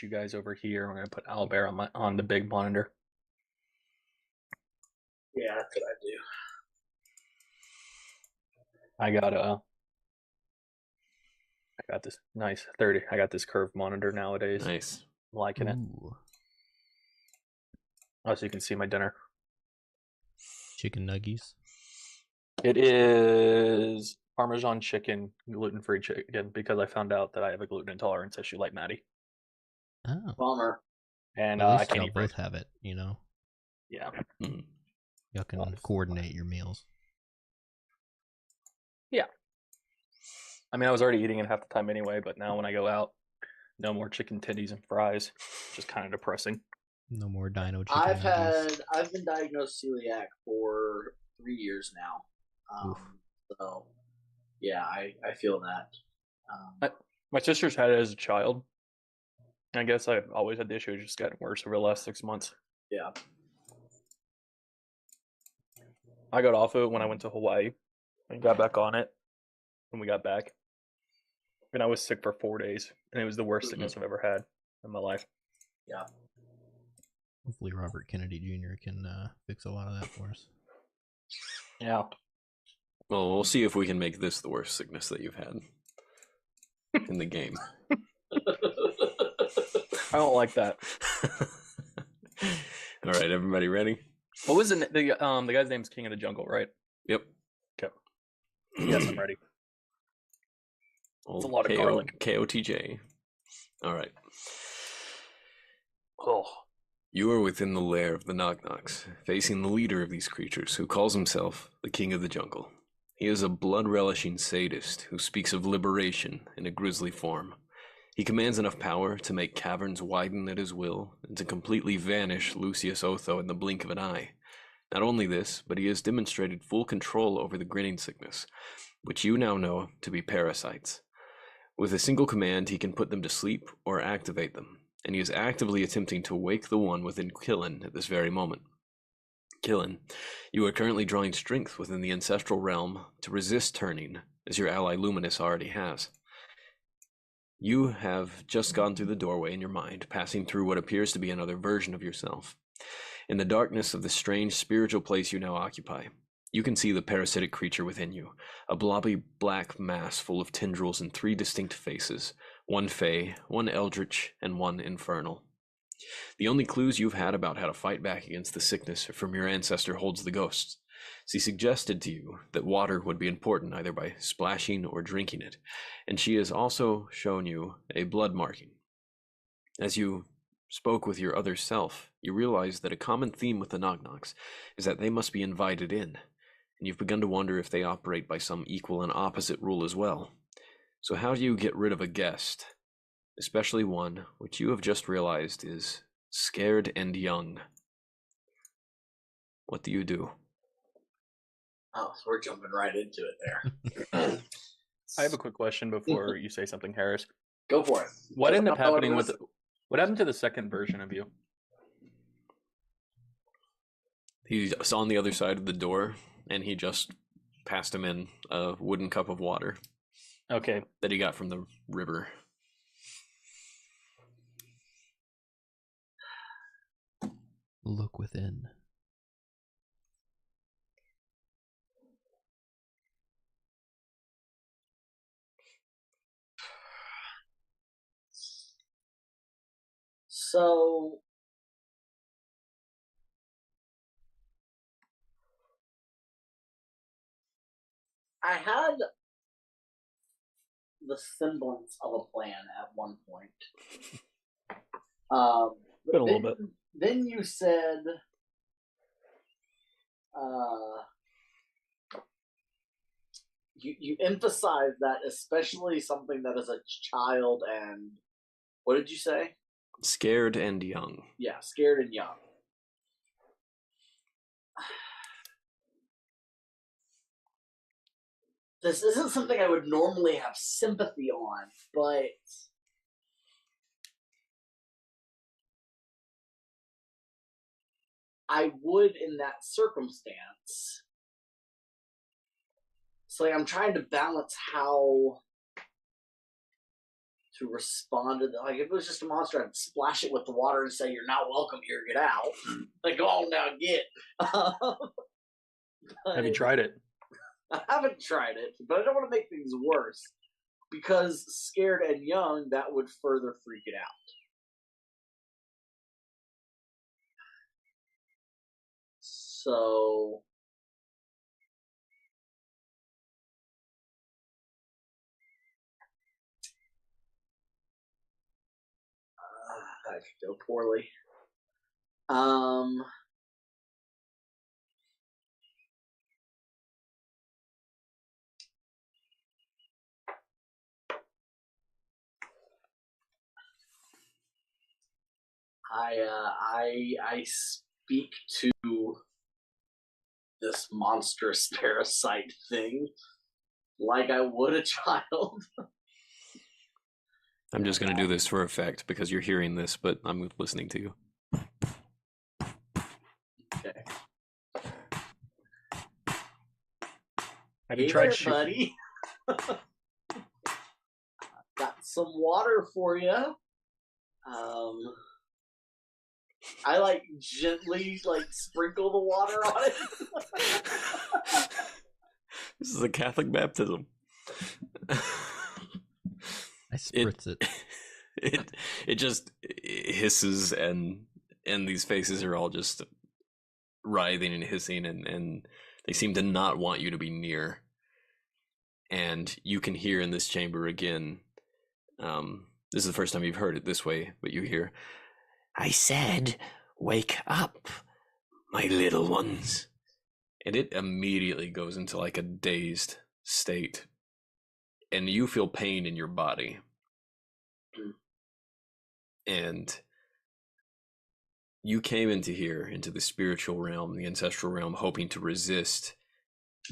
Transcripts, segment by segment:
You guys over here. We're gonna put Owlbear on the big monitor. Yeah, that's what I do. I got this nice 30. I got this curved monitor nowadays. Nice. I'm liking it. Oh, so you can see my dinner. Chicken nuggies. It is Parmesan chicken, gluten-free chicken, because I found out that I have a gluten intolerance issue like Maddie. Oh. Bummer. And Well, at I least can't y'all eat both bread. have it, you know? Yeah. Y'all can coordinate your meals. Yeah. I mean, I was already eating it half the time anyway, but now when I go out, no more chicken titties and fries. Just kind of depressing. No more dino chicken nuggies. I've been diagnosed celiac for 3 years now. So yeah, I feel that. My sister's had it as a child. I guess I've always had the issue. It's just gotten worse over the last 6 months. Yeah. I got off of it when I went to Hawaii and got back on it when we got back. And I was sick for 4 days, and it was the worst sickness I've ever had in my life. Yeah. Hopefully Robert Kennedy Jr. can fix a lot of that for us. Yeah. Well, we'll see if we can make this the worst sickness that you've had in the game. I don't like that. All right, everybody ready? What was the guy's name's King of the Jungle, right? Yep. Okay. Yes, I'm ready. It's a lot of garlic. KOTJ. All right. Oh. You are within the lair of the Knock-Knocks, facing the leader of these creatures, who calls himself the King of the Jungle. He is a blood-relishing sadist who speaks of liberation in a grisly form. He commands enough power to make caverns widen at his will and to completely vanish Lucius Otho in the blink of an eye. Not only this, but he has demonstrated full control over the grinning sickness, which you now know to be parasites. With a single command, he can put them to sleep or activate them, and he is actively attempting to wake the one within Killen at this very moment. Killen, you are currently drawing strength within the ancestral realm to resist turning, as your ally Luminous already has. You have just gone through the doorway in your mind, passing through what appears to be another version of yourself. In the darkness of the strange spiritual place you now occupy, you can see the parasitic creature within you, a blobby black mass full of tendrils and 3 distinct faces, one fey, one eldritch, and one infernal. The only clues you've had about how to fight back against the sickness are from your ancestor Holds the Ghosts. She suggested to you that water would be important either by splashing or drinking it, and she has also shown you a blood marking. As you spoke with your other self, you realized that a common theme with the Knock-Knocks is that they must be invited in, and you've begun to wonder if they operate by some equal and opposite rule as well. So how do you get rid of a guest, especially one which you have just realized is scared and young? What do you do? Oh, so we're jumping right into it there. I have a quick question before you say something, Harris. Go for it. What ended up happening with what happened to the second version of you? He's on the other side of the door, and he just passed him in a wooden cup of water. Okay. That he got from the river. Look within. So I had the semblance of a plan at one point. Been a little bit. Then you said, you emphasized that, especially something that is a child and what did you say? Scared and young. Yeah, scared and young. This isn't something I would normally have sympathy on, but I would in that circumstance. So I'm trying to balance how to respond to the, like if it was just a monster, I'd splash it with the water and say, "You're not welcome here. Get out." Like, go on now, get. Have you tried it? I haven't tried it, but I don't want to make things worse because scared and young, that would further freak it out. So that could go poorly. I speak to this monstrous parasite thing like I would a child. I'm just going to do this for effect because you're hearing this, but I'm listening to you. Okay. Have you tried buddy? Got some water for you. I like gently sprinkle the water on it. This is a Catholic baptism. I spritz it. It just hisses and these faces are all just writhing and hissing and they seem to not want you to be near. And you can hear in this chamber again. This is the first time you've heard it this way, but you hear, "I said, wake up, my little ones." And it immediately goes into like a dazed state. And you feel pain in your body. And you came into here, into the spiritual realm, the ancestral realm, hoping to resist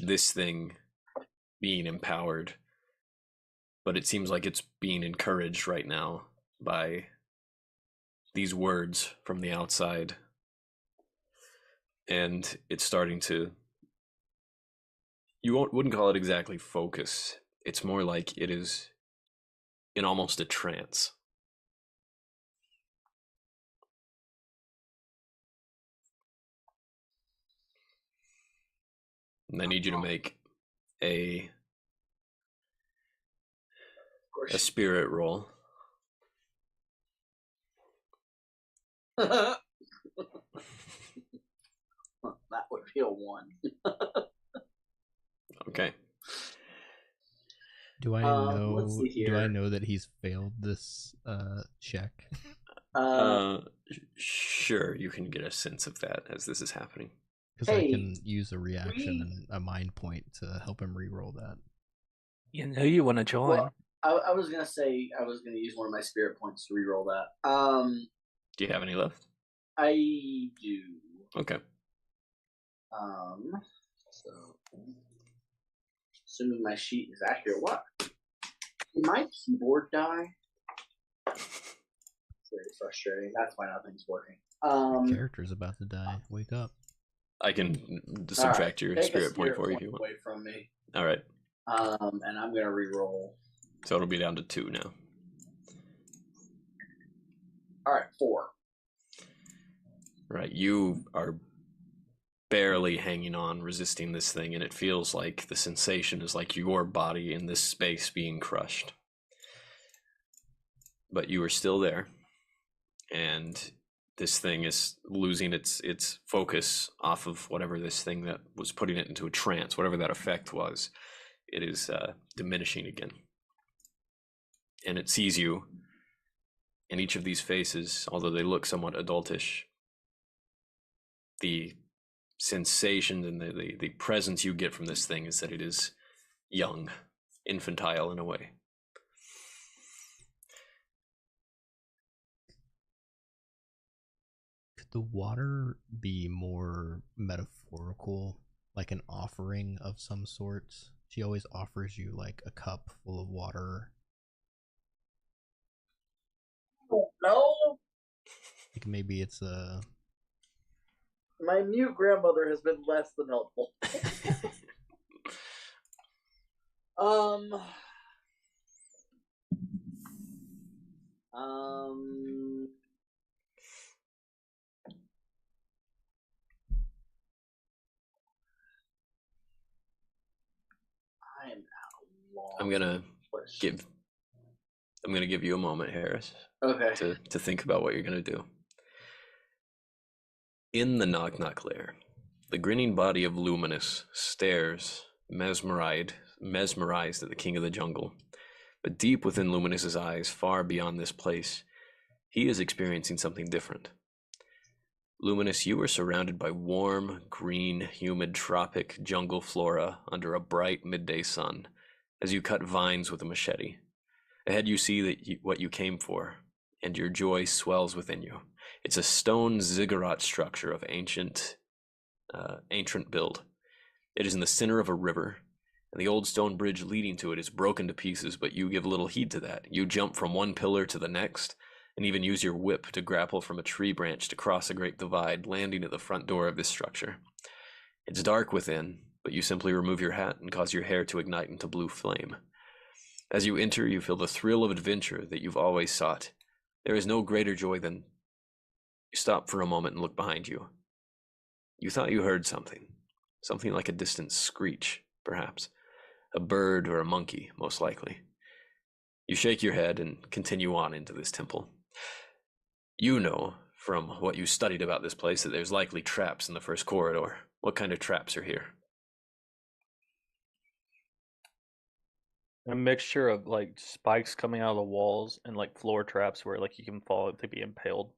this thing being empowered. But it seems like it's being encouraged right now by these words from the outside. And it's starting to, you wouldn't call it exactly focus. It's more like it is in almost a trance. And I need you to make a spirit roll. That would be a 1. Okay. Do I let's know? see here. Do I know that he's failed this check? Sure, you can get a sense of that as this is happening. Because I can use a reaction and a mind point to help him re-roll that. You know you want to join. Well, I was gonna say I was gonna use one of my spirit points to re-roll that. Do you have any left? I do. Okay. So assuming my sheet is accurate, what? Did my keyboard die? It's very frustrating. That's why nothing's working. Your character's about to die. Wake up. I can subtract your spirit point for you if you want. Away from me. All right. And I'm gonna re-roll. So it'll be down to 2 now. All right, 4. Right. You are barely hanging on, resisting this thing, and it feels like the sensation is like your body in this space being crushed. But you are still there, and this thing is losing its focus off of whatever this thing that was putting it into a trance, whatever that effect was. It is diminishing again. And it sees you, and each of these faces, although they look somewhat adultish, the sensation and the presence you get from this thing is that it is young, infantile in a way. Could the water be more metaphorical, like an offering of some sort? She always offers you like a cup full of water. No. Like maybe it's a. My mute grandmother has been less than helpful. I am at a long I'm gonna question. give you a moment, Harris, Okay. to think about what you're gonna do. In the Knock Knock lair, the grinning body of Luminous stares, mesmerized at the king of the jungle. But deep within Luminous's eyes, far beyond this place, he is experiencing something different. Luminous, you are surrounded by warm, green, humid tropic jungle flora under a bright midday sun as you cut vines with a machete. Ahead you see what you came for, and your joy swells within you. It's a stone ziggurat structure of ancient build. It is in the center of a river, and the old stone bridge leading to it is broken to pieces, but you give little heed to that. You jump from one pillar to the next, and even use your whip to grapple from a tree branch to cross a great divide, landing at the front door of this structure. It's dark within, but you simply remove your hat and cause your hair to ignite into blue flame. As you enter, you feel the thrill of adventure that you've always sought. There is no greater joy than... You stop for a moment and look behind you. You thought you heard something like a distant screech, perhaps. A bird or a monkey, most likely. You shake your head and continue on into this temple. You know, from what you studied about this place, that there's likely traps in the first corridor. What kind of traps are here? A mixture of like spikes coming out of the walls and like floor traps where like you can fall to be impaled.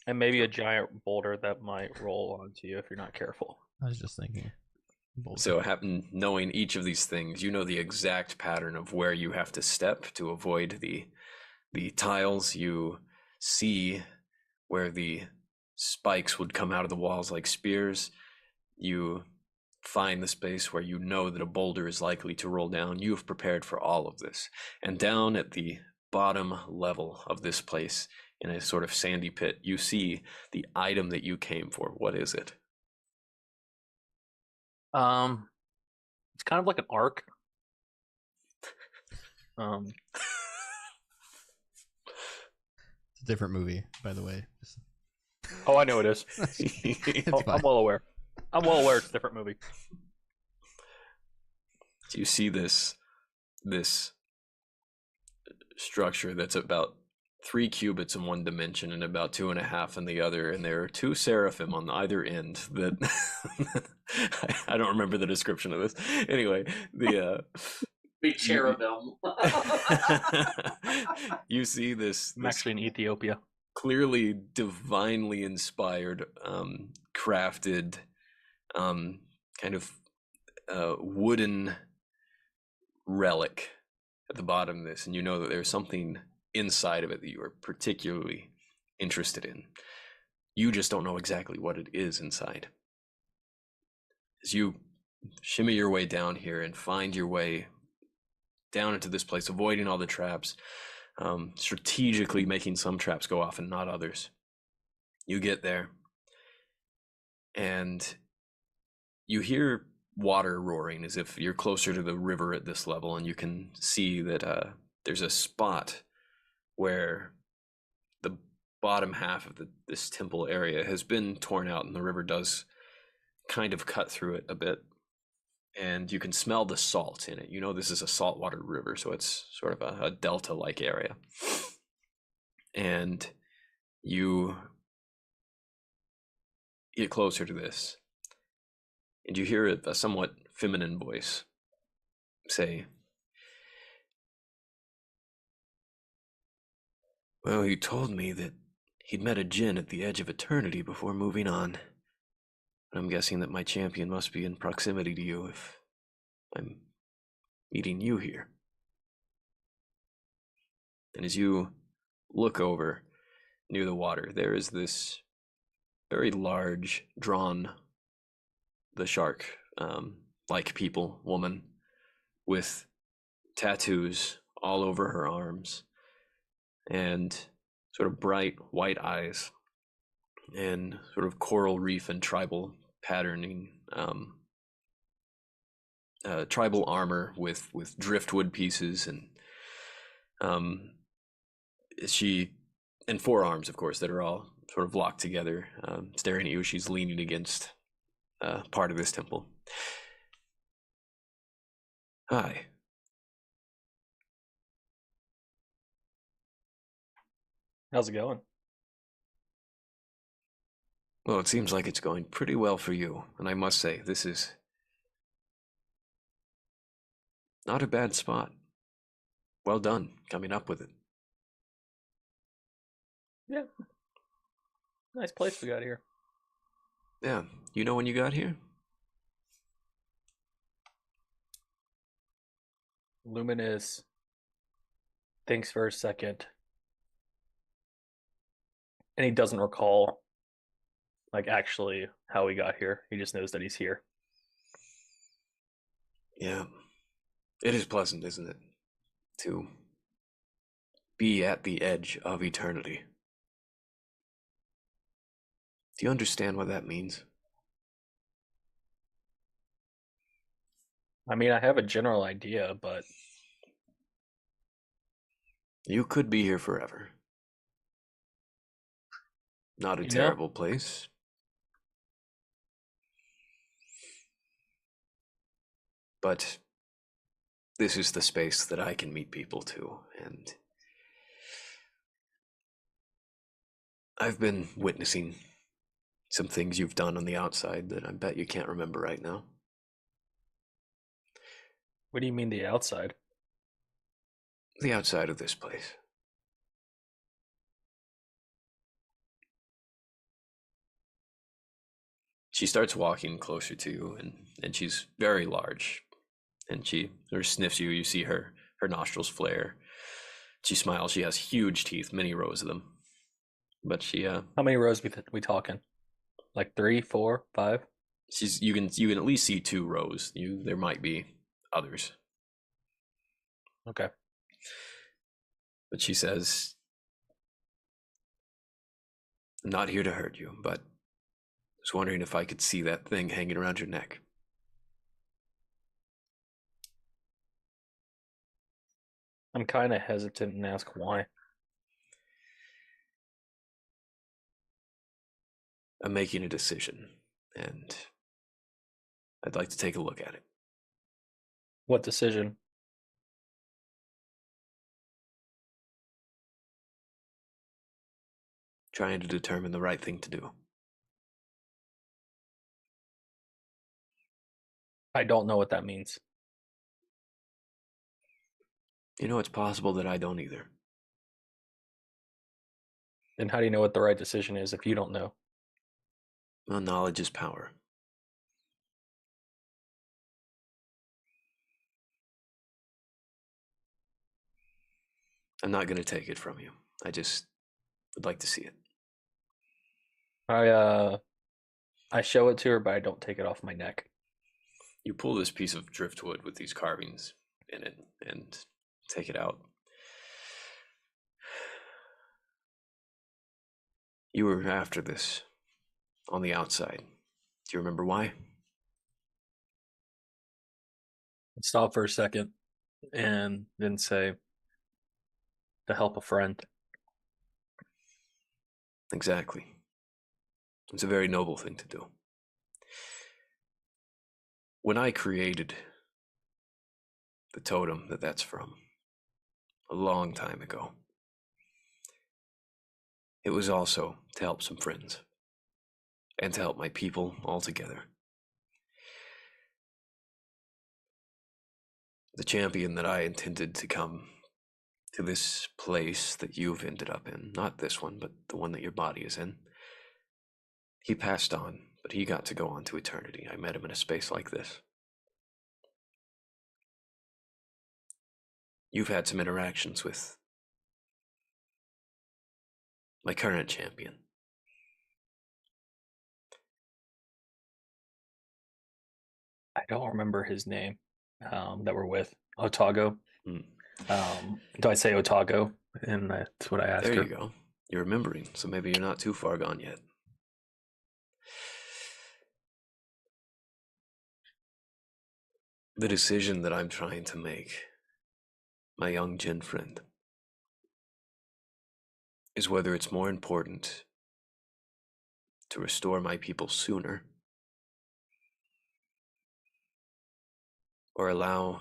And maybe a giant boulder that might roll onto you if you're not careful. I was just thinking. Boulder. So knowing each of these things, you know the exact pattern of where you have to step to avoid the tiles. You see where the spikes would come out of the walls like spears. You find the space where you know that a boulder is likely to roll down. You have prepared for all of this. And down at the bottom level of this place, in a sort of sandy pit, you see the item that you came for. What is it? It's kind of like an arc. It's a different movie, by the way. Oh, I know it is. I'm well aware. It's a different movie. Do you see this structure that's about 3 cubits in one dimension and about 2.5 in the other, and there are 2 seraphim on either end that I don't remember the description of this. Anyway, the big cherubim. You see this I'm actually in Ethiopia. Clearly divinely inspired, crafted, kind of wooden relic at the bottom of this, and you know that there's something inside of it that you are particularly interested in. You just don't know exactly what it is inside. As you shimmy your way down here and find your way down into this place, avoiding all the traps, strategically making some traps go off and not others. You get there, and you hear water roaring as if you're closer to the river at this level, and you can see that there's a spot where the bottom half of this temple area has been torn out, and the river does kind of cut through it a bit, and you can smell the salt in it. You know this is a saltwater river, so it's sort of a delta-like area. And you get closer to this, and you hear a somewhat feminine voice say, "Well, he told me that he'd met a djinn at the edge of eternity before moving on. I'm guessing that my champion must be in proximity to you if I'm meeting you here." And as you look over near the water, there is this very large, drawn the shark like people woman with tattoos all over her arms and sort of bright white eyes and sort of coral reef and tribal patterning, tribal armor with driftwood pieces, and she and forearms, of course, that are all sort of locked together, staring at you. She's leaning against part of this temple. Hi. How's it going? Well, it seems like it's going pretty well for you, and I must say, this is not a bad spot. Well done coming up with it. Yeah. Nice place we got here. Yeah, you know when you got here? Luminous thinks for a second, and he doesn't recall, like, actually how he got here. He just knows that he's here. Yeah. It is pleasant, isn't it? To be at the edge of eternity. Do you understand what that means? I mean, I have a general idea, but You could be here forever. Not a you know, terrible place. But this is the space that I can meet people to, and I've been witnessing some things you've done on the outside that I bet you can't remember right now. what do you mean the outside? The outside of this place. She starts walking closer to you, and she's very large. And she sort of sniffs you. You see her nostrils flare. She smiles. She has huge teeth, many rows of them. But she How many rows we talking? Like 3, 4, 5? you can at least see 2 rows. There might be others. Okay. But she says, I'm not here to hurt you, but I was wondering if I could see that thing hanging around your neck. I'm kind of hesitant and ask why. I'm making a decision, and I'd like to take a look at it. What decision? Trying to determine the right thing to do. I don't know what that means. You know, it's possible that I don't either. Then how do you know what the right decision is if you don't know? Well, knowledge is power. I'm not going to take it from you. I just would like to see it. I show it to her, but I don't take it off my neck. You pull this piece of driftwood with these carvings in it and take it out. You were after this on the outside. Do you remember why? Stop for a second and then say, to help a friend. Exactly. It's a very noble thing to do. When I created the totem that's from, a long time ago, it was also to help some friends and to help my people all together. The champion that I intended to come to this place that you've ended up in, not this one, but the one that your body is in, he passed on, but he got to go on to eternity. I met him in a space like this. You've had some interactions with my current champion. I don't remember his name that we're with. Otago. Do I say Otago? And that's what I asked There her. you go. You're remembering, so maybe you're not too far gone yet. The decision that I'm trying to make, my young Jin friend, is whether it's more important to restore my people sooner or allow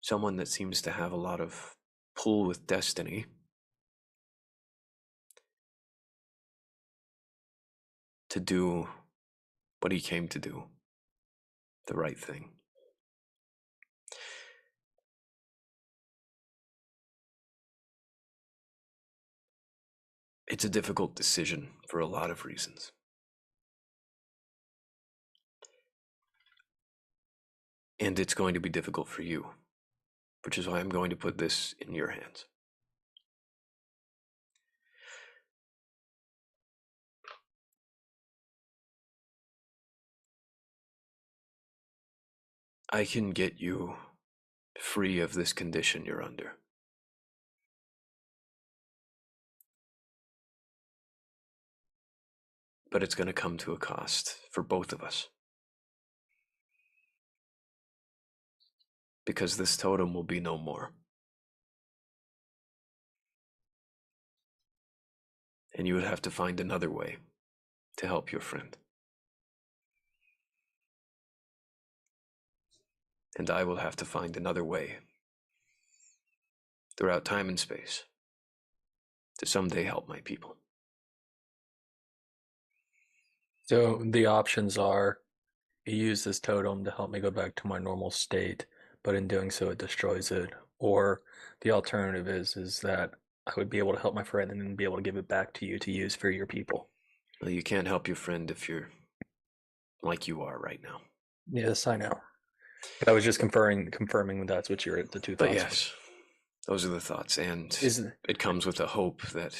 someone that seems to have a lot of pull with destiny to do what he came to do, the right thing. It's a difficult decision for a lot of reasons. And it's going to be difficult for you, which is why I'm going to put this in your hands. I can get you free of this condition you're under. But it's going to come to a cost for both of us. Because this totem will be no more. And you would have to find another way to help your friend. And I will have to find another way throughout time and space to someday help my people. So the options are you use this totem to help me go back to my normal state, but in doing so it destroys it. Or the alternative is that I would be able to help my friend and then be able to give it back to you to use for your people. Well, you can't help your friend if you're like you are right now. Yes, I know. But I was just confirming that's what the two thoughts. But yes, those are the thoughts. And Isn't it comes with the hope that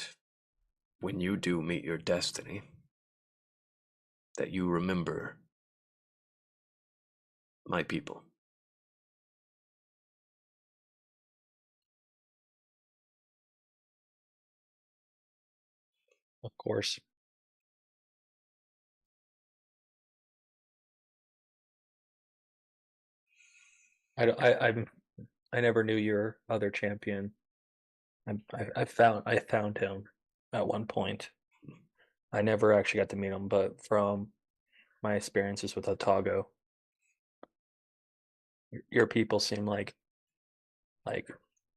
when you do meet your destiny, that you remember my people. Of course. I never knew your other champion. I found him at one point. I never actually got to meet him, but from my experiences with Otago, your people seem like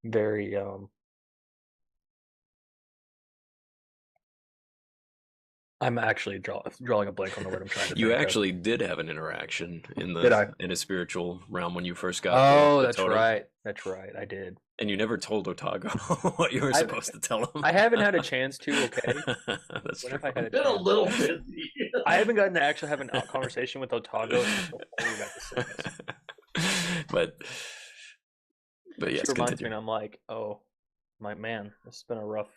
very I'm actually drawing a blank on the word I'm trying to You think of. actually did have an interaction in Did I? in a spiritual realm when you first got Oh, the that's totem. right. That's right. I did. And you never told Otago what you were supposed to tell him. I haven't had a chance to. Okay. That's When true. have I had a Been a chance? little busy. I haven't gotten to actually have a conversation with Otago until we got to Sickness. but yes, She reminds me, continue. and I'm like, oh, my man, this has been a rough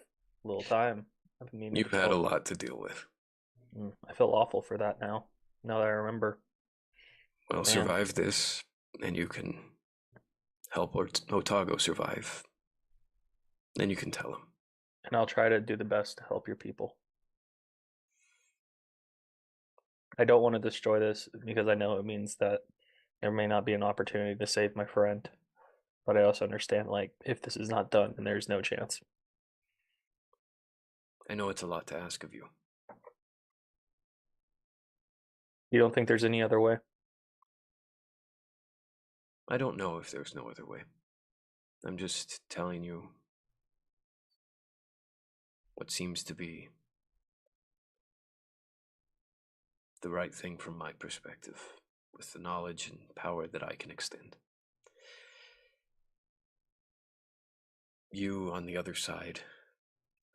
little time. I've been meaning You've to had tell a you. lot to deal with. I feel awful for that now. Now that I remember. Well, Man. survive this, and you can help Otago survive. Then you can tell him. And I'll try to do the best to help your people. I don't want to destroy this because I know it means that there may not be an opportunity to save my friend. But I also understand, like, if this is not done, then there's no chance. I know it's a lot to ask of you. You don't think there's any other way? I don't know if there's no other way. I'm just telling you what seems to be the right thing from my perspective, with the knowledge and power that I can extend. You, on the other side,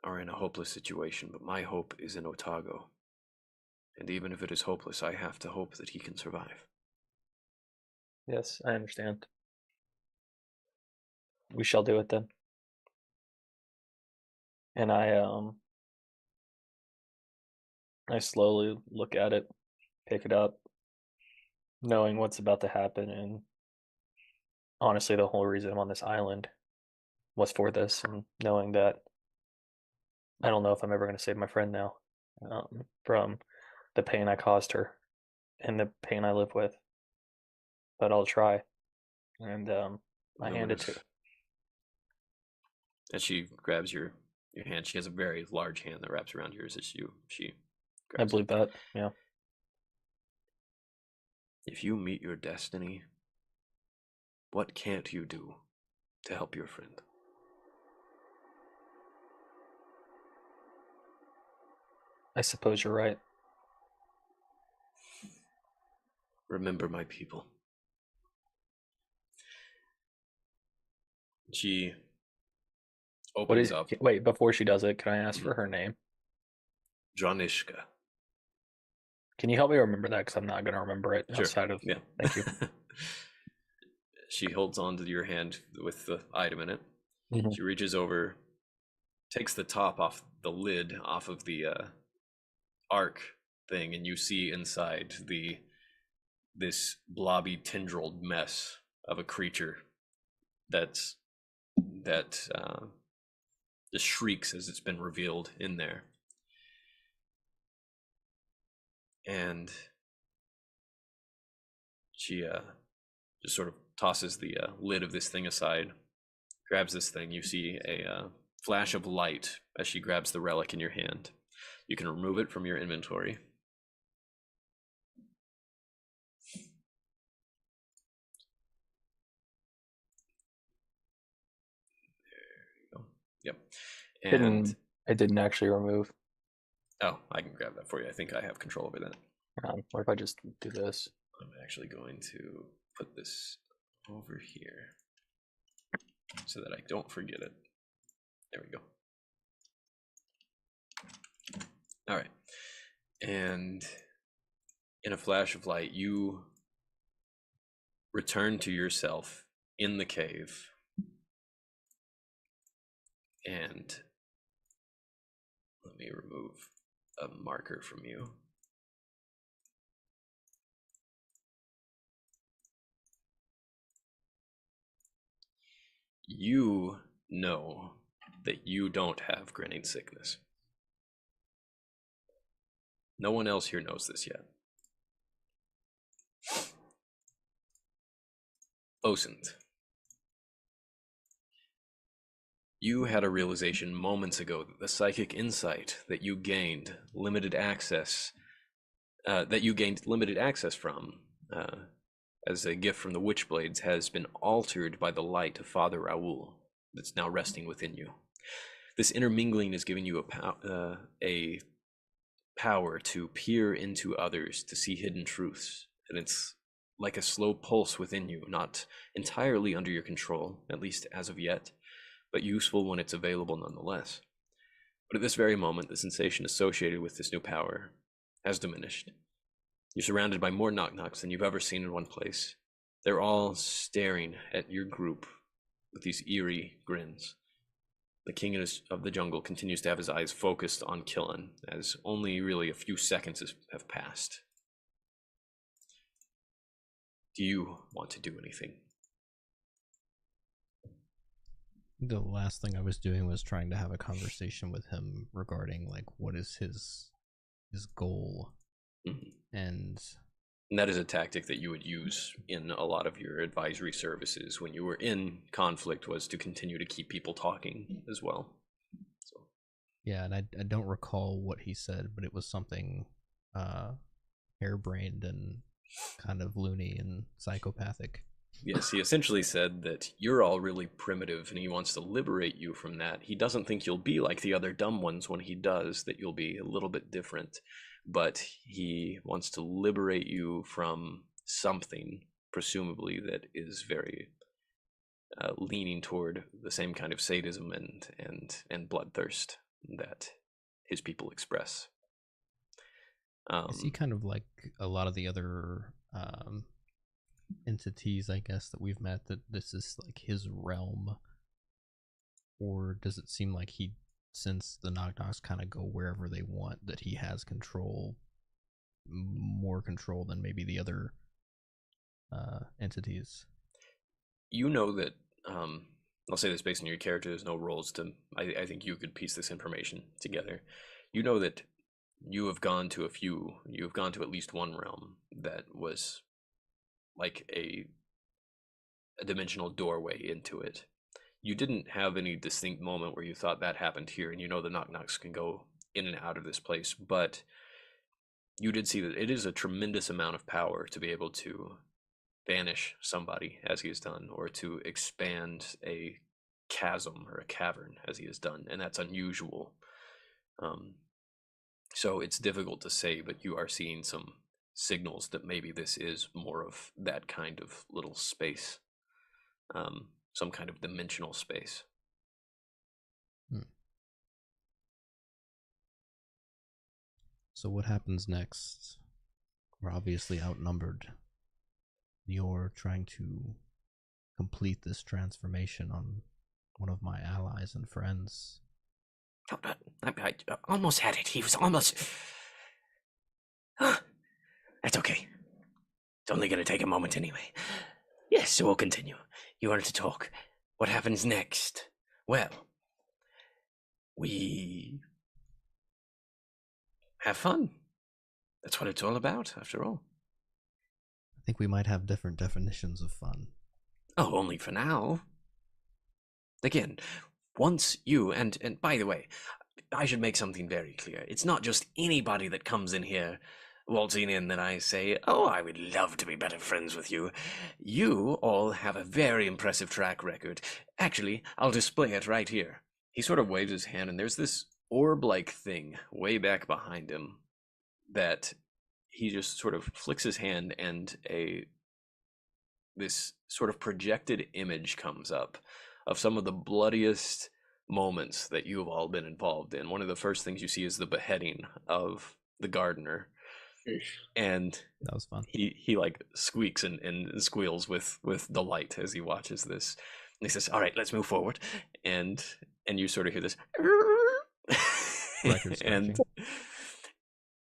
are in a hopeless situation, but my hope is in Otago. And even if it is hopeless, I have to hope that he can survive. Yes, I understand. We shall do it then. And I slowly look at it, pick it up, knowing what's about to happen, and honestly the whole reason I'm on this island was for this, and knowing that I don't know if I'm ever going to save my friend now from the pain I caused her and the pain I live with. But I'll try. And I hand it to As she grabs your hand, she has a very large hand that wraps around yours as she I grabs believe it. that. Yeah. If you meet your destiny, what can't you do to help your friend? I suppose you're right. Remember my people. She What opens is? up. Wait, before she does it, can I ask for her name? Dranishka. Can you help me remember that? Because I'm not going to remember it Sure. outside of. Yeah. Thank you. She holds onto your hand with the item in it. Mhm. She reaches over, takes the top off the lid off of the arc thing, and you see inside this blobby tendrilled mess of a creature that just shrieks as it's been revealed in there. And she just sort of tosses the lid of this thing aside, grabs this thing. You see a flash of light as she grabs the relic in your hand. You can remove it from your inventory. There you go. Yep. And It didn't actually remove. oh, I can grab that for you. I think I have control over that. What if I just do this? I'm actually going to put this over here so that I don't forget it. There we go. All right. And in a flash of light, you return to yourself in the cave. And let me remove a marker from you. You know that you don't have grinning sickness. No one else here knows this yet. Osint, you had a realization moments ago that the psychic insight that you gained limited access from as a gift from the Witchblades has been altered by the light of Father Raoul that's now resting within you. This intermingling is giving you a power to peer into others, to see hidden truths, and it's like a slow pulse within you, not entirely under your control, at least as of yet, but useful when it's available nonetheless. But at this very moment, the sensation associated with this new power has diminished. You're surrounded by more knock-knocks than you've ever seen in one place. They're all staring at your group with these eerie grins. The king of the jungle continues to have his eyes focused on Killen, as only really a few seconds have passed. Do you want to do anything? The last thing I was doing was trying to have a conversation with him regarding like what is his goal. Mm-hmm. And that is a tactic that you would use in a lot of your advisory services when you were in conflict, was to continue to keep people talking as well. So yeah, and I don't recall what he said, but it was something harebrained and kind of loony and psychopathic. Yes, he essentially said that you're all really primitive and he wants to liberate you from that. He doesn't think you'll be like the other dumb ones when he does, that you'll be a little bit different. But he wants to liberate you from something, presumably, that is very leaning toward the same kind of sadism and bloodthirst that his people express. Is he kind of like a lot of the other entities, I guess, that we've met, that this is like his realm? Or does it seem like he, since the knock-knocks kind of go wherever they want, that he has control, more control than maybe the other entities? You know that, I'll say this based on your character, there's no roles to, I think you could piece this information together. You know that you have gone to at least one realm that was like a dimensional doorway into it. you didn't have any distinct moment where you thought that happened here, and you know the knock-knocks can go in and out of this place, but you did see that it is a tremendous amount of power to be able to banish somebody as he has done, or to expand a chasm or a cavern as he has done, and that's unusual. So it's difficult to say, but you are seeing some signals that maybe this is more of that kind of little space, some kind of dimensional space. So what happens next? We're obviously outnumbered. You're trying to complete this transformation on one of my allies and friends. I almost had it. He was almost... That's okay. It's only going to take a moment anyway. Yes, so we'll continue. You wanted to talk. What happens next? Well, we have fun. That's what it's all about, after all. I think we might have different definitions of fun. Oh, only for now. Again, once you, and by the way, I should make something very clear. It's not just anybody that comes in here waltzing in that I say, oh, I would love to be better friends with you. You all have a very impressive track record. Actually, I'll display it right here. He sort of waves his hand, and there's this orb-like thing way back behind him that he just sort of flicks his hand, and this sort of projected image comes up of some of the bloodiest moments that you have all been involved in. One of the first things you see is the beheading of the gardener. And that was fun. He like squeaks and squeals with delight as he watches this. And he says, all right, let's move forward. And you sort of hear this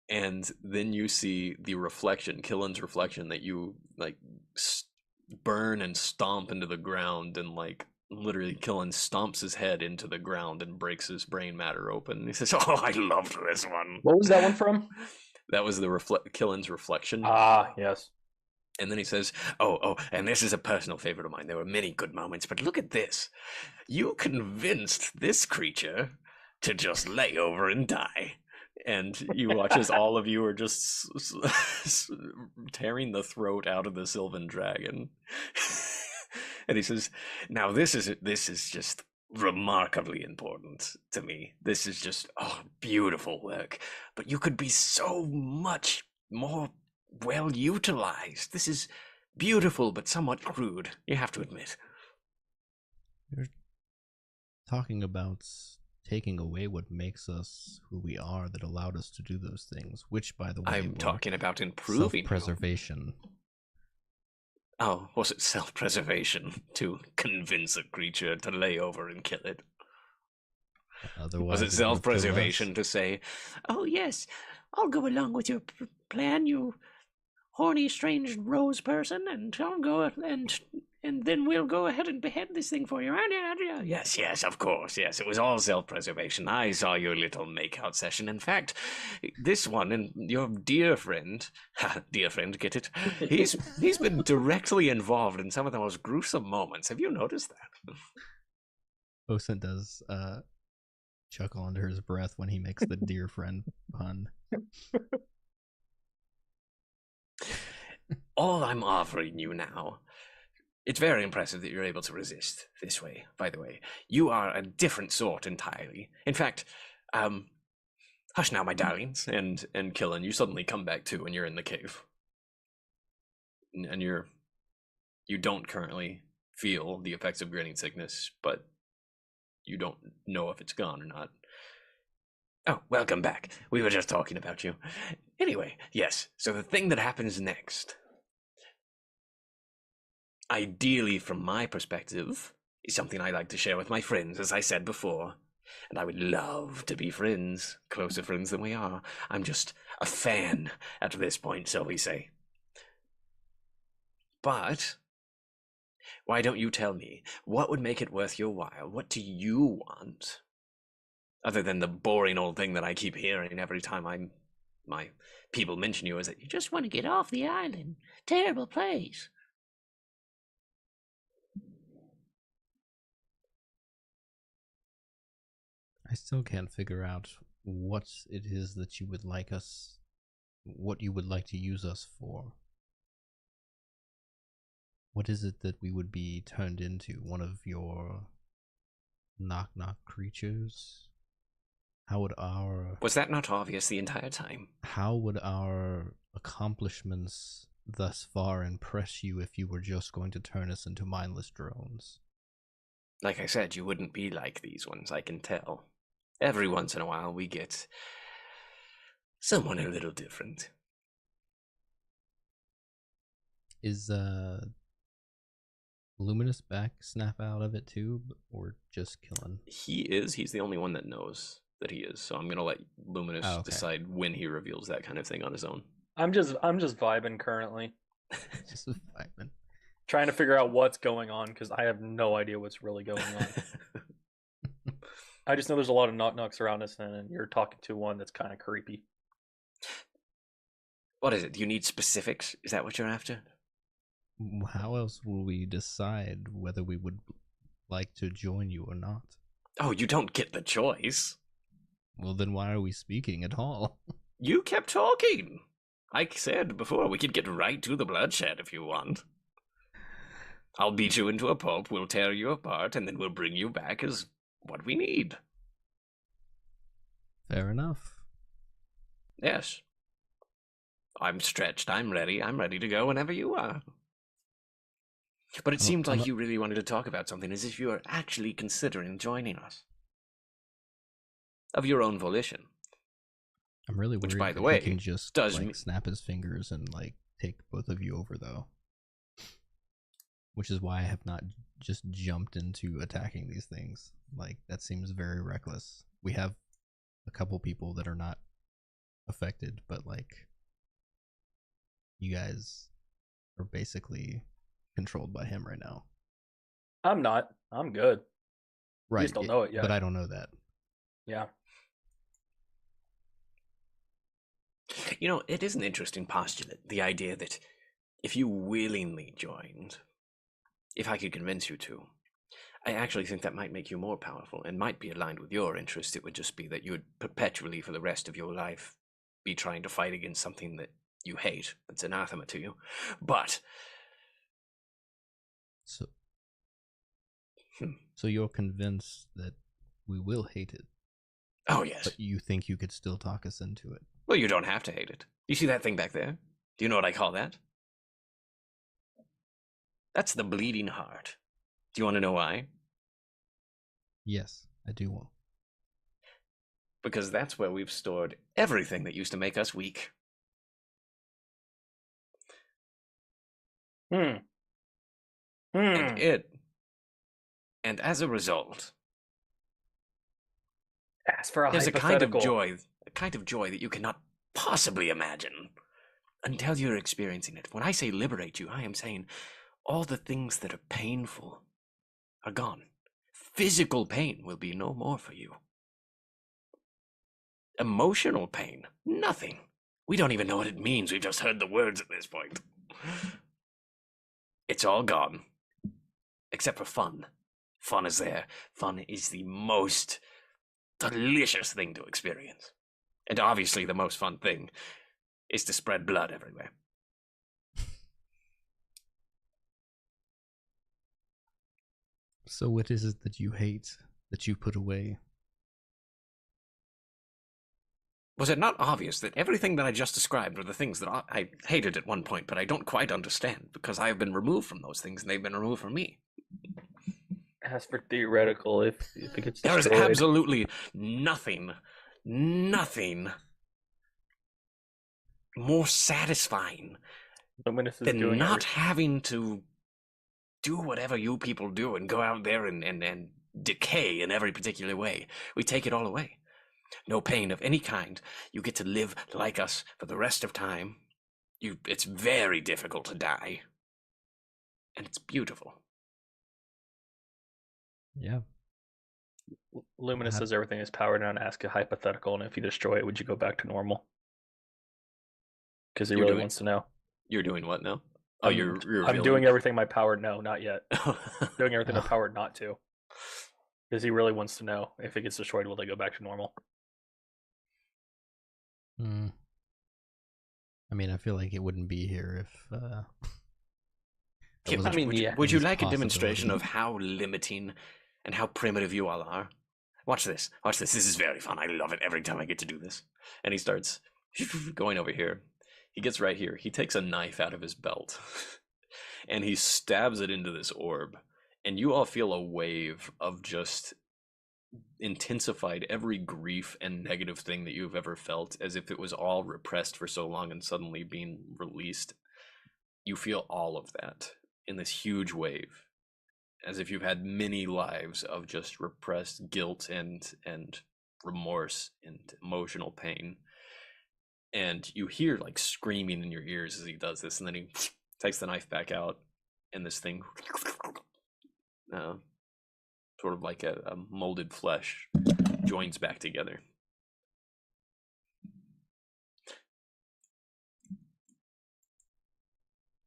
and then you see the reflection, Killen's reflection, that you like burn and stomp into the ground, and like literally Killen stomps his head into the ground and breaks his brain matter open. And he says, oh, I loved this one. What was that one from? That was the Killen's reflection. Ah, yes. And then he says, and this is a personal favorite of mine. There were many good moments, but look at this. You convinced this creature to just lay over and die. And you watch as all of you are just tearing the throat out of the Sylvan Dragon. And he says, now this is just remarkably important to me. This is just beautiful work, but you could be so much more well utilized. This is beautiful but somewhat crude, you have to admit. You're talking about taking away what makes us who we are, that allowed us to do those things, which, by the way, I'm talking about improving self-preservation. Oh, was it self-preservation to convince a creature to lay over and kill it? Otherwise, was it self-preservation to say, oh yes, I'll go along with your plan, you horny, strange rose person, and I'll go and then we'll go ahead and behead this thing for you. Yes, of course, yes. It was all self-preservation. I saw your little make-out session. In fact, this one, and your dear friend, get it? He's been directly involved in some of the most gruesome moments. Have you noticed that? Osen does chuckle under his breath when he makes the dear friend pun. All I'm offering you now, it's very impressive that you're able to resist this way, by the way. You are a different sort entirely. In fact, hush now, my darlings. And Killen, you suddenly come back too, and you're in the cave. And you don't currently feel the effects of grinning sickness, but you don't know if it's gone or not. Oh, welcome back. We were just talking about you. Anyway, yes, so the thing that happens next, ideally from my perspective, is something I like to share with my friends, as I said before. And I would love to be friends, closer friends than we are. I'm just a fan at this point, shall we say. But why don't you tell me, what would make it worth your while? What do you want? Other than the boring old thing that I keep hearing every time my people mention you, is that you just want to get off the island. Terrible place. still can't figure out what it is that you would like us, what you would like to use us for. What is it that we would be turned into? One of your knock-knock creatures? How would our... Was that not obvious the entire time? How would our accomplishments thus far impress you if you were just going to turn us into mindless drones? Like I said, you wouldn't be like these ones, I can tell. Every once in a while we get someone a little different. Is Luminous back snap out of it too, or just killing? He is. He's the only one that knows that he is. So I'm gonna let Luminous decide when he reveals that kind of thing on his own. I'm just vibing currently. Just vibing. Trying to figure out what's going on because I have no idea what's really going on. I just know there's a lot of knock-knocks around us, and you're talking to one that's kind of creepy. What is it? Do you need specifics? Is that what you're after? How else will we decide whether we would like to join you or not? Oh, you don't get the choice. Well, then why are we speaking at all? You kept talking. I said before, we could get right to the bloodshed if you want. I'll beat you into a pulp, we'll tear you apart, and then we'll bring you back as what we need. Fair enough. Yes. I'm stretched, I'm ready to go whenever you are. But it seemed like you really wanted to talk about something as if you were actually considering joining us. Of your own volition. I'm really worried which, by the that way, he can just snap his fingers and take both of you over, though. Which is why I have not just jumped into attacking these things. That seems very reckless. We have a couple people that are not affected, but you guys are basically controlled by him right now. I'm not. I'm good. Right. You just don't know it yet. But I don't know that. Yeah. You know, it is an interesting postulate, the idea that if you willingly joined, if I could convince you to, I actually think that might make you more powerful and might be aligned with your interest. It would just be that you would perpetually, for the rest of your life, be trying to fight against something that you hate, that's anathema to you. But... So you're convinced that we will hate it? Oh, yes. But you think you could still talk us into it? Well, you don't have to hate it. You see that thing back there? Do you know what I call that? That's the bleeding heart. Do you want to know why? Yes, I do want. Because that's where we've stored everything that used to make us weak. And as a result, ask for a there's hypothetical. a kind of joy that you cannot possibly imagine until you're experiencing it. When I say liberate you, I am saying all the things that are painful are gone. Physical pain will be no more for you. Emotional pain, nothing. We don't even know what it means. We've just heard the words at this point. It's all gone. Except for fun. Fun is there. Fun is the most delicious thing to experience. And obviously the most fun thing is to spread blood everywhere. So what is it that you hate, that you put away? Was it not obvious that everything that I just described were the things that I hated at one point, but I don't quite understand, because I have been removed from those things and they've been removed from me? As for theoretical, if it gets there destroyed. is absolutely nothing more satisfying than not having to do whatever you people do and go out there and decay in every particular way. We take it all away. No pain of any kind. You get to live like us for the rest of time. It's very difficult to die. And it's beautiful. Yeah. Luminous says everything is powered down. Ask a hypothetical, and if you destroy it, would you go back to normal? Because he really wants to know. You're doing what now? Oh, you're I'm doing everything my power. No, not yet. Doing everything my power not to. Because he really wants to know if it gets destroyed, will they go back to normal? I mean, I feel like it wouldn't be here if. I mean, would you like a demonstration possibility. of how limiting and how primitive you all are? Watch this. Watch this. This is very fun. I love it every time I get to do this. And he starts going over here. He gets right here. He takes a knife out of his belt and he stabs it into this orb. And you all feel a wave of just intensified every grief and negative thing that you've ever felt, as if it was all repressed for so long and suddenly being released. You feel all of that in this huge wave, as if you've had many lives of just repressed guilt and remorse and emotional pain. And you hear like screaming in your ears as he does this, and then he takes the knife back out, and this thing sort of like a molded flesh joins back together.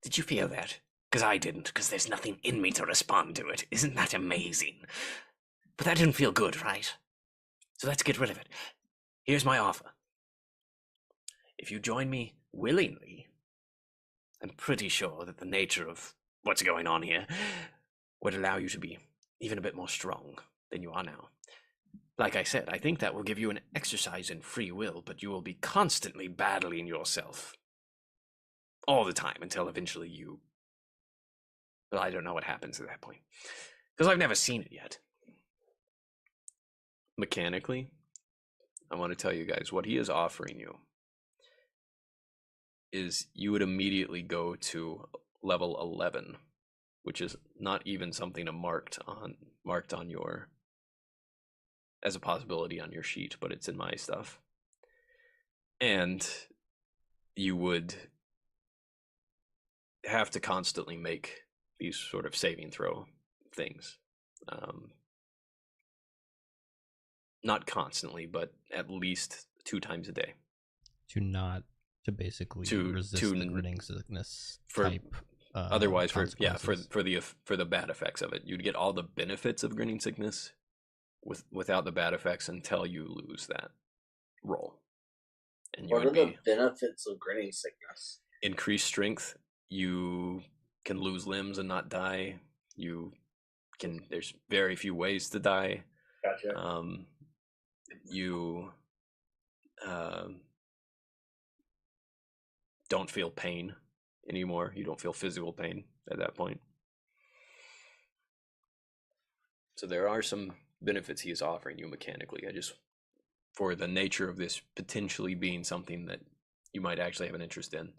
Did you feel that? Because I didn't, because there's nothing in me to respond to it. Isn't that amazing? But that didn't feel good, right? So let's get rid of it. Here's my offer. If you join me willingly, I'm pretty sure that the nature of what's going on here would allow you to be even a bit more strong than you are now. Like I said, I think that will give you an exercise in free will, but you will be constantly battling yourself all the time until eventually you... Well, I don't know what happens at that point, because I've never seen it yet. Mechanically, I want to tell you guys what he is offering you is you would immediately go to level 11, which is not even something marked on your as a possibility on your sheet, but it's in my stuff. And you would have to constantly make these sort of saving throw things. Not constantly, but at least 2 times a day. To basically resist the grinning sickness type. Otherwise, for the bad effects of it, you'd get all the benefits of grinning sickness without the bad effects until you lose that roll. And what are the benefits of grinning sickness? Increased strength. You can lose limbs and not die. You can. There's very few ways to die. Gotcha. You don't feel pain anymore. You don't feel physical pain at that point. So there are some benefits he is offering you mechanically. For the nature of this potentially being something that you might actually have an interest in,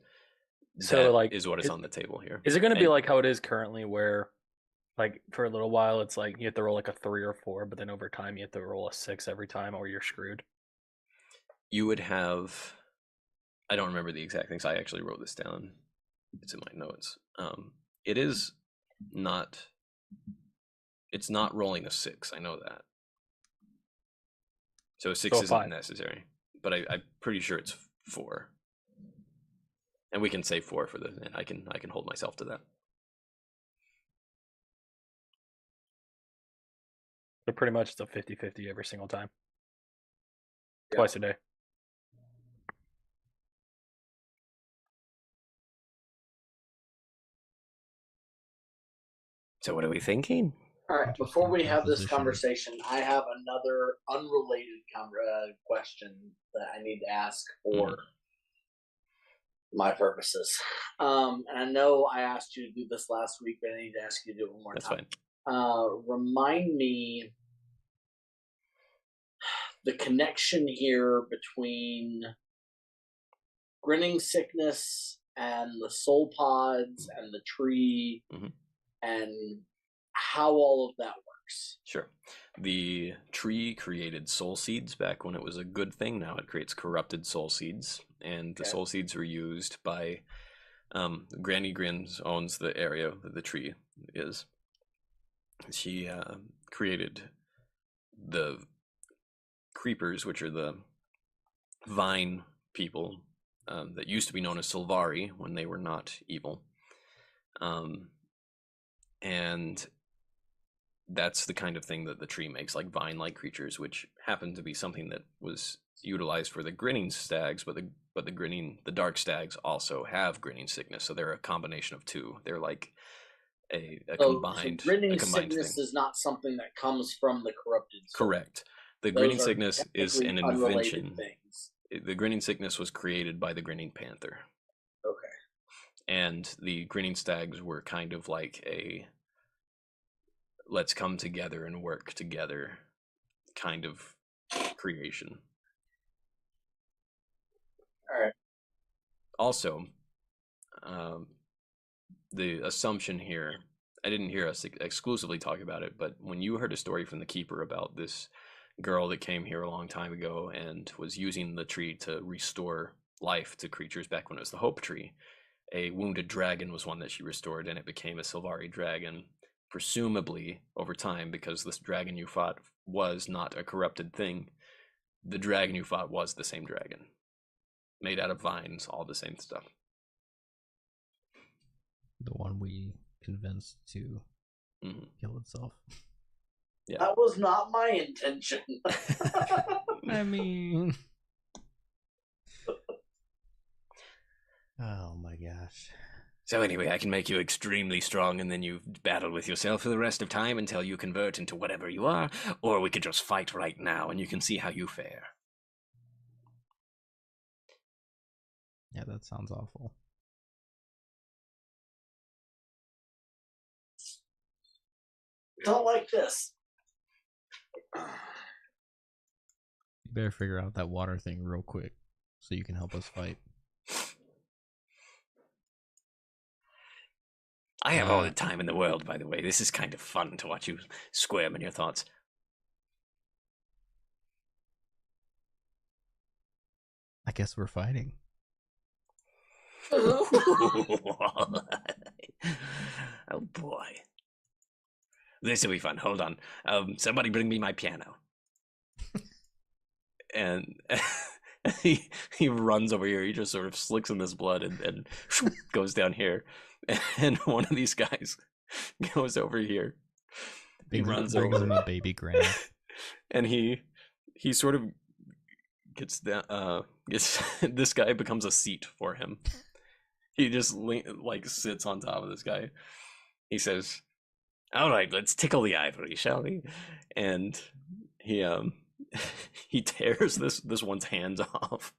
so that is what is on the table here. Is it going to be like how it is currently, where like for a little while it's like you have to roll like a 3 or 4, but then over time you have to roll a 6 every time, or you're screwed? You would have, I don't remember the exact things. I actually wrote this down. It's in my notes. It's not rolling a 6. I know that. So a 6 isn't necessary, but I'm pretty sure it's 4. And we can say 4 for this, and I can hold myself to that. So pretty much it's a 50-50 every single time. Yeah. Twice a day. So what are we thinking? All right, before we have this conversation, I have another unrelated question that I need to ask for my purposes. And I know I asked you to do this last week, but I need to ask you to do it one more time. That's fine. Remind me the connection here between grinning sickness and the soul pods and the tree and how all of that works. Sure. The tree created soul seeds back when it was a good thing. Now it creates corrupted soul seeds, and the soul seeds were used by Granny Grins owns the area that the tree is. She created the creepers, which are the vine people that used to be known as Sylvari when they were not evil. And that's the kind of thing that the tree makes, like vine-like creatures, which happen to be something that was utilized for the grinning stags, but the dark stags also have grinning sickness, so they're a combination of two. They're like a combined grinning sickness thing. is not something that comes from the corrupted soul. Correct. The Those grinning are sickness is an technically unrelated invention. things. The grinning sickness was created by the grinning panther. Okay. And the grinning stags were kind of like a let's come together and work together kind of creation. All right. Also, the assumption here, I didn't hear us exclusively talk about it, but when you heard a story from the keeper about this girl that came here a long time ago and was using the tree to restore life to creatures back when it was the Hope Tree, a wounded dragon was one that she restored, and it became a Sylvari dragon, presumably over time, because this dragon you fought was not a corrupted thing. The dragon you fought was the same dragon, made out of vines, all the same stuff. The one we convinced to kill itself. Yeah. That was not my intention. I mean... Oh my gosh. So anyway, I can make you extremely strong, and then you battle with yourself for the rest of time until you convert into whatever you are, or we could just fight right now, and you can see how you fare. Yeah, that sounds awful. Don't like this. You better figure out that water thing real quick so you can help us fight. I have all the time in the world, by the way. This is kind of fun to watch you squirm in your thoughts. I guess we're fighting. Oh boy. This will be fun. Hold on. Somebody bring me my piano. And he runs over here. He just sort of slicks in this blood and goes down here. And one of these guys goes over here. He runs brings over him a baby Grant. And he sort of gets that this guy becomes a seat for him. He just like sits on top of this guy. He says, "All right, let's tickle the ivory, shall we?" And he tears this one's hands off,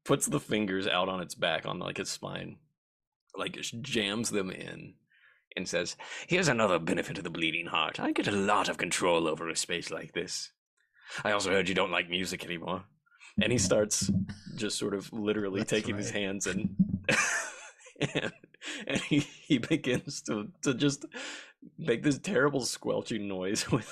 puts the fingers out on its back on like its spine, like jams them in, and says, "Here's another benefit of the bleeding heart. I get a lot of control over a space like this. I also heard you don't like music anymore." And he starts just sort of literally taking his hands and and he begins to just make this terrible squelching noise with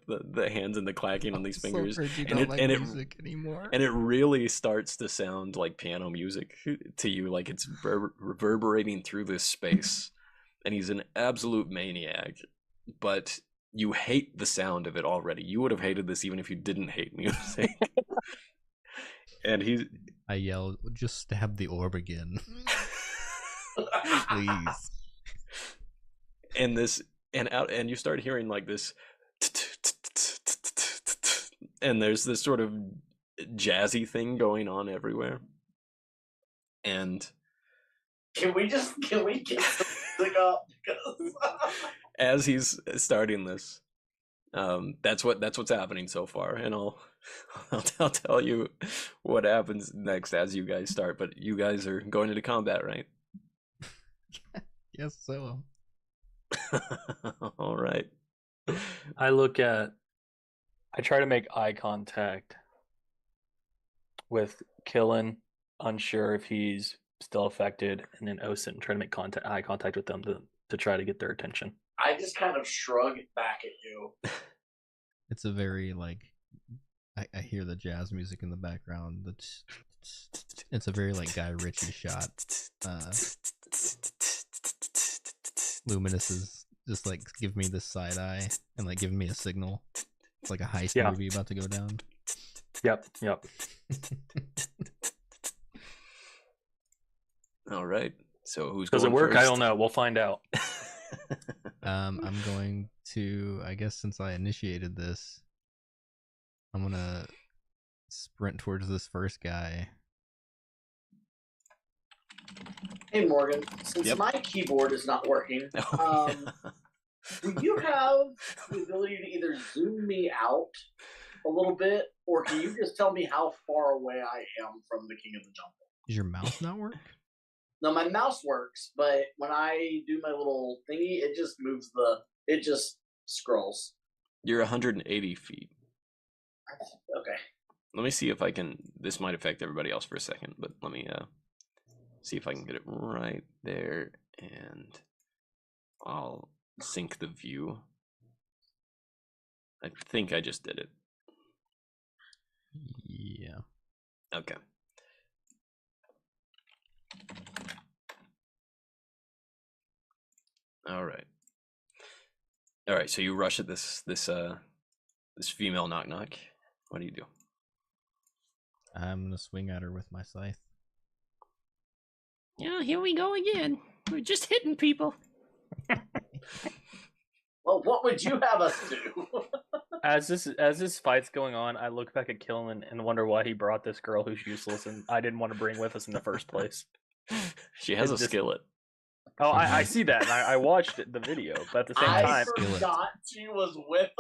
the hands and the clacking on these fingers. And it really starts to sound like piano music to you, like it's reverberating through this space. And he's an absolute maniac, but you hate the sound of it already. You would have hated this even if you didn't hate music. And I yell, "Just stab the orb again." Please. And you start hearing like this, and there's this sort of jazzy thing going on everywhere. And can we get some music up? Because as he's starting this, that's what's happening so far, and I'll tell you what happens next as you guys start. But you guys are going into combat, right? Yes, so. All right. I try to make eye contact with Killen, unsure if he's still affected, and then Osin, try to make eye contact with them to try to get their attention. I just kind of shrug back at you. It's a very like I hear the jazz music in the background. It's a very like Guy Ritchie shot. Luminous is just like give me this side eye and like giving me a signal. It's like a heist movie about to go down. Yep. All right. So who's does going it work? first? I don't know. We'll find out. I'm going to, I guess since I initiated this, I'm gonna sprint towards this first guy. Hey Morgan, since Yep. my keyboard is not working, Oh, yeah. do you have the ability to either zoom me out a little bit, or can you just tell me how far away I am from the King of the Jungle? Does your mouse not work? No, my mouse works, but when I do my little thingy, it just moves it just scrolls. You're 180 feet. Okay. Let me see if I can. This might affect everybody else for a second, but let me see if I can get it right there, and I'll sync the view. I think I just did it. Yeah. Okay. All right. All right. So you rush at this female knock knock. What do you do? I'm gonna swing at her with my scythe. Yeah, here we go again. We're just hitting people. Well, what would you have us do? As this fight's going on, I look back at Killen and wonder why he brought this girl who's useless and I didn't want to bring with us in the first place. She has It's a just- skillet. Oh, I see that, and I watched the video, but at the same I time, forgot she was with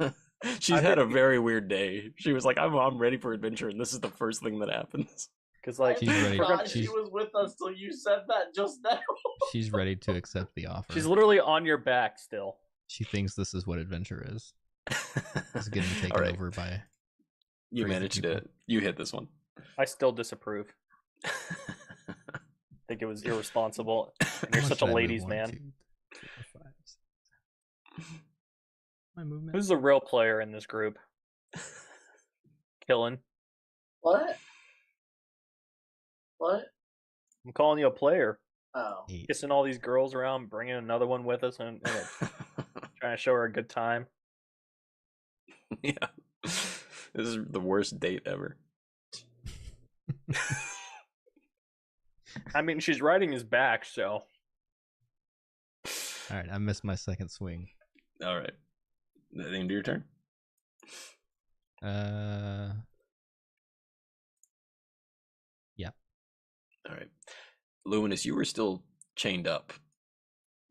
us. She's had a very weird day. She was like, I'm ready for adventure, and this is the first thing that happens. because like She's ready. forgot she She's- was with us till you said that just now. She's ready to accept the offer. she's literally on your back still. She thinks this is what adventure is. It's getting taken All right. over by. You crazy managed people. to. You hit this one. I still disapprove. I think it was irresponsible. And How you're much such a did I move? ladies' 1, man. 2, 3, 4, 5, 6. My movement. Who's the real player in this group? Killen. What? What? I'm calling you a player. Oh. 8. Kissing all these girls around, bringing another one with us, and trying to show her a good time. Yeah. This is the worst date ever. I mean, she's riding his back, so All right, I missed my second swing. All right. The end of your turn. Yeah. All right. Luminous, you were still chained up.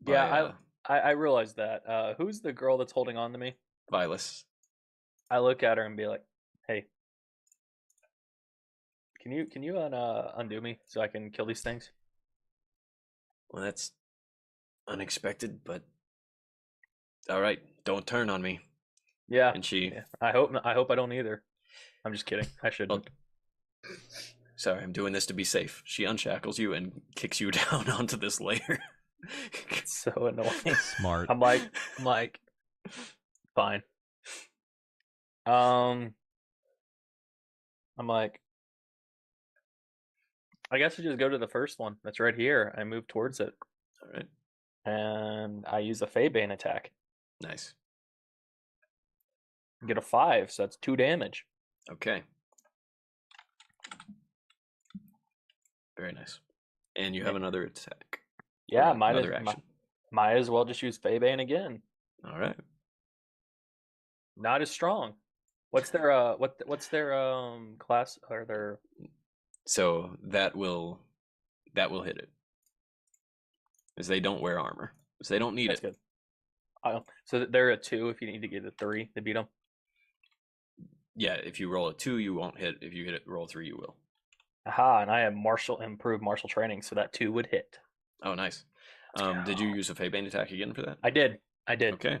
by, yeah, I realized that. Who's the girl that's holding on to me? Vilas. I look at her and be like, "Hey, can you undo me so I can kill these things?" Well, that's unexpected, but all right. Don't turn on me. Yeah. And she. Yeah. I hope I don't either. I'm just kidding. I shouldn't. Sorry, I'm doing this to be safe. She unshackles you and kicks you down onto this layer. It's so annoying. Smart. I'm like, fine. I'm like, I guess I just go to the first one that's right here. I move towards it, All right. and I use a Feybane attack. Nice. Get a 5, so that's 2 damage. Okay. Very nice. And you have another attack. Yeah, Or might another action. might as well just use Feybane again. All right. Not as strong. What's their what's their class or their? So that will hit it. Because they don't wear armor. So they don't need That's it. good. So they're a 2 if you need to get a 3 to beat them. Yeah, if you roll a 2, you won't hit. If you hit it, roll 3, you will. Aha, and I have improved martial training, so that 2 would hit. Oh, nice. Let's Did you go. use a Feybane attack again for that? I did. Okay.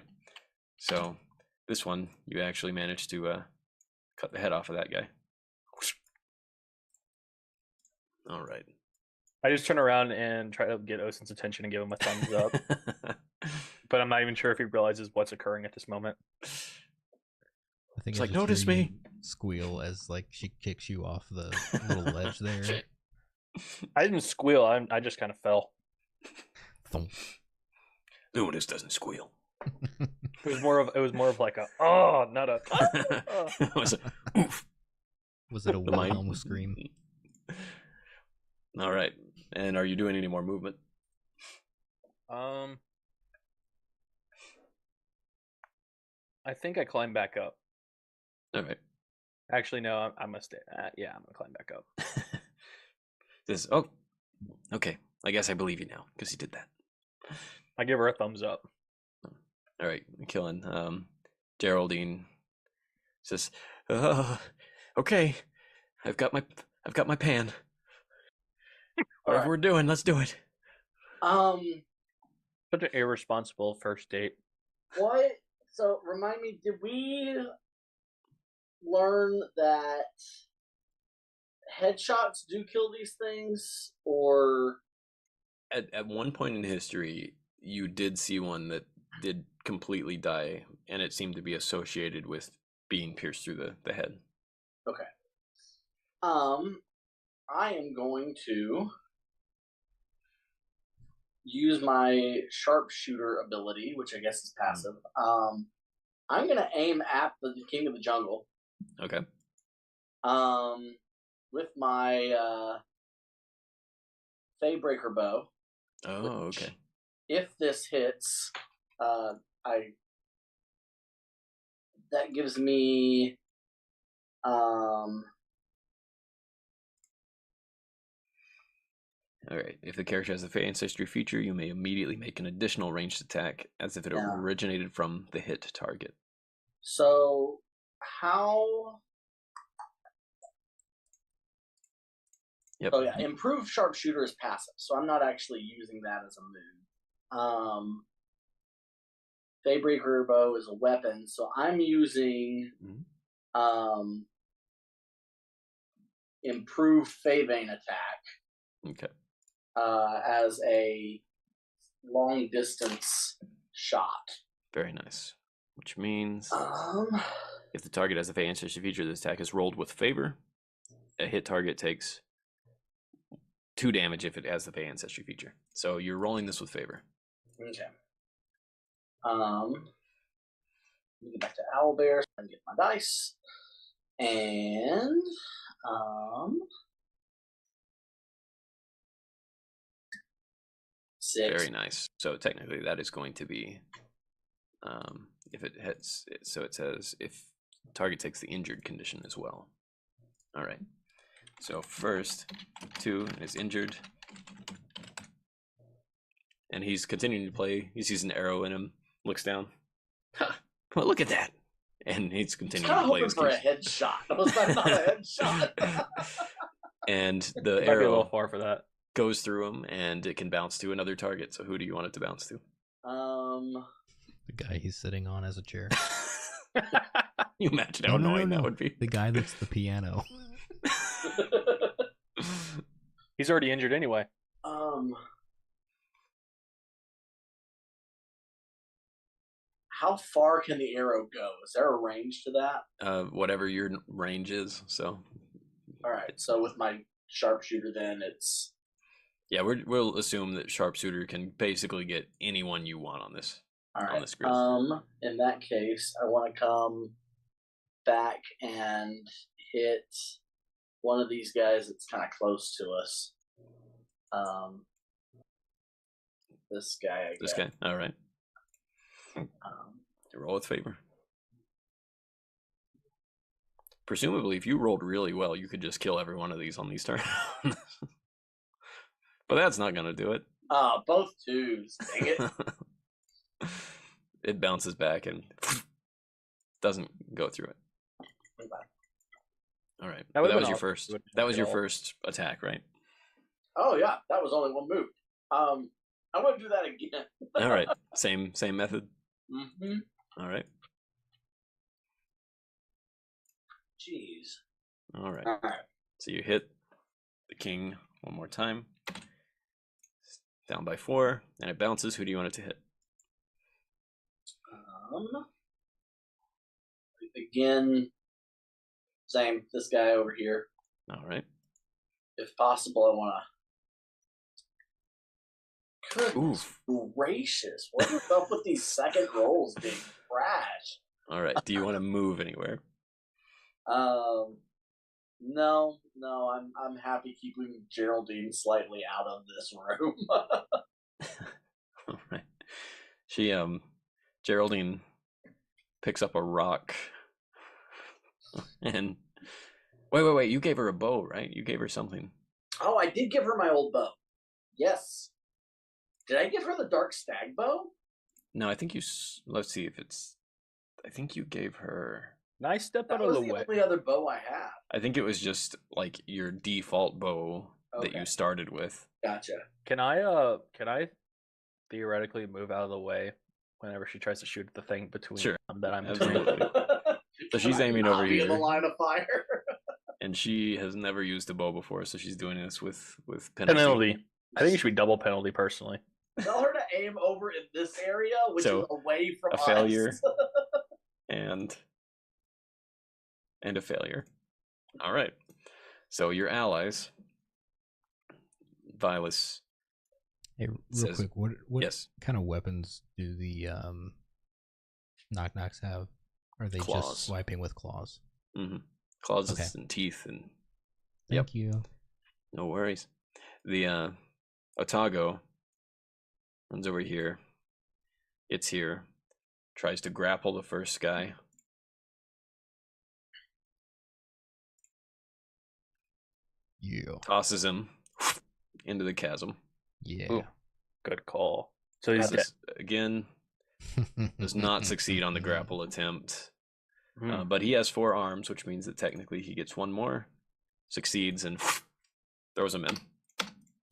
So this one, you actually managed to cut the head off of that guy. All right. I just turn around and try to get Osin's attention and give him a thumbs up. But I'm not even sure if he realizes what's occurring at this moment. I think It's I like, just "Notice hear you me." squeal as like she kicks you off the little ledge there. I didn't squeal. I just kind of fell. Thump. Luminous doesn't squeal. It was more of like a oh, not a. Oh. It was a oof. Was it a The mind- Wilhelm scream? All right. And are you doing any more movement? I think I climb back up. All right. Actually, no, I'm gonna stay. Yeah, I'm gonna climb back up. This. Oh, okay. I guess I believe you now because you did that. I give her a thumbs up. All right, killing. Geraldine says, "Okay, I've got my pan. Whatever we're doing, let's do it." Such an irresponsible first date. What? So remind me, did we learn that headshots do kill these things, or At one point in history, you did see one that did completely die, and it seemed to be associated with being pierced through the head. okay? I am going to use my sharpshooter ability, which I guess is passive. I'm gonna aim at the King of the Jungle. Okay. With my Faybreaker bow. Oh, okay. If this hits, that gives me All right. If the character has a Fey Ancestry feature, you may immediately make an additional ranged attack as if it originated from the hit target. So, how... Yep. Oh, yeah. Improved Sharpshooter is passive, so I'm not actually using that as a move. Faybreaker bow is a weapon, so I'm using improved Faybane attack. Okay. As a long distance shot. Very nice. Which means if the target has a Fey Ancestry feature, this attack is rolled with favor. A hit target takes 2 damage if it has the Fey Ancestry feature. So you're rolling this with favor. Okay. Get back to Owlbear and get my dice. And 6. Very nice. So technically that is going to be if it hits, so it says if target takes the injured condition as well. All right. So first, 2 is injured. And he's continuing to play. He sees an arrow in him, looks down. Ha! Well, look at that. And he's continuing to play his for a headshot. Was that not a headshot? And the Might be a arrow little far for that. goes through him, and it can bounce to another target. So who do you want it to bounce to? The guy he's sitting on as a chair. You imagine how annoying that would be. The guy that's the piano. He's already injured anyway. How far can the arrow go? Is there a range to that? Whatever your range is. So. All right. So with my sharpshooter, then it's. Yeah, we'll assume that sharpshooter can basically get anyone you want on this. All right. On this grid. In that case, I want to come back and hit one of these guys that's kind of close to us. This guy. This guy. All right. Roll with favor. Presumably, if you rolled really well, you could just kill every one of these on these turns. But that's not going to do it. Both 2s. Dang it. It bounces back and doesn't go through it. All right. That was your first. That was your first attack, right? Oh yeah, that was only one move. I want to do that again. All right. Same method. Mm-hmm. All right. Jeez. All right. So you hit the king one more time. Down by 4, and it bounces. Who do you want it to hit? Again, same. This guy over here. All right. If possible, I want to. Goodness gracious! What is up with these second rolls being trash? All right. Do you want to move anywhere? No. I'm happy keeping Geraldine slightly out of this room. All right. She Geraldine picks up a rock. And wait, you gave her a bow, right? You gave her something. Oh, I did give her my old bow. Yes. Did I give her the dark stag bow? No, I think you. Let's see if it's. I think you gave her. Nice step That out of was the the way. only other bow I have. I think it was just like your default bow that you started with. Gotcha. Can I theoretically move out of the way whenever she tries to shoot at the thing between Sure. that I'm Absolutely. between? So she's aiming over Be in the here, line of fire. and she has never used a bow before, so she's doing this with Penalty. I think it should be double penalty personally. Tell her to aim over in this area, which So, is away from a us. failure. and a failure. All right. So your allies, Vilas. Hey, real says- quick, what Yes. kind of weapons do the knock-knocks have? Are they Claws. just swiping with claws? Mm-hmm. Claws Okay. and teeth, and Thank you. no worries. The Otago runs over here. It's here. Tries to grapple the first guy. Yeah. Tosses him into the chasm. Yeah. Ooh. Good call. So he's dead. This, again, does not succeed on the grapple attempt. But he has 4 arms, which means that technically he gets 1 more. Succeeds and throws him in.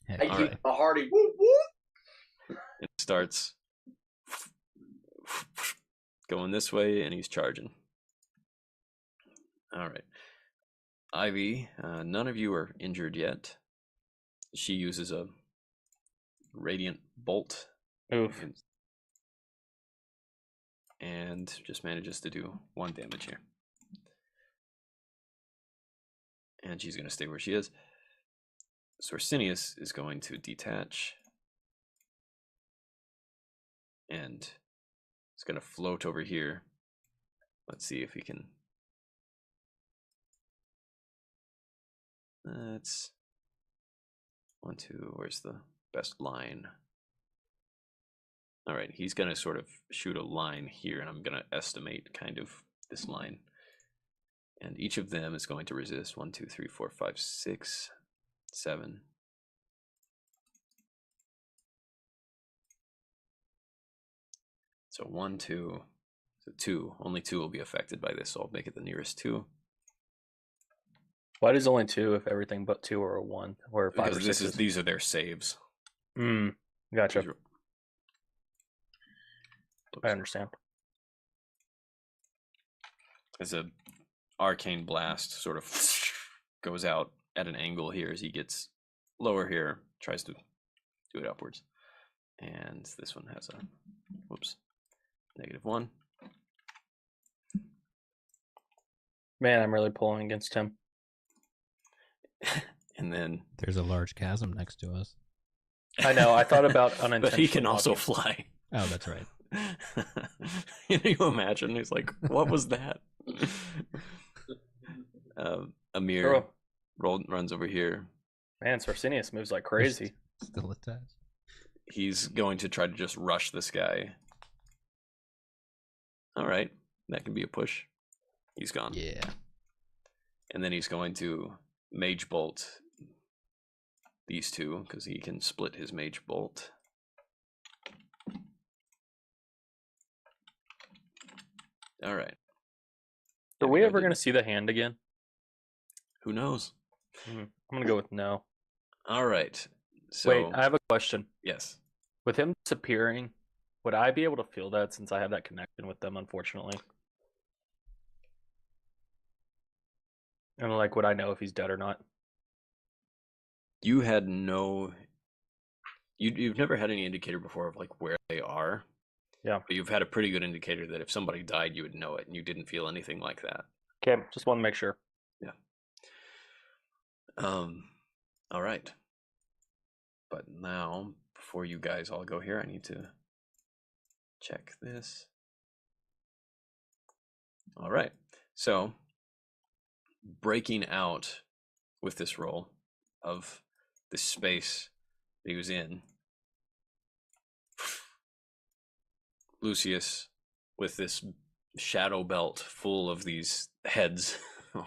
Heck, I All keep right. a hearty whoop whoop. It starts going this way, and he's charging. All right. Ivy, none of you are injured yet. She uses a radiant bolt. Oof. And just manages to do 1 damage here. And she's going to stay where she is. Sorsinius is going to detach. And it's going to float over here. Let's see if he can. That's 1, 2. Where's the best line? All right, he's going to sort of shoot a line here, and I'm going to estimate kind of this line. And each of them is going to resist 1, 2, 3, 4, 5, 6, 7. So 1, 2, so 2. Only 2 will be affected by this, so I'll make it the nearest 2. Why does only 2 if everything but 2 or a 1 or 5 or Because 6? these are their saves. Gotcha. These are- I understand. As a arcane blast sort of goes out at an angle here as he gets lower here, tries to do it upwards. And this one has a -1. Man, I'm really pulling against him. And then There's a large chasm next to us. I know. I thought about unintentional. but he can also walking. fly. Oh, that's right. You imagine he's like, what was that? Amir runs over here. Man, Sorsinius moves like crazy. Still attached. He's going to try to just rush this guy. All right, that can be a push. He's gone. Yeah. And then he's going to Mage Bolt these 2 because he can split his Mage Bolt. All right. Are we ever going to see the hand again? Who knows? I'm going to go with no. All right. So, Wait, I have a question. yes. With him disappearing, would I be able to feel that since I have that connection with them, unfortunately? And like, would I know if he's dead or not? You had no. You've never had any indicator before of like where they are. Yeah. But you've had a pretty good indicator that if somebody died, you would know it, and you didn't feel anything like that. Okay, just want to make sure. Yeah. All right. But now, before you guys all go here, I need to check this. All right. So, breaking out with this roll of this space that he was in, Lucius, with this shadow belt full of these heads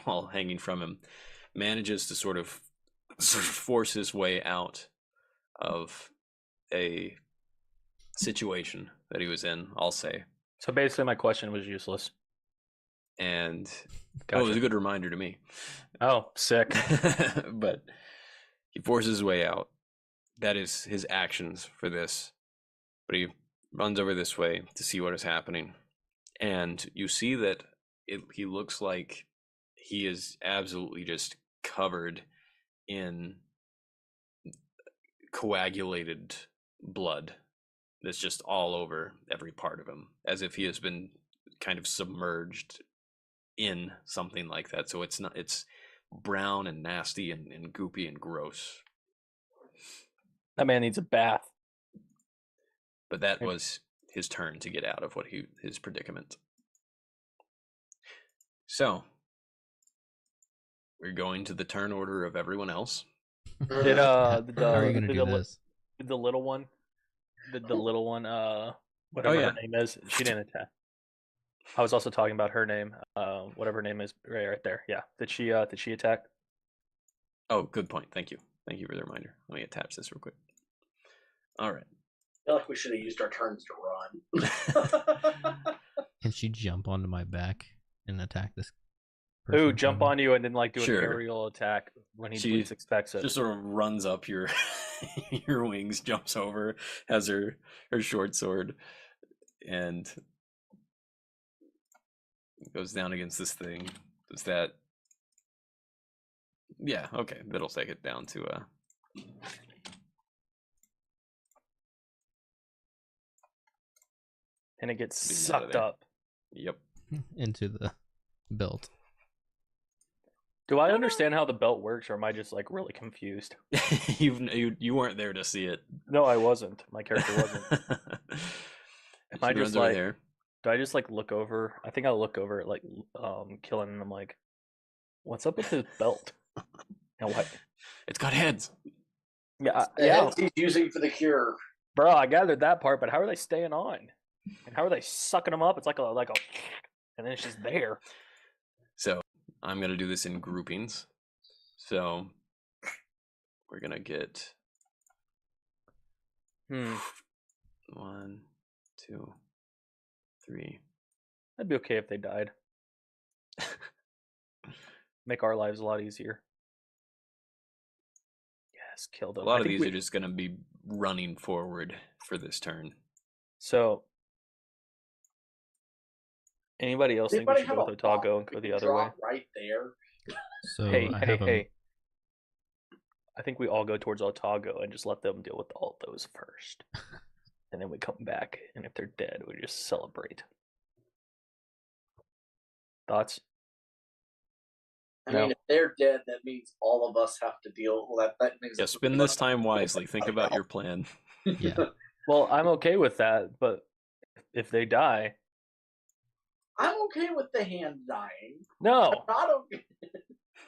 all hanging from him, manages to sort of force his way out of a situation that he was in, I'll say. So basically, my question was useless. And Gotcha. it was a good reminder to me. Oh, sick. But he forces his way out. That is his actions for this. But he runs over this way to see what is happening. And you see that he looks like he is absolutely just covered in coagulated blood that's just all over every part of him, as if he has been kind of submerged in something like that. So it's brown and nasty and goopy and gross. That man needs a bath. But that was his turn to get out of his predicament. So we're going to the turn order of everyone else. Did How are you gonna do this? the little one, the little one, whatever her name is, she didn't attack. I was also talking about her name, whatever her name is, right there. Yeah, did she attack? Oh, good point. Thank you for the reminder. Let me attach this real quick. All right. I feel like we should have used our turns to run. Can she jump onto my back and attack this person? Ooh, jump on you and then like do Sure. an aerial attack when he least expects it. Just sort of runs up your your wings, jumps over, has her short sword, and goes down against this thing. Does that? Yeah, okay. That'll take it down to and it gets Being out of sucked there. up. Yep. into the belt. Do I understand how the belt works, or am I just like really confused? you weren't there to see it. No, I wasn't. My character wasn't. Am I just like? there? Do I just like look over? I think I look over at like Killen, and I'm like, "What's up with his belt?" And what? It's got heads. Yeah, The yeah, heads he's using for the cure. bro. I gathered that part, but how are they staying on? And how are they sucking them up? It's like a, and then it's just there. So I'm gonna do this in groupings. So we're gonna get 1, 2, 3. That'd be okay if they died. Make our lives a lot easier. Yes, kill them. A lot of these are just gonna be running forward for this turn. So, anybody else think we should go with Otago and go the other way? Right there. So Hey. I think we all go towards Otago and just let them deal with all of those first. And then we come back, and if they're dead, we just celebrate. Thoughts? I mean, if they're dead, that means all of us have to deal. Well, that means Yeah, spend this time wisely. Think about your plan. Yeah. Well, I'm okay with that, but if they die, I'm okay with the hand dying. no. I'm not okay.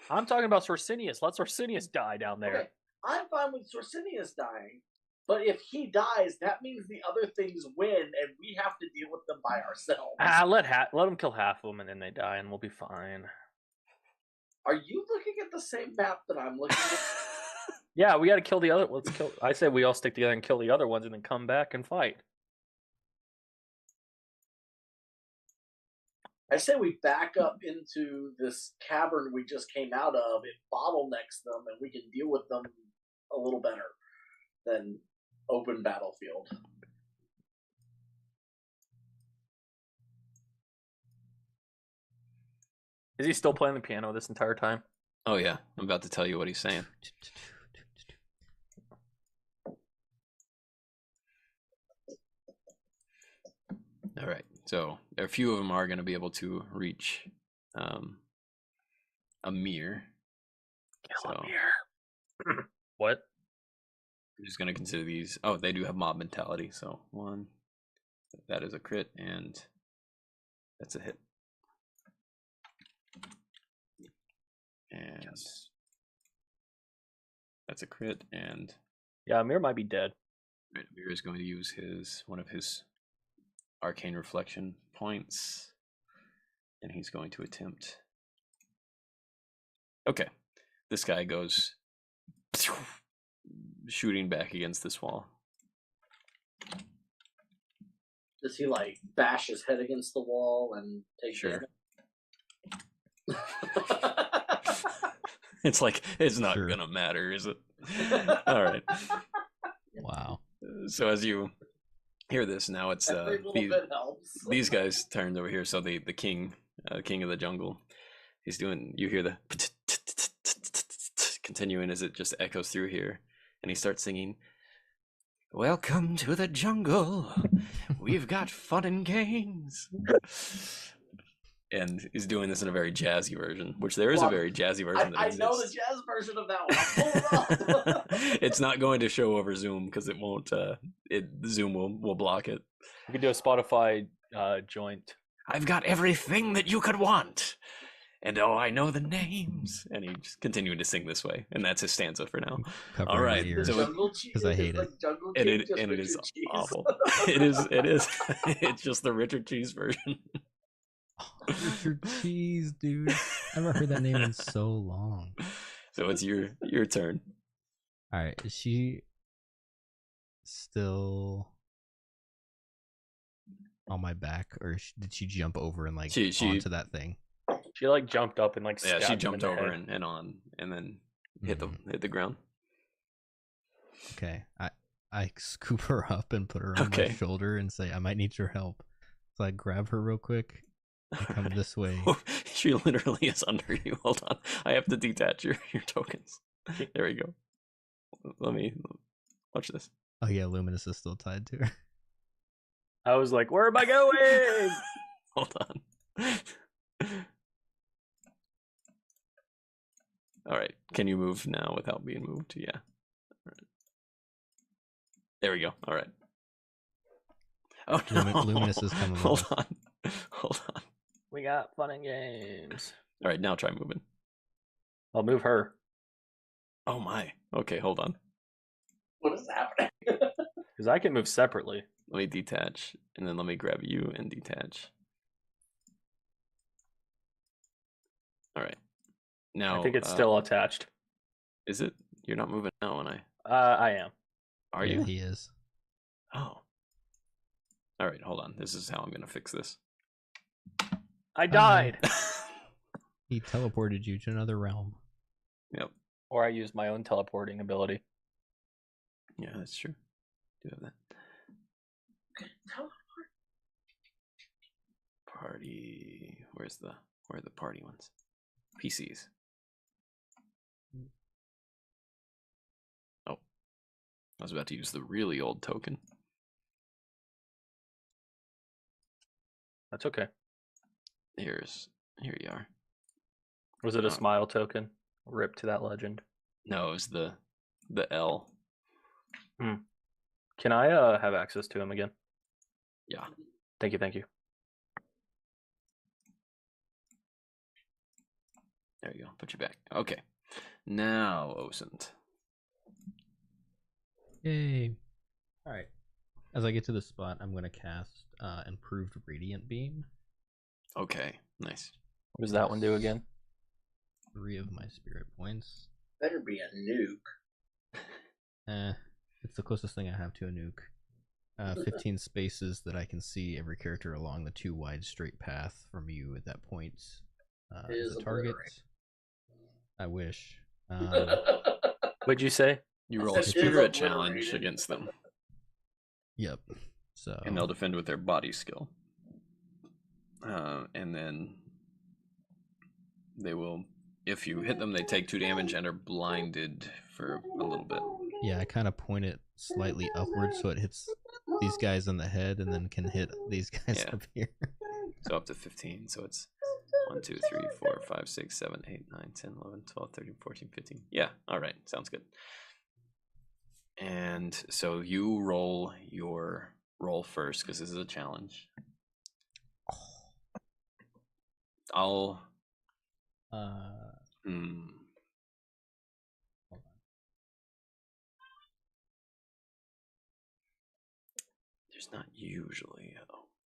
I'm talking about Sorsinius. Let Sorsinius die down there. Okay, I'm fine with Sorsinius dying, but if he dies, that means the other things win, and we have to deal with them by ourselves. Let them kill half of them, and then they die, and we'll be fine. Are you looking at the same map that I'm looking at? Yeah, we got to kill the other. Let's kill. I said we all stick together and kill the other ones, and then come back and fight. I say we back up into this cavern we just came out of. It bottlenecks them, and we can deal with them a little better than open battlefield. Is he still playing the piano this entire time? Oh yeah, I'm about to tell you what he's saying. All right, so a few of them are going to be able to reach a mirror. What? I'm just going to consider these. Oh, they do have mob mentality. So 1, that is a crit, and that's a hit. And that's a crit, and yeah, Amir might be dead. Right, Amir is going to use one of his arcane reflection points And he's going to attempt. Okay. This guy goes shooting back against this wall. Does he like bash his head against the wall and take Sure. damage? It's like, it's not Sure. gonna matter, is it? All right. Wow. So as you hear this, now it's Every little bit helps. these guys turned over here. So the king of the jungle, he's doing. You hear the continuing as it just echoes through here, and he starts singing, "Welcome to the jungle. We've got fun and games." And he's doing this in a very jazzy version, which there is a very jazzy version that I exists. know the jazz version of that one. I'll pull it up. It's not going to show over Zoom because it won't. Zoom will block it. We could do a Spotify joint. I've got everything that you could want, and oh, I know the names. And he just continued to sing this way, and that's his stanza for now. Covering All my right, ears. so because I hate it. And it is awful. It is. It's just the Richard Cheese version. Richard Cheese, dude. I haven't heard that name in so long. So it's your turn. All right, is she still on my back, or did she jump over and like She- onto that thing? She like jumped up and like Yeah, she stabbed him jumped in the over head. and on, and then hit the ground. Okay, I scoop her up and put her on my Okay. shoulder and say, "I might need your help." So I grab her real quick and come this way. She literally is under you. Hold on, I have to detach your tokens. There we go. Let me watch this. Oh yeah, Luminous is still tied to her. I was like, "Where am I going?" Hold on. All right, can you move now without being moved? Yeah. All right. There we go. All right. Oh no! Luminous is coming. Hold on. Hold on. We got fun and games. All right, now try moving. I'll move her. Oh my. Okay, hold on. What is happening? Because I can move separately. Let me detach, and then let me grab you and detach. All right. Now I think it's still attached. Is it? You're not moving now, and I am. are Yeah, you? he is. Oh. All right, hold on. This is how I'm gonna fix this. I died. He teleported you to another realm. Yep. Or I used my own teleporting ability. Yeah, that's true. Do have that. Party. Where are the party ones? PCs. Oh. I was about to use the really old token. That's okay. Here you are. Was it Oh. a smile token? Rip to that legend. No, it was the L. Can I have access to him again? Yeah. Thank you, thank you. There you go. Put you back. Okay. Now, Osint. Yay. Alright. As I get to the spot, I'm going to cast Improved Radiant Beam. Okay. Nice. What does that one do again? 3 of my spirit points. Better be a nuke. It's the closest thing I have to a nuke. 15 spaces that I can see every character along the 2 wide straight path from you at that point. Is a target. obliterate. I wish. What'd you say? You roll a It is spirit challenge obliterated. against them, Yep. So and they'll defend with their body skill. And then they will, if you hit them, they take 2 damage and are blinded for a little bit. yeah, I kind of point it slightly upwards so it hits these guys on the head and then can hit these guys Yeah. up here. So up to 15. So it's 1, 2, 3, 4, 5, 6, 7, 8, 9, 10, 11, 12, 13, 14, 15. Yeah, all right. Sounds good. And so you roll your roll first because this is a challenge. I'll. Hold on. There's not usually.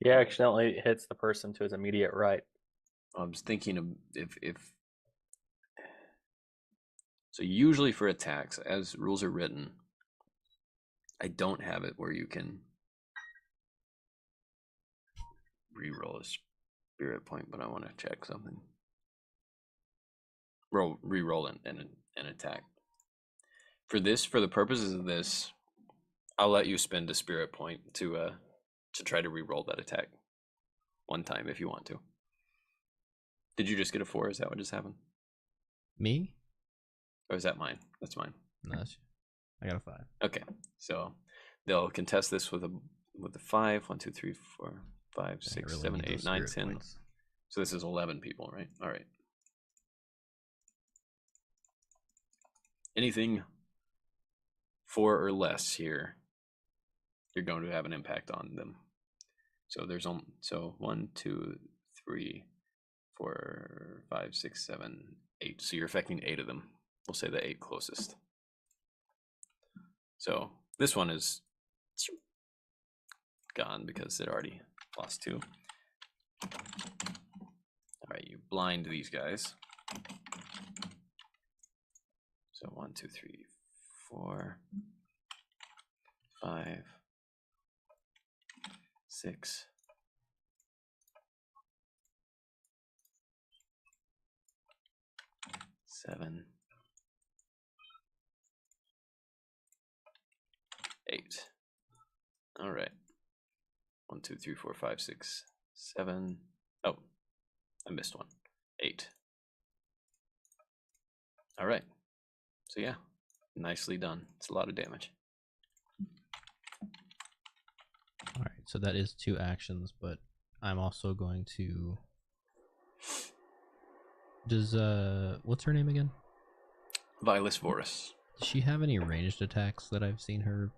He accidentally hits the person to his immediate right. I was thinking of if so. Usually for attacks, as rules are written, I don't have it where you can re-roll a spirit point, but I want to check something. Re-roll an attack. For the purposes of this, I'll let you spend a spirit point to try to re-roll that attack one time if you want to. Did you just get a 4? Is that what just happened? Me? Or is that mine? That's mine. No, I got a 5. Okay, so they'll contest this with a 5. 1, 2, 3, 4, 5, 6, really 7, need 8, those 9, spirit 10. points. So this is 11 people, right? All right. Anything 4 or less here, you're going to have an impact on them. So there's 1, 2, 3, 4, 5, 6, 7, 8. So you're affecting 8 of them. We'll say the 8 closest. So this one is gone because it already lost 2. All right, you blind these guys. So 1, 2, 3, 4, 5, 6, 7, 8. All right. 1, 2, 3, 4, 5, 6, 7. Oh, I missed one. 8. All right. So yeah, nicely done. It's a lot of damage. All right, so that is 2 actions, but I'm also going to. Does what's her name again? Vilas Vorus. Does she have any ranged attacks that I've seen her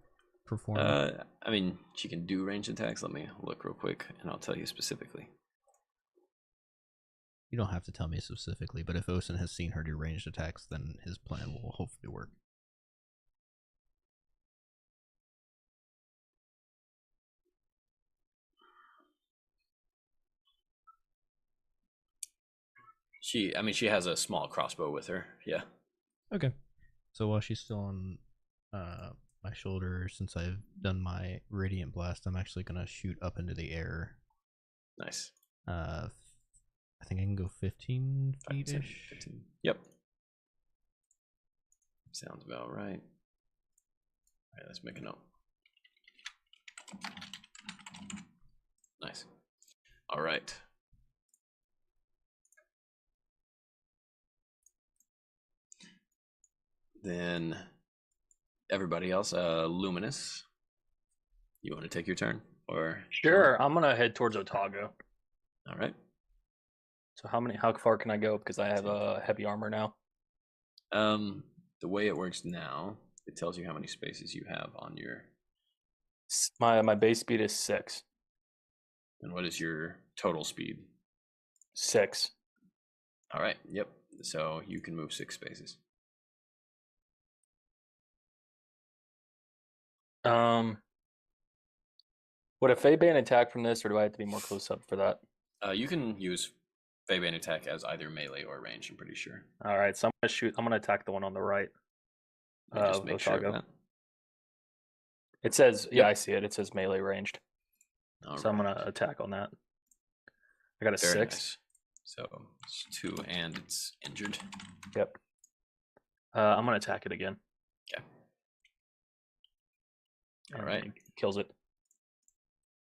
perform? I mean, she can do ranged attacks. Let me look real quick, and I'll tell you specifically. You don't have to tell me specifically, but if Osen has seen her do ranged attacks, then his plan will hopefully work. She has a small crossbow with her. Yeah. Okay. So while she's still on my shoulder, since I've done my radiant blast, I'm actually gonna shoot up into the air. Nice. I think I can go 15 feet ish. 15. Yep. Sounds about right. All right, let's make a note. Nice. All right. Then everybody else, Luminous, you want to take your turn? Or Sure, I'm gonna head towards Otago. All right. So how far can I go? Because I have heavy armor now. The way it works now, it tells you how many spaces you have on your. My base speed is 6. And what is your total speed? 6. All right. Yep. So you can move 6 spaces. Would a Feybane attack from this, or do I have to be more close up for that? You can use Feybane attack as either melee or range, I'm pretty sure. All right, so I'm gonna attack the one on the right. Just make sure of that. It says, yeah, I see it. It says melee ranged. All so right. I'm gonna attack on that. I got a Very 6. Nice. So it's 2 and it's injured. Yep. I'm gonna attack it again. Okay. All And right. it kills it.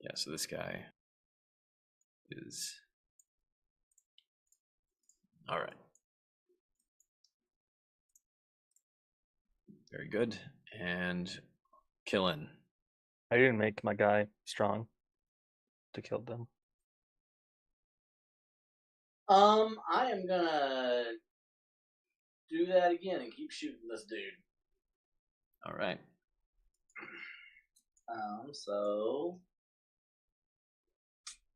Yeah, so this guy is. All right. Very good. And killing. I didn't make my guy strong to kill them. I am gonna do that again and keep shooting this dude. All right. So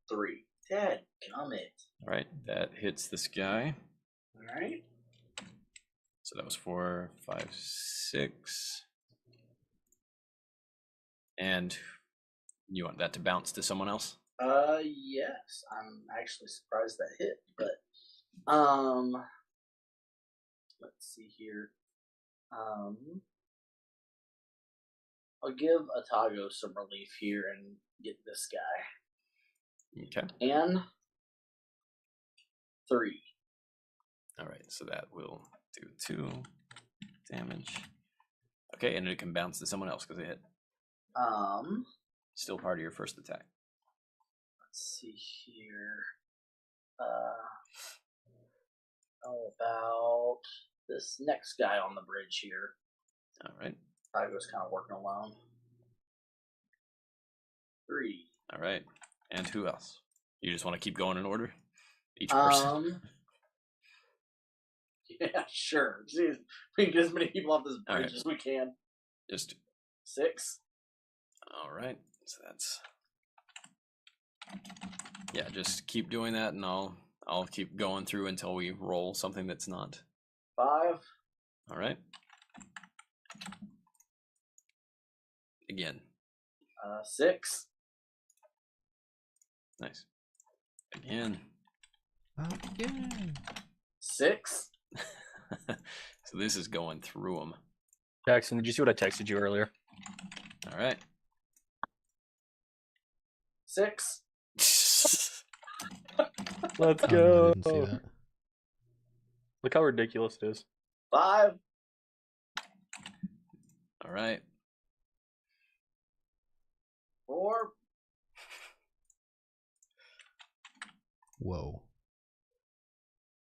3. Dad, comment. All right. That hits this guy. All right. So that was 4, 5, 6. And you want that to bounce to someone else? Yes. I'm actually surprised that hit, but let's see here. I'll give Atago some relief here and get this guy. Okay. And 3. All right, so that will do 2 damage. Okay, and it can bounce to someone else because it hit. Still part of your first attack. Let's see here. How about this next guy on the bridge here? All right. Atago's kind of working alone. 3. All right. And who else? You just want to keep going in order? Each person? Yeah, sure. Jeez, we can get as many people off this bridge right. as we can. Just 6. all right. So that's just keep doing that, and I'll keep going through until we roll something that's not 5. All right. Again. 6. Nice. Again. Again. 6. So this is going through them. Jackson, did you see what I texted you earlier? All right. 6. Let's Oh, no, I go. didn't see that. Look how ridiculous it is. 5. All right. 4. Whoa.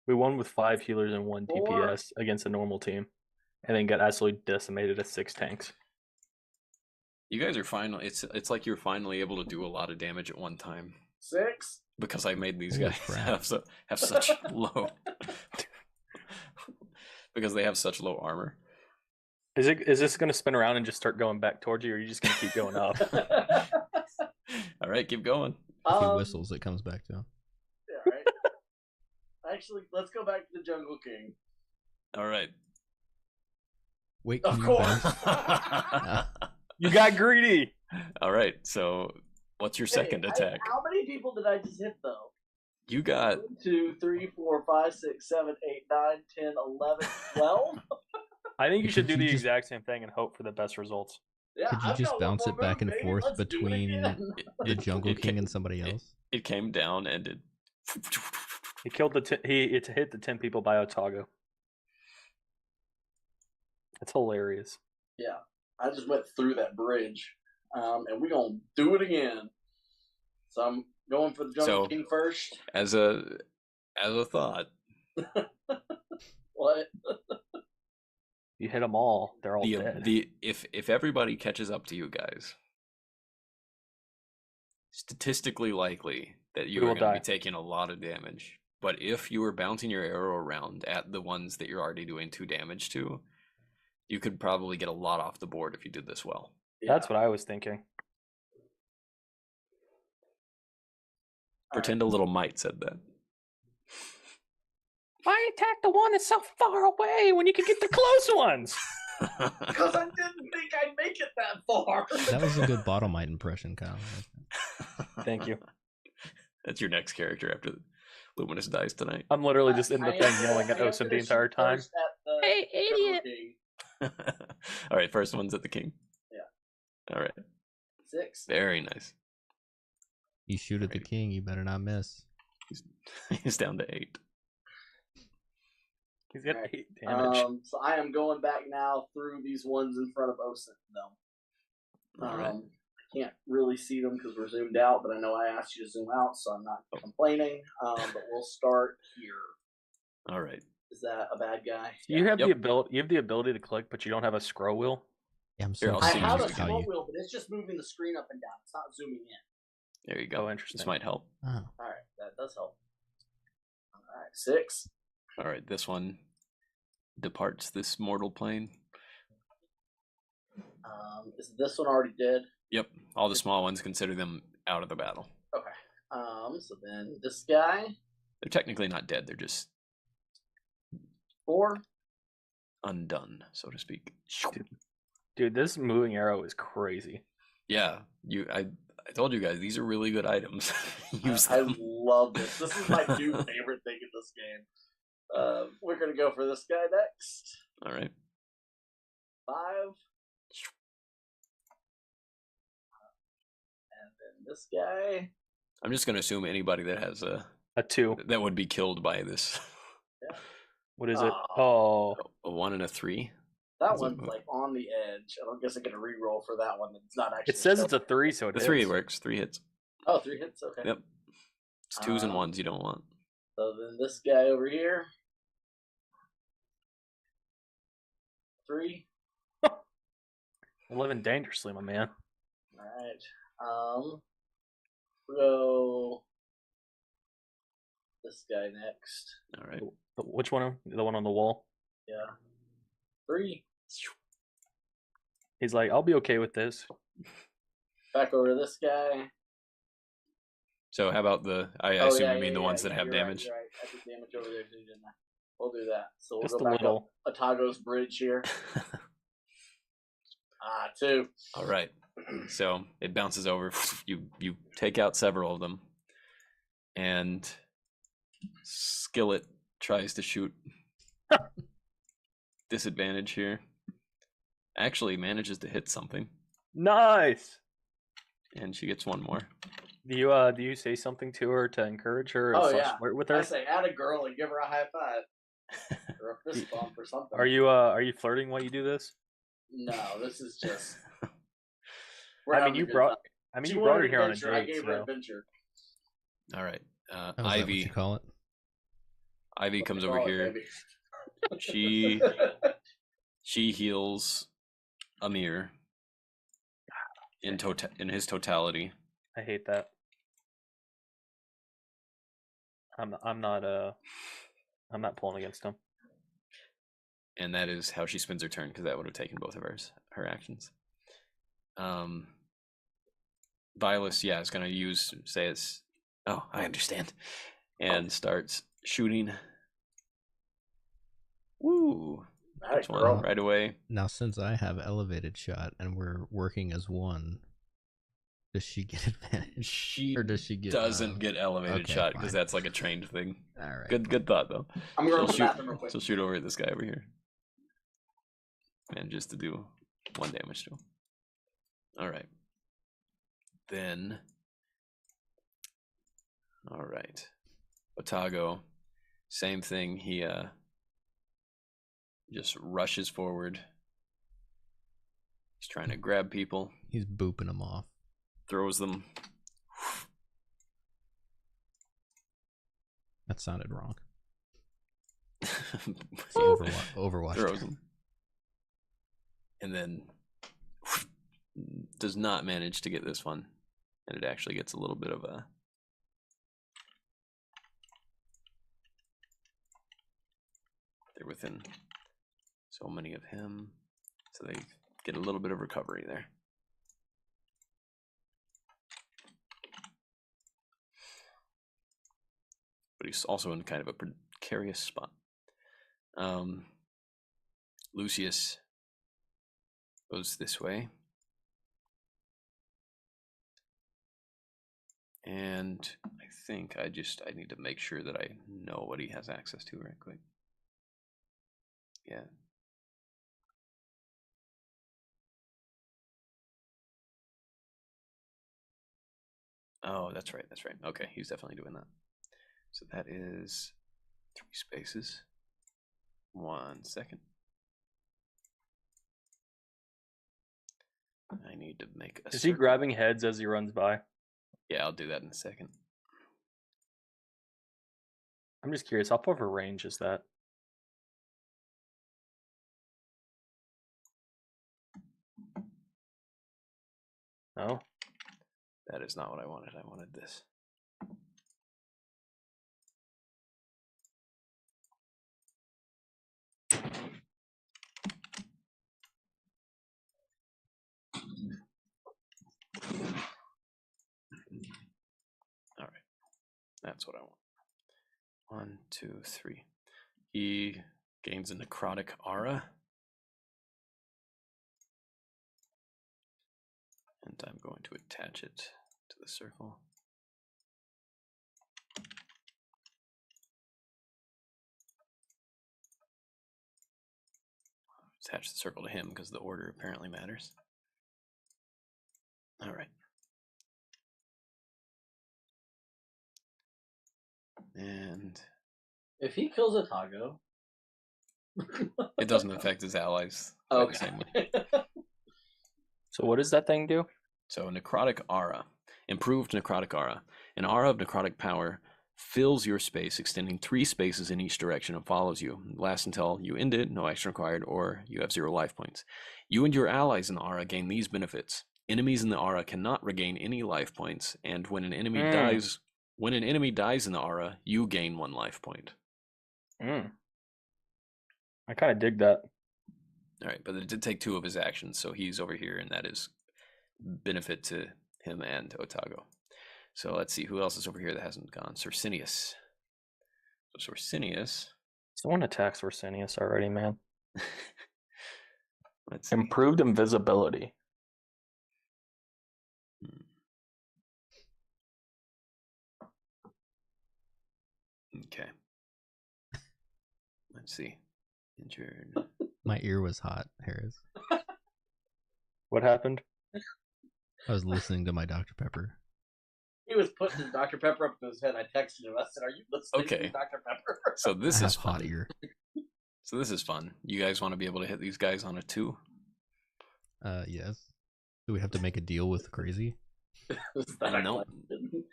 We won with 5 healers and 1 4. DPS against a normal team, and then got absolutely decimated at 6 tanks. You guys are finally. It's like you're finally able to do a lot of damage at one time 6. because I made these Holy guys crap. have such low because they have such low armor. Is this going to spin around and just start going back towards you, or are you just going to keep going up? All right, keep going. If he whistles, it comes back to him. Yeah, right. Actually, let's go back to the Jungle King. All right. Wait, Of can you course. bounce? You got greedy. All right. So, what's your second attack? How many people did I just hit, though? You got 1, 2, 3, 4, 5, 6, 7, 8, 9, 10, 11, 12. I think you should Could do you the just- exact same thing and hope for the best results. Yeah, Could you I've just got one bounce more it back move, and baby. forth Let's do it between again. the Jungle it King ca- and somebody else? it came down and it He killed it hit the 10 people by Otago. That's hilarious. Yeah, I just went through that bridge, and we're gonna do it again. So I'm going for the Jungle King first. as a thought. What? You hit them all; they're all dead. If everybody catches up to you guys, statistically likely that you We are will going to die. be taking a lot of damage. But if you were bouncing your arrow around at the ones that you're already doing 2 damage to, you could probably get a lot off the board if you did this well. Yeah. That's what I was thinking. Pretend a little might said that. Why attack the one that's so far away when you can get the close ones? Because I didn't think I'd make it that far. That was a good Bottlemite impression, Kyle. Thank you. That's your next character after Luminous dies tonight. I'm literally just in the I thing am- yelling at I am Osim the finishing entire time. first at the Hey, Jungle idiot! King. All right, first one's at the king. Yeah. All right, 6. very nice. You shoot at the king, you better not miss. He's down to 8. He's got Right. 8 damage. So I am going back now through these ones in front of Osin. Though. All right. I can't really see them because we're zoomed out, but I know I asked you to zoom out, so I'm not complaining. But we'll start here. All right. Is that a bad guy? You have Yep. the ability. You have the ability to click, but you don't have a scroll wheel. Yeah, I'm Here, so I'll I see have a you. confused how scroll you. wheel, but it's just moving the screen up and down. It's not zooming in. There you go. Oh, interesting. This might help. Oh. All right, that does help. All right, 6. All right, this one departs this mortal plane. Is this one already dead? Yep, all the small ones, consider them out of the battle. Okay. So then this guy, They're technically not dead, they're just 4. undone, so to speak. Dude, this moving arrow is crazy. Yeah, I told you guys, these are really good items. Use I them. love this. This is my new favorite thing in this game. We're gonna go for this guy next. All right. 5. And then this guy. I'm just gonna assume anybody that has A 2. that would be killed by this. Yeah. What is it? Oh. Oh, A 1 and a 3. That Is it- one's like on the edge. I don't guess I get a reroll for that one. It's not actually. it says it's a 3, so it The is. 3 works. 3 hits. Oh, 3 hits. Okay. Yep. It's 2s and 1s you don't want. So then this guy over here. 3. You're living dangerously, my man. All right. We'll go this guy next. All right. Which one? The one on the wall? Yeah. 3. He's like, I'll be okay with this. Back over to this guy. So how about I assume you mean the ones that have you're damage? Right, you're right. I did damage over there too, didn't I? We'll do that. So we'll Just go a back little. up Atago's bridge here. 2. All right. So it bounces over. You take out several of them, and Skillet tries to shoot. Disadvantage here. Actually manages to hit something, Nice. and she gets 1 more. Do you say something to her to encourage her? Oh, slash yeah. flirt with I her? say, add a girl and give her a high 5 or a fist bump or something. Are you flirting while you do this? No, this is just. I mean, you brought her here on a adventure. I date. gave her So. adventure. All right. Oh, is that what Ivy. you call it? Ivy comes Call over it, here. baby. She heals Amir in his totality. I hate that. I'm not pulling against him. And that is how she spends her turn, because that would have taken both of her actions. Vilas, yeah, is gonna I understand, and starts shooting. Woo! That's one girl. right away. Now, since I have elevated shot and we're working as one, does she get advantage? She Or does she get doesn't get elevated okay, shot because fine. that's like a trained thing. All right. Good thought though. I'm going to the She'll bathroom real quick. She'll shoot over at this guy over here, and just to do 1 damage to him. All right. Then, all right, Otago, same thing. He just rushes forward. He's trying to grab people, He's booping them off. throws them. That sounded wrong. Throws It's the Overwatch. them, and then does not manage to get this one, and it actually gets a little bit of a. They're within so many of him, so they get a little bit of recovery there. But he's also in kind of a precarious spot. Lucius goes this way. And I think I need to make sure that I know what he has access to right quick. Yeah. Oh, that's right. Okay, he's definitely doing that. So that is 3 spaces. 1 second. I need to make a Is he grabbing heads as he runs by? Yeah, I'll do that in a second. I'm just curious, how far of a range is that? No? That is not what I wanted. I wanted this. All right. That's what I want. 1, 2, 3. He gains a necrotic aura. And I'm going to attach it the circle. Attach the circle to him because the order apparently matters. All right. And if he kills Otago, it doesn't affect his allies quite the same way. So what does that thing do? So necrotic aura, improved necrotic aura. An aura of necrotic power fills your space, extending 3 spaces in each direction and follows you. It lasts until you end it, no action required, or you have 0 life points. You and your allies in the aura gain these benefits. Enemies in the aura cannot regain any life points, and when an enemy dies in the aura, you gain 1 life point. I kind of dig that. All right, but it did take 2 of his actions, so he's over here, and that is benefit to him and Otago. So let's see who else is over here that hasn't gone. Sorsinius. So Sorsinius. Someone attacks Sorsinius already, man. Let's see. Improved invisibility. Okay. Let's see. Injured. My ear was hot, Harris. What happened? I was listening to my Dr. Pepper. he was putting his Dr. Pepper up to his head. I texted him. I said, "Are you listening Okay. to Dr. Pepper?" So this is hot fun. ear. So this is fun. You guys want to be able to hit these guys on a 2? Yes. Do we have to make a deal with Crazy? Is that a No. question?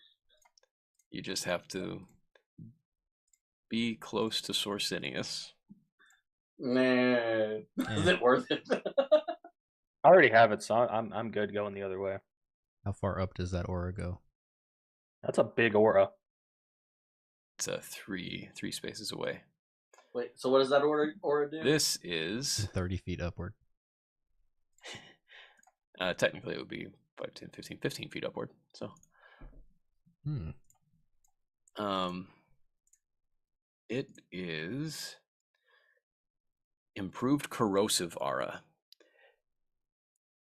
You just have to be close to Sorsinius. Nah, is it worth it? I already have it, so I'm good going the other way. How far up does that aura go? That's a big aura. It's 3 spaces away. Wait, so what does that aura do? This is 30 feet upward. technically it would be 5, 10, 15, 15 feet upward. So it is improved corrosive aura.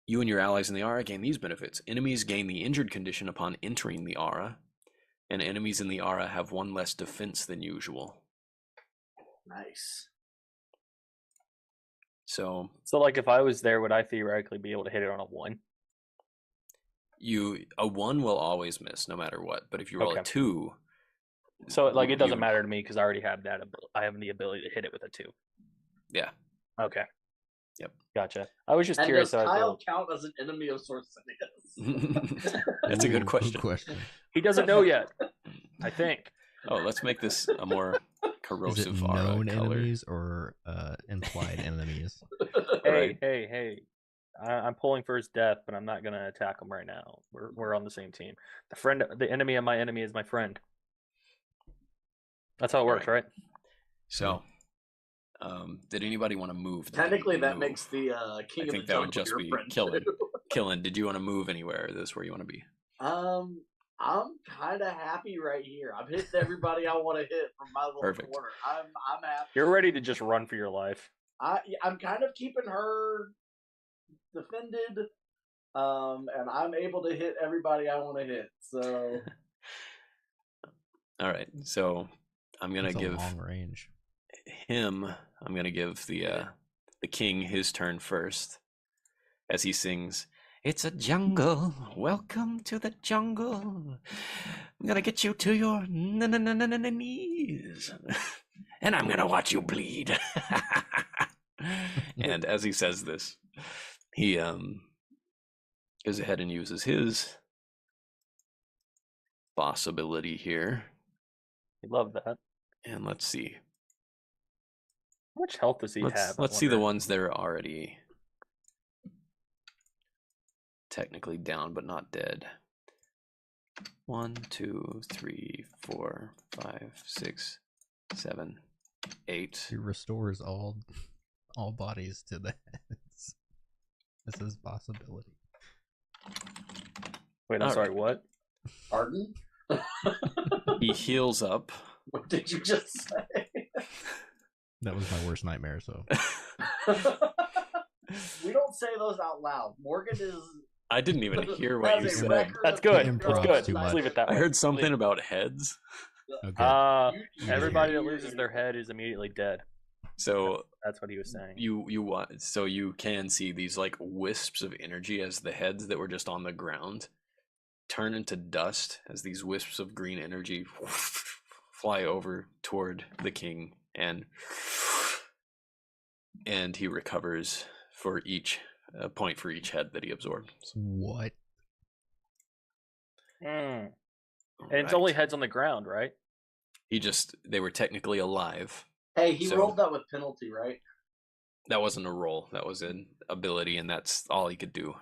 You and your allies in the aura gain these benefits. Enemies gain the injured condition upon entering the aura, and enemies in the aura have 1 less defense than usual. Nice. So like if I was there, would I theoretically be able to hit it on a 1? a 1 will always miss no matter what, but if you roll Okay. a 2, So like it doesn't you- matter to me because I already have that. I have the ability to hit it with a 2. Yeah. Okay. Yep. Gotcha. I was just And curious. does How I Kyle feel. count as an enemy of Sorsinius? That's a good Ooh, question. He doesn't know yet. I think. Oh, let's make this a more Is it corrosive aura known color. enemies or implied enemies? Right. Hey. I'm pulling for his death, but I'm not gonna attack him right now. We're on the same team. The enemy of my enemy is my friend. That's how it works, right? So, did anybody want to move? Technically, that Move. makes the king I of think the that would jungle just your be friend killing. too. Killing, did you want to move anywhere? Is this where you want to be? I'm kind of happy right here. I've hit everybody I want to hit from my little Perfect. corner. I'm happy. You're ready to just run for your life. I'm kind of keeping her defended, and I'm able to hit everybody I want to hit. So, All right. So I'm gonna That's a give long range. him. I'm gonna give the king his turn first, as he sings. It's a jungle. Welcome to the jungle. I'm gonna get you to your knees, and I'm gonna watch you bleed. And as he says this, he goes ahead and uses his boss ability here. I love that. And let's see. How much health does he have? Let's see the ones that are already technically down but not dead. 1, 2, 3, 4, 5, 6, 7, 8. He restores all bodies to the heads. This is possibility. Wait, I'm All sorry. right. What? Pardon? He heals up. What did you just say? That was my worst nightmare, so We don't say those out loud. Morgan is I didn't even hear what you That's a said. record That's of good. Pete That's Improv's good. too Let's much. leave it that I way. heard something about heads. Oh, good. You didn't Everybody hear that it. loses their head is immediately dead. So That's what he was saying. you can see these like wisps of energy as the heads that were just on the ground turn into dust as these wisps of green energy fly over toward the king, and he recovers for each point for each head that he absorbed. What? And it's only heads on the ground, right? They were technically alive. Hey, he So- rolled that with penalty, right? That wasn't a roll. That was an ability, and that's all he could do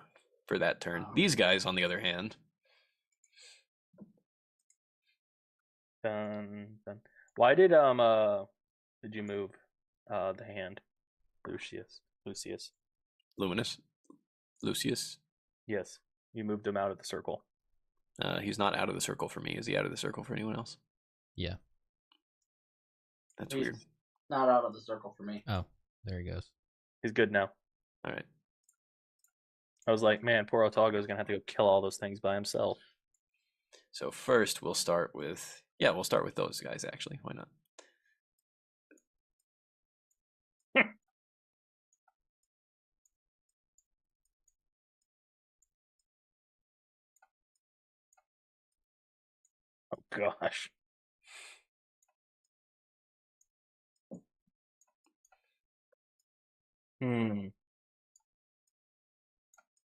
for that turn. Oh. These guys, on the other hand, Dun, dun. Why did you move the hand, Lucius? Lucius, Yes, you moved him out of the circle. he's not out of the circle for me. Is he out of the circle for anyone else? Yeah. That's He's weird. not out of the circle for me. Oh, there he goes. He's good now. All right. I was like, man, poor Otago's gonna have to go kill all those things by himself. So first, we'll start with those guys. Actually, why not? Oh gosh.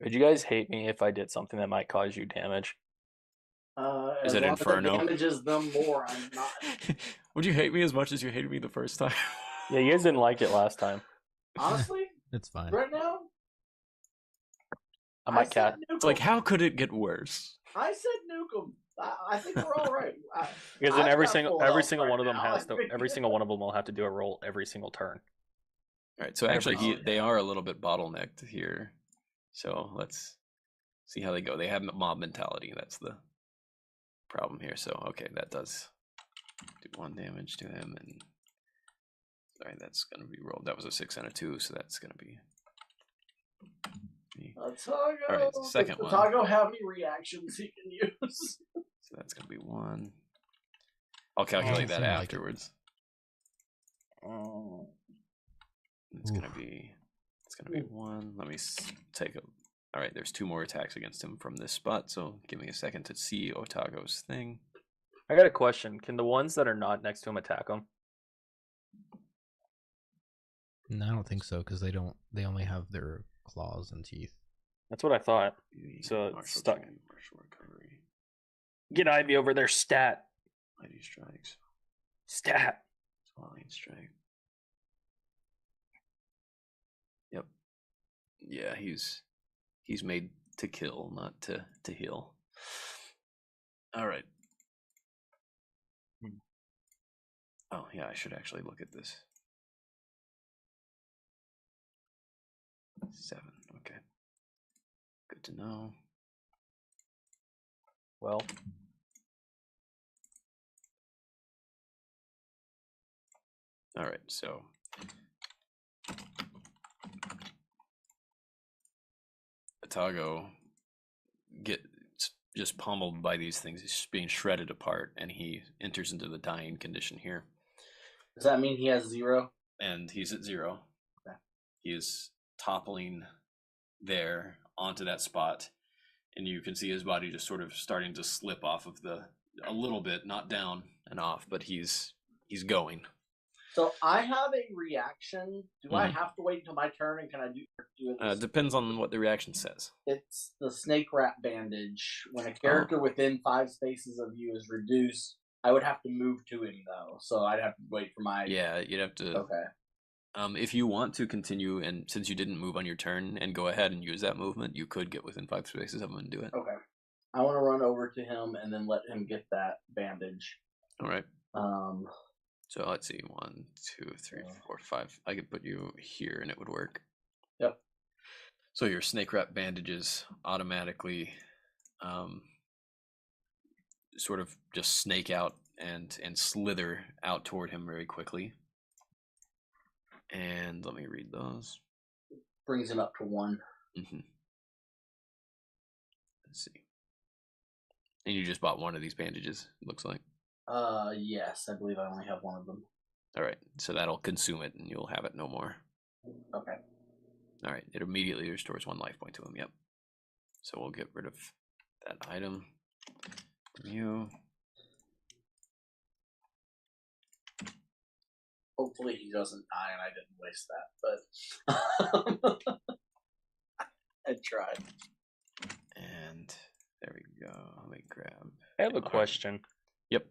Would you guys hate me if I did something that might cause you damage? Is As it long Inferno? As it damages them more, I'm not. Would you hate me as much as you hated me the first time? Yeah, you guys didn't like it last time. Honestly, It's fine. right now, I might cat. said nuke It's like, 'em. how could it get worse? I said nuke 'em. I think we're all right. Because then I've every got single full every health single right one of them now. has to every single one of them will have to do a roll every single turn. All right. So actually, Every- they are a little bit bottlenecked here. So let's see how they go. They have mob mentality. That's the problem here. So okay, that does do 1 damage to him, and all right, that's gonna be rolled. That was a 6 and a 2, so that's gonna be. Otago. All right, second Does one. Otago have any reactions he can use? So that's gonna be 1. I'll calculate that seem like it. afterwards. Oh. It's Oof. gonna be 1. Let me take a. All right, there's 2 more attacks against him from this spot. So give me a second to see Otago's thing. I got a question. Can the ones that are not next to him attack him? No, I don't think so because they only have their claws and teeth. That's what I thought. So it's stuck. Martial recovery. Get Ivy over there, stat. Mighty strikes. Stat. Swallowing strike. Yep. Yeah, he's made to kill, not to heal. All right. Oh yeah, I should actually look at this. 7. Okay. Good to know. Well, All right, so Atago gets just pummeled by these things. He's just being shredded apart, and he enters into the dying condition here. Does that mean he has 0? And he's at 0. Okay. He is toppling there onto that spot, and you can see his body just sort of starting to slip off of a little bit, not down and off, but he's going. So I have a reaction. Do I Mhm. have to wait until my turn, and can I do this? Depends on what the reaction says. It's the snake rat bandage. When a character within 5 spaces of you is reduced, I would have to move to him though, so I'd have to wait for my. Yeah, you'd have to. Okay. If you want to continue, and since you didn't move on your turn, and go ahead and use that movement, you could get within 5 spaces of him and do it. Okay. I want to run over to him and then let him get that bandage. All right. Um. So let's see, 1, 2, 3, 4, 5. I could put you here, and it would work. Yep. So your snake wrap bandages automatically, sort of just snake out and slither out toward him very quickly. And let me read those. Brings him up to 1. Mm-hmm. Let's see. And you just bought one of these bandages, it looks like. Yes, I believe I only have one of them. Alright, so that'll consume it and you'll have it no more. Okay. Alright, it immediately restores 1 life point to him, yep. So we'll get rid of that item from you. Hopefully he doesn't die and I didn't waste that, but I tried. And there we go. Let me grab. I have a question. Yep.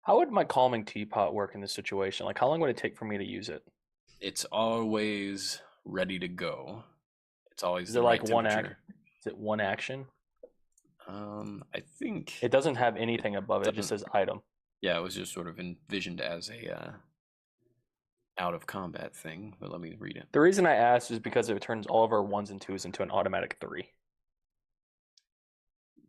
How would my calming teapot work in this situation? Like, how long would it take for me to use it? It's always ready to go. It's always Is the it like right one temperature. Is it one action? I think It doesn't have anything above it. It just says item. yeah, it was just sort of envisioned as a out of combat thing, but let me read it. The reason I asked is because it turns all of our 1s and 2s into an automatic 3.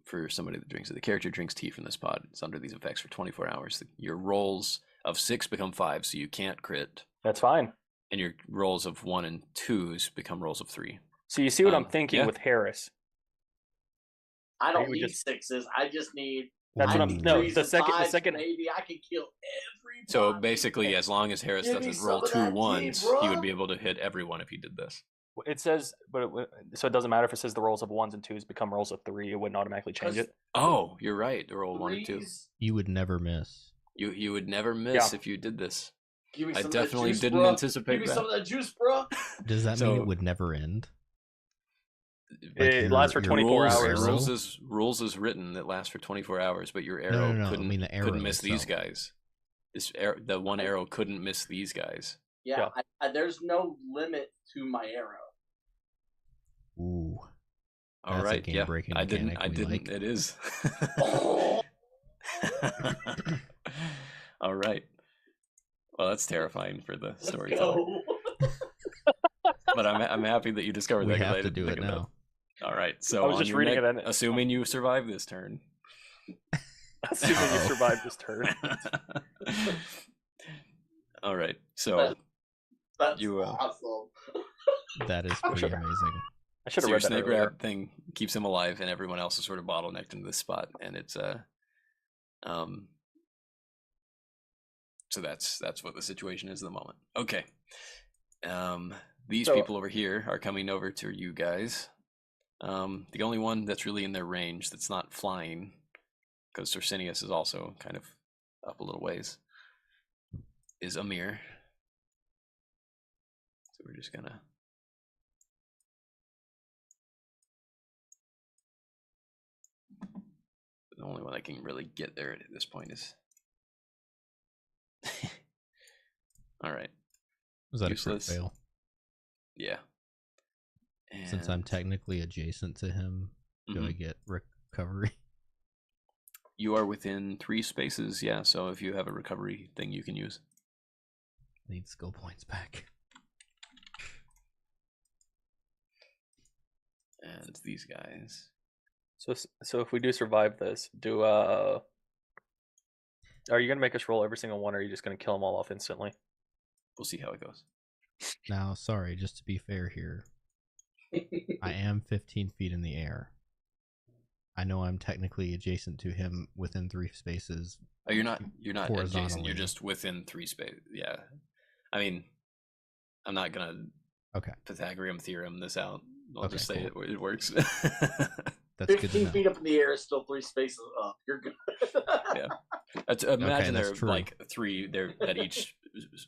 For somebody that drinks it, the character drinks tea from this pot. It's under these effects for 24 hours. Your rolls of 6 become 5, so you can't crit. That's fine. And your rolls of 1 and 2s become rolls of 3. So you see what I'm thinking yeah. with Harris. I don't Maybe we need just- 6s. I just need. That's what I I'm. need No, 3s the and second. 5s. Maybe I can kill everybody. So basically, as long as Harris Give me doesn't roll some of 2 that tea, 1s, he bruh. would be able to hit everyone if he did this. It says, so it doesn't matter if it says the rolls of 1s and 2s become rolls of 3. It wouldn't automatically change it. Oh, you're right. The roll 1 and 2. You would never miss. You would never miss if you did this. Give me I some definitely of that juice, didn't bruh. anticipate Give me that. some of that juice, bro. Does that So- mean it would never end? It lasts for 24 hours. Rules is written that lasts for 24 hours, but your arrow No. couldn't I mean the arrow couldn't miss these itself. guys. The one arrow couldn't miss these guys. Yeah, there's no limit to my arrow. Ooh. All That's a right, yeah. game-breaking I didn't. mechanic we like. It is. Oh, All right. Well, that's terrifying for the let's storyteller. go. But I'm happy that you discovered We that. 'cause I have to didn't do think it of that. now. All right. So I was on just your reading it and assuming you survive this turn. Assuming you survived this turn. All right. So That's You, awesome. That is pretty amazing. I should so have your read that snake earlier. rat thing keeps him alive, and everyone else is sort of bottlenecked into this spot, and it's so that's what the situation is at the moment. Okay. These So- people over here are coming over to you guys. The only one that's really in their range that's not flying, because Cersinius is also kind of up a little ways, is Amir. So we're just gonna the only one that can really get there at this point is all right. Was that a crit Useless. fail? Yeah. Since I'm And technically adjacent to him, do I Mhm. get recovery? You are within 3 spaces, yeah. So if you have a recovery thing, you can use. I need skill points back. And these guys. So if we do survive this, are you gonna make us roll every single one, or are you just gonna kill them all off instantly? We'll see how it goes. Now, sorry, just to be fair here, I am 15 feet in the air. I know I'm technically adjacent to him within 3 spaces. Oh, you're not adjacent. Horizontally. You're just within 3 space. Yeah. I mean, I'm not gonna Okay, Pythagorean theorem this out. I'll Okay, just say cool. it works. that's good to 15 know. feet up in the air is still 3 spaces up. You're good. Yeah. Imagine that's there are true. like 3 there that each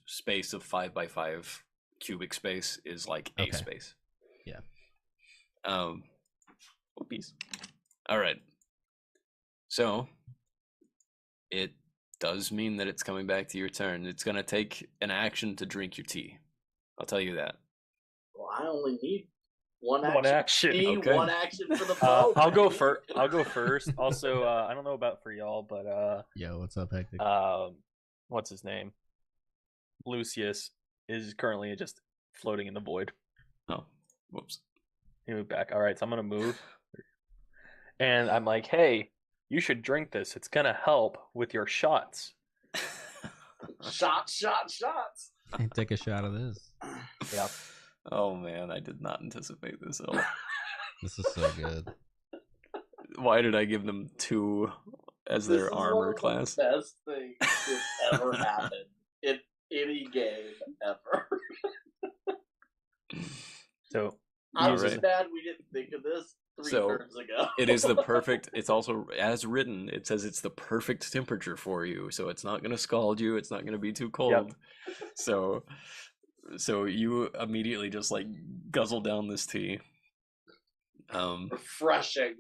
space of 5 by 5 cubic space is like a Okay. space. Yeah. Whoopies. All right. So it does mean that it's coming back to your turn. It's gonna take an action to drink your tea. I'll tell you that. Well, I only need one One action. action. Need Okay. one action for the bow. I'll go first. I'll go first. Also, I don't know about for y'all, but Yo, what's up, Hectic? what's his name? Lucius is currently just floating in the void. Oh, whoops. He moved back. All right, so I'm gonna move, and I'm like, hey, you should drink this. It's gonna help with your shots. Shots. Take a shot of this. Yeah. Oh man, I did not anticipate this at all. This is so good. Why did I give them 2 as their armor class? The best thing that's ever happened in any game ever. So I'm just mad we didn't think of this 3 turns ago. It is the perfect. It's also as written. It says it's the perfect temperature for you, so it's not going to scald you. It's not going to be too cold. Yep. So you immediately just like guzzle down this tea. Refreshing.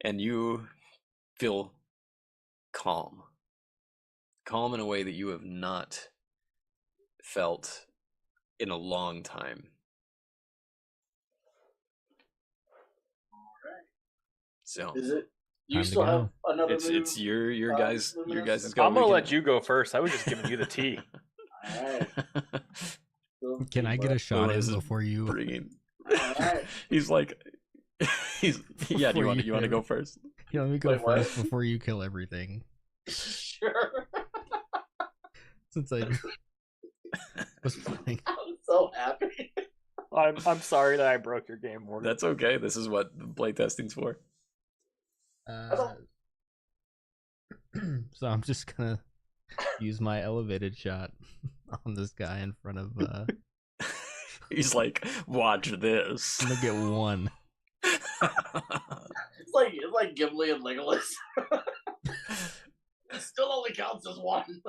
And you feel calm in a way that you have not felt in a long time. So is it? You still have another move? It's your guys. Your guys is. I'm gonna let you go first. I was just giving you the tea. All right. Can I get a shot in before you? All right. He's like, yeah. Do you want to go first? Yeah, let me go first before you kill everything. Sure. Since I was playing. I'm so happy. I'm sorry that I broke your game, Morgan. That's okay. This is what playtesting's for. So I'm just gonna use my elevated shot on this guy in front of. He's like, watch this. I'm gonna get 1. It's like Gimli and Legolas. It still only counts as 1.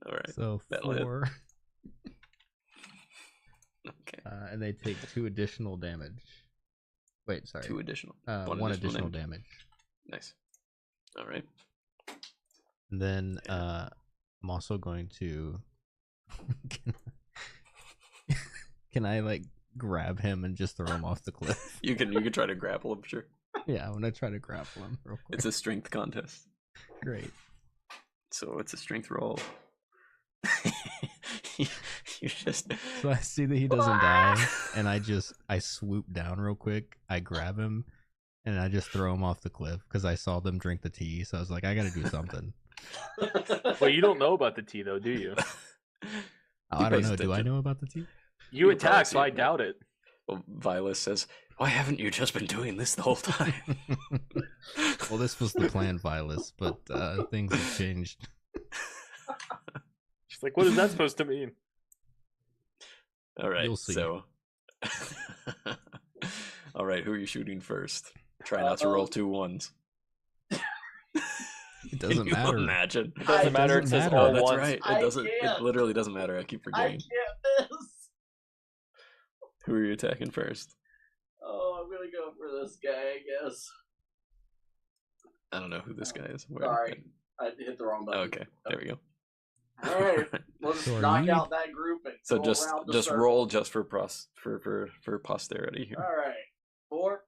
All right. So 4. Okay. And they take 2 additional damage. Wait, sorry. 2 additional. 1 additional damage. Nice. All right. And then I'm also going to. Can I like grab him and just throw him off the cliff? You can try to grapple him, sure. Yeah, I'm gonna try to grapple him real quick. It's a strength contest. Great. So it's a strength roll. You just. So I see that he doesn't die, and I swoop down real quick. I grab him, and I just throw him off the cliff because I saw them drink the tea. So I was like, I gotta do something. Well, you don't know about the tea, though, do you? I don't know. Do I know about the tea? You attack, so I doubt it. Well, Violet says, "Why haven't you just been doing this the whole time?" Well, this was the plan, Violet, but things have changed. She's like, "What is that supposed to mean?" All right, you'll see. So, all right, who are you shooting first? Try not to roll 2 1s. It doesn't matter. Imagine. It doesn't matter. It says all that's ones. right. It doesn't. It literally doesn't matter. I keep forgetting. I can't miss. Who are you attacking first? Oh, I'm gonna go for this guy, I guess. I don't know who this guy is. Sorry, I hit the wrong button. Okay, there we go. All right, let's So knock out that group and So go just around the just circle. roll just for posterity here. All right, 4.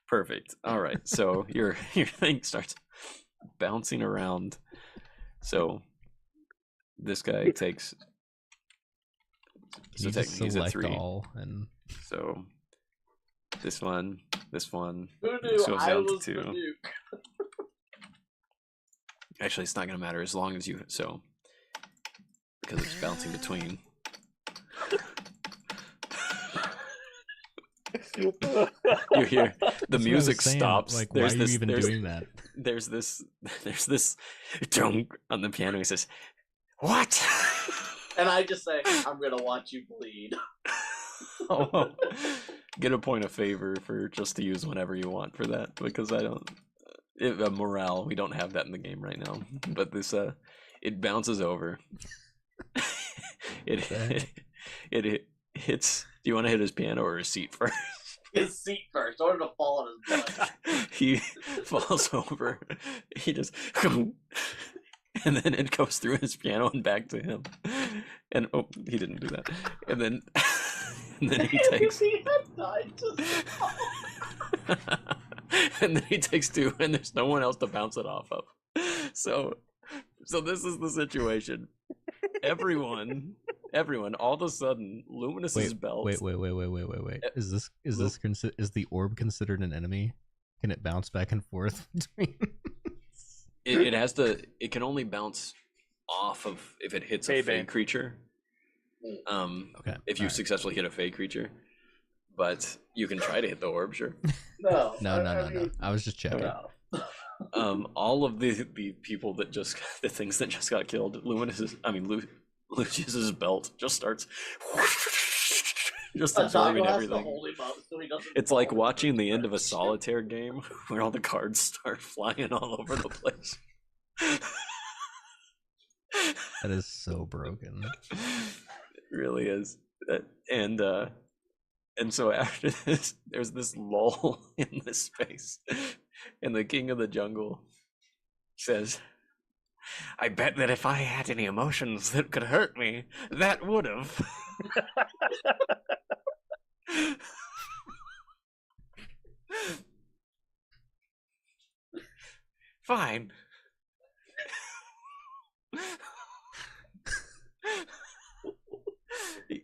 Perfect. All right. So your thing starts bouncing around. So this guy takes. Can you just he's at select 3. all and So this one. Who knew This goes I down to was the 2. nuke? Actually, it's not going to matter as long as you because it's bouncing between. You hear the music stops. Like, there's why are this, you even there's, doing that? There's this dunk on the piano. He says, "What?" And I just say, I'm gonna watch you bleed. Oh, get a point of favor for just to use whenever you want for that, because I don't. Morale, we don't have that in the game right now. But this, it bounces over. it hits. Do you want to hit his piano or his seat first? His seat first. I wanted to fall on his butt. He falls over. He just. And then it goes through his piano and back to him. And oh, he didn't do that. And then he takes. He had died just And then he takes 2, and there's no one else to bounce it off of. So this is the situation. Everyone, all of a sudden, Luminus's belt. Wait. Is the orb considered an enemy? Can it bounce back and forth between? It has to. It can only bounce off of if it hits a fey creature. Okay. If you successfully hit a fey creature, but you can try to hit the orb, sure. No. No. I was just checking. No. All of the people that the things that just got killed, Lucius's belt just starts just absorbing everything. It's like watching the end of a solitaire game where all the cards start flying all over the place. That is so broken. It really is. And so after this, there's this lull in this space, and the king of the jungle says, "I bet that if I had any emotions that could hurt me, that would have." Fine.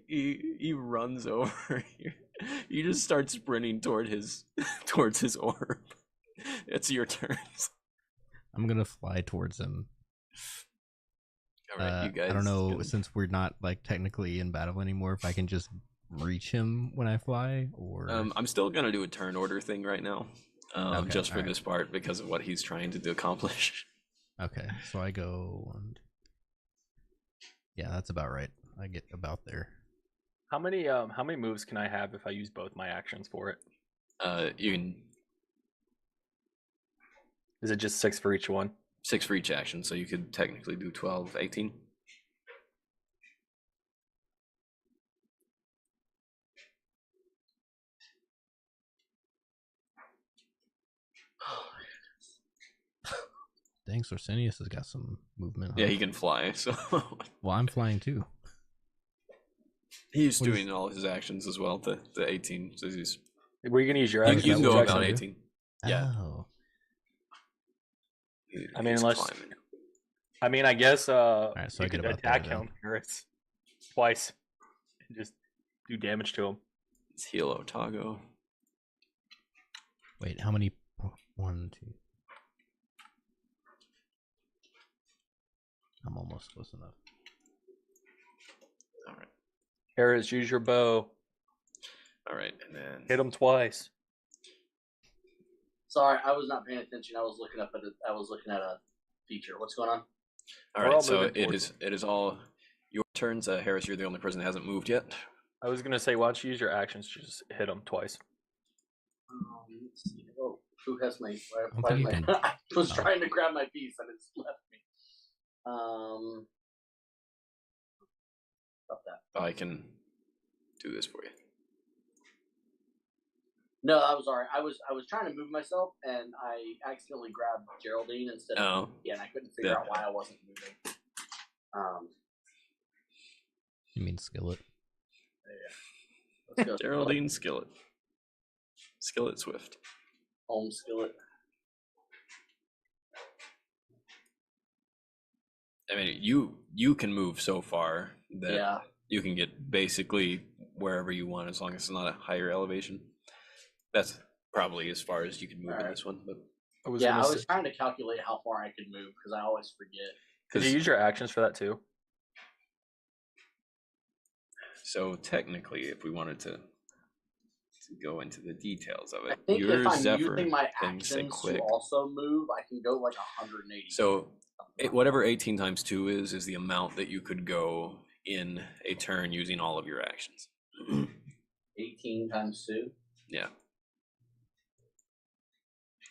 He runs over here. You just start sprinting towards his orb. It's your turn. I'm gonna fly towards him. All right, you guys. I don't know, since we're not like technically in battle anymore, if I can just reach him when I fly, or I'm still gonna do a turn order thing right now, Okay, just for alright. this part because of what he's trying to accomplish. Okay, so I go and yeah, that's about right. I get about there. How many moves can I have if I use both my actions for it? You can Is it just 6 for each one? 6 for each action, so you could technically do 12, 18. Thanks, Orsinius has got some movement. Yeah, huh? he can fly, so Well, I'm flying too. he's What doing all his actions as well. The 18, so he's Were you gonna use your you, action? you can go Jackson? about 18. Yeah. Oh, I mean, He's unless climbing. I guess right, so you I get could about attack there, then. him Harris, twice and just do damage to him. It's heal Otago. wait, how many? 1, 2. I'm almost close enough. All right, Harris, use your bow. all right, and then Hit him twice. Sorry, I was not paying attention. I was looking at a feature. What's going on? all We're right. all So moving it towards is all your turns. Harris, you're the only person that hasn't moved yet. I was gonna say, why don't you use your actions to just hit him twice? Let's see. Oh, who has my? I'm why- thinking- I was trying to grab my piece and it's left me. About that. I can do this for you. No, I was alright. I was trying to move myself and I accidentally grabbed Geraldine instead of and I couldn't figure out why I wasn't moving. You mean skillet? Yeah. Let's go. Geraldine Skillet. Skillet Swift. Home skillet. I mean, you can move so far that Yeah. you can get basically wherever you want as long as it's not a higher elevation. That's probably as far as you can move in this one. But I was I gonna was say, trying to calculate how far I could move because I always forget. could you use your actions for that too? so technically, if we wanted to go into the details of I it, think your if I'm Zephyr using my thing say actions quick. to also move, I can go like 180. So whatever 18 times 2 is the amount that you could go in a turn using all of your actions. 18 times 2. Yeah.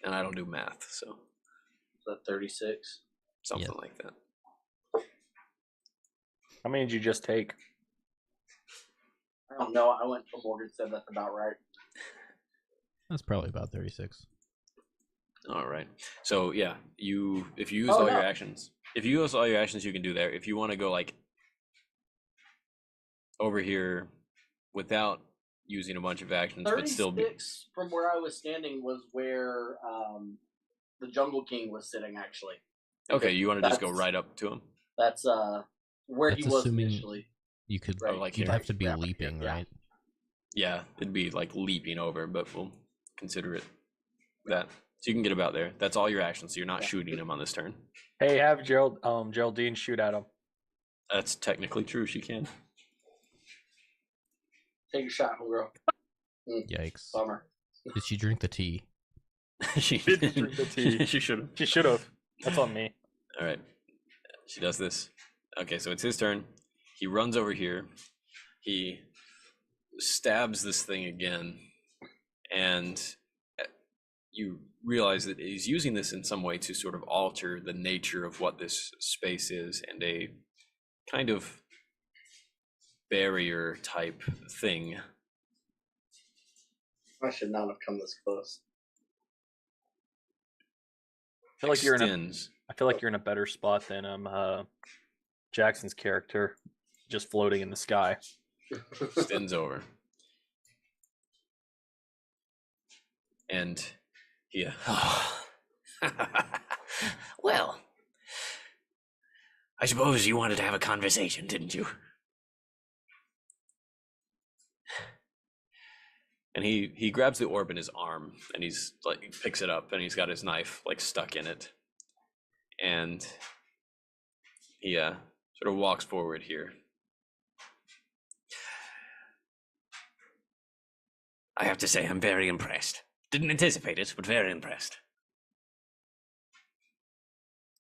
And I don't do math, so Is that 36? something Yeah. like that. How many did you just take? I don't know. I went to Morgan said that's about right. That's probably about 36. All right. So yeah, if you use Oh, all no. your actions, you can do that. If you want to go like over here without using a bunch of actions, but 36 still be from where I was standing was where the Jungle King was sitting. Actually, okay. You want to just go That's- right up to him? that's where That's he was assuming- initially. You could, Right. like you'd here. have to be Yeah. leaping, Yeah. right? Yeah, it'd be like leaping over, but we'll consider it that. So you can get about there. That's all your actions. So you're not Yeah. shooting him on this turn. Hey, have Geraldine shoot at him. That's technically true. She can. Take a shot, homegirl. Yikes. Bummer. Did she drink the tea? She didn't drink the tea. She should have. She should have. That's on me. All right. She does this. Okay, so it's his turn. He runs over here. He stabs this thing again, and you realize that he's using this in some way to sort of alter the nature of what this space is, and a kind of barrier type thing. I should not have come this close. I feel like you're Extends. I feel like you're in a better spot than Jackson's character, just floating in the sky. Extends over. And he Well, I suppose you wanted to have a conversation, didn't you? and he grabs the orb in his arm, and he's like, he picks it up, and he's got his knife like stuck in it, and he sort of walks forward here. I have to say, I'm very impressed. Didn't anticipate it, but very impressed.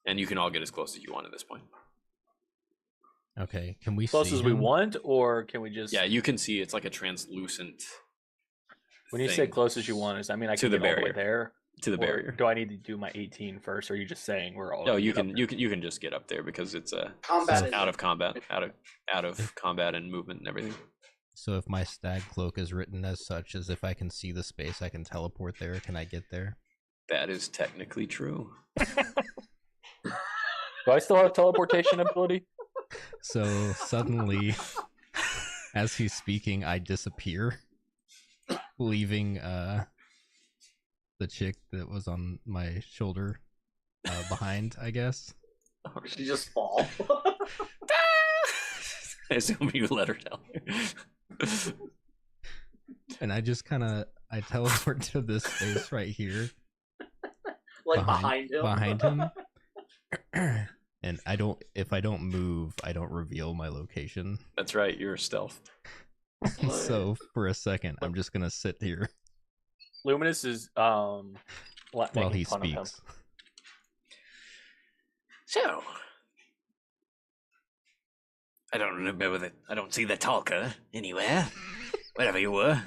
And you can all get as close as you want at this point. Okay, can we Close see as we him? want, or can we just? Yeah, you can see it's like a translucent. When you say thing close as you want, I mean I To can the get all the way barrier. there. to the Or barrier. do I need to do my 18 first, or are you just saying we're all? No, gonna you get up can there? you can just get up there because it's Combat is out of combat, out of combat and movement and everything. So if my stag cloak is written as such as if I can see the space, I can teleport there. Can I get there? That is technically true. Do I still have teleportation ability? So suddenly, as he's speaking, I disappear, leaving the chick that was on my shoulder behind, I guess. She just fall. I assume you let her tell her. And I just I teleport to this space right here Like behind him. behind him. And if I don't move, I don't reveal my location. That's right, you're stealth. So for a second, I'm just gonna sit here Luminous is while making he fun of him. speaks. So, I don't remember that. I don't see the talker anywhere. Wherever you were.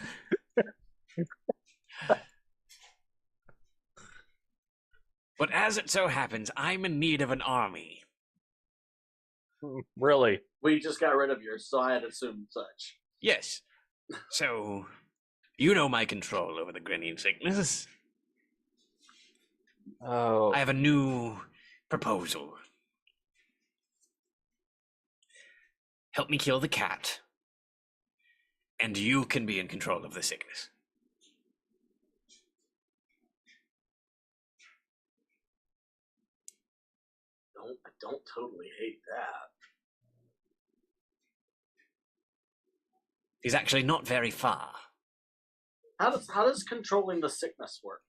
But as it so happens, I'm in need of an army. Really? We just got rid of yours, so I had assumed such. Yes. So, you know my control over the grinning sickness. Oh, I have a new proposal. Help me kill the cat, and you can be in control of the sickness. I don't totally hate that. He's actually not very far. How does controlling the sickness work?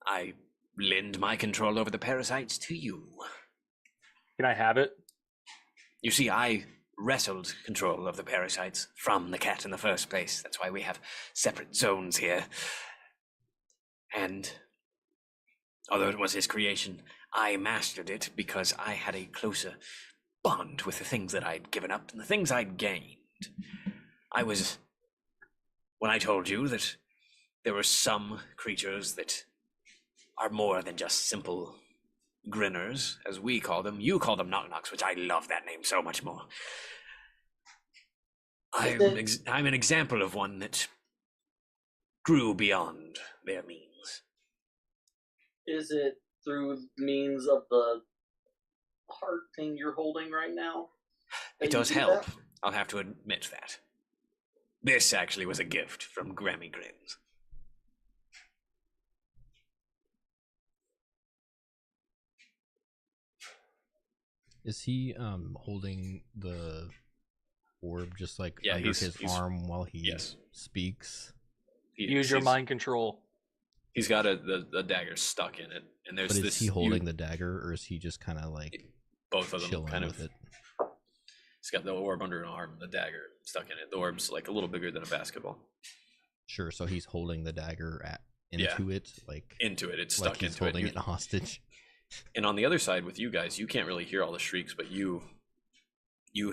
I lend my control over the parasites to you. can I have it? You see, I wrestled control of the parasites from the cat in the first place. That's why we have separate zones here. And although it was his creation, I mastered it because I had a closer bond with the things that I'd given up and the things I'd gained. When I told you that there were some creatures that are more than just simple grinners, as we call them. You call them knock-knocks, which I love that name so much more. I'm an example of one that grew beyond their means. Is it through means of the heart thing you're holding right now? It does help. I'll have to admit that. This actually was a gift from Grammy Grins. Is he holding the orb just like Yeah, under he's his arm while he yes. speaks? Use your mind control. He's got the dagger stuck in it, and there's But this. is he holding the dagger, or is he just kind of like both of them chilling kind with of it? He's got the orb under an arm, the dagger stuck in it. The orb's like a little bigger than a basketball. Sure, so he's holding the dagger into it, like into it. It's stuck like he's into holding it. it hostage. And on the other side with you guys, you can't really hear all the shrieks, but you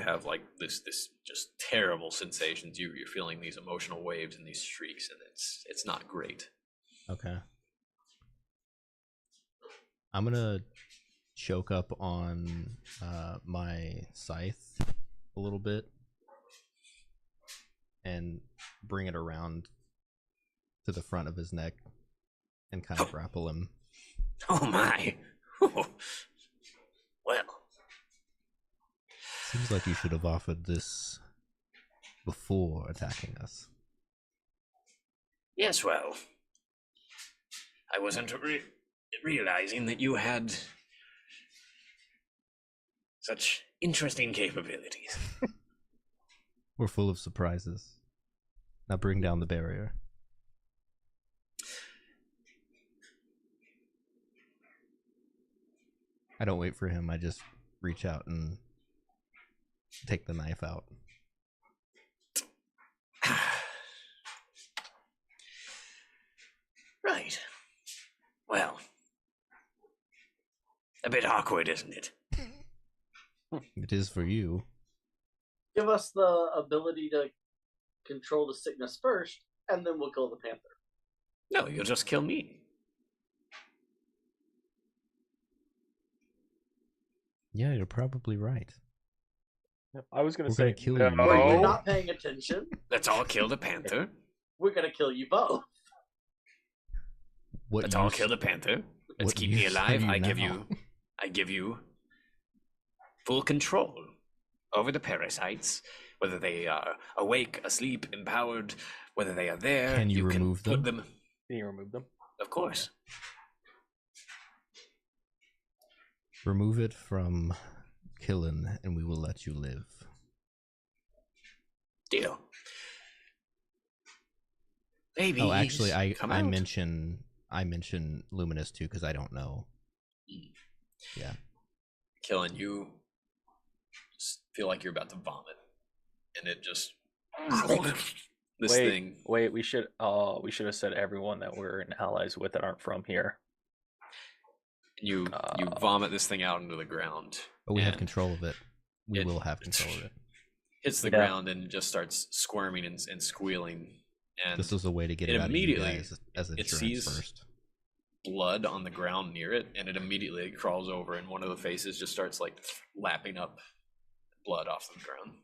have like this just terrible sensations. You're feeling these emotional waves and these shrieks, and it's not great. Okay. I'm gonna choke up on my scythe a little bit and bring it around to the front of his neck and kind of grapple him. Oh my. Well. Seems like you should have offered this before attacking us. Yes, well. I wasn't realizing that you had such interesting capabilities. We're full of surprises. Now bring down the barrier. I don't wait for him, I just reach out and take the knife out. Right. Well. A bit awkward, isn't it? It is for you. Give us the ability to control the sickness first, and then we'll kill the panther. No, you'll just kill me. Yeah, you're probably right. I was going to We're say, gonna kill no. you. Were you not paying attention? Let's all kill the panther. We're gonna kill you both. What Let's all use- kill the panther. Let's what keep me use alive. have I give you full control over the parasites, whether they are awake, asleep, empowered, whether they are there. Can you remove put them? Can you remove them? Of course. Remove it from Killen, and we will let you live. Deal. Maybe. Oh, actually, I come out. mention Luminous too because I don't know. Yeah. Killen, you just feel like you're about to vomit, and it just thing. Wait, we should have said everyone that we're in allies with that aren't from here. You vomit this thing out into the ground. But we have and control of it. We will have control of it. hits the ground and just starts squirming and squealing. And this was a way to get it out immediately, of you guys as it insurance sees first. blood on the ground near it, and it immediately crawls over, and one of the faces just starts like lapping up blood off the ground.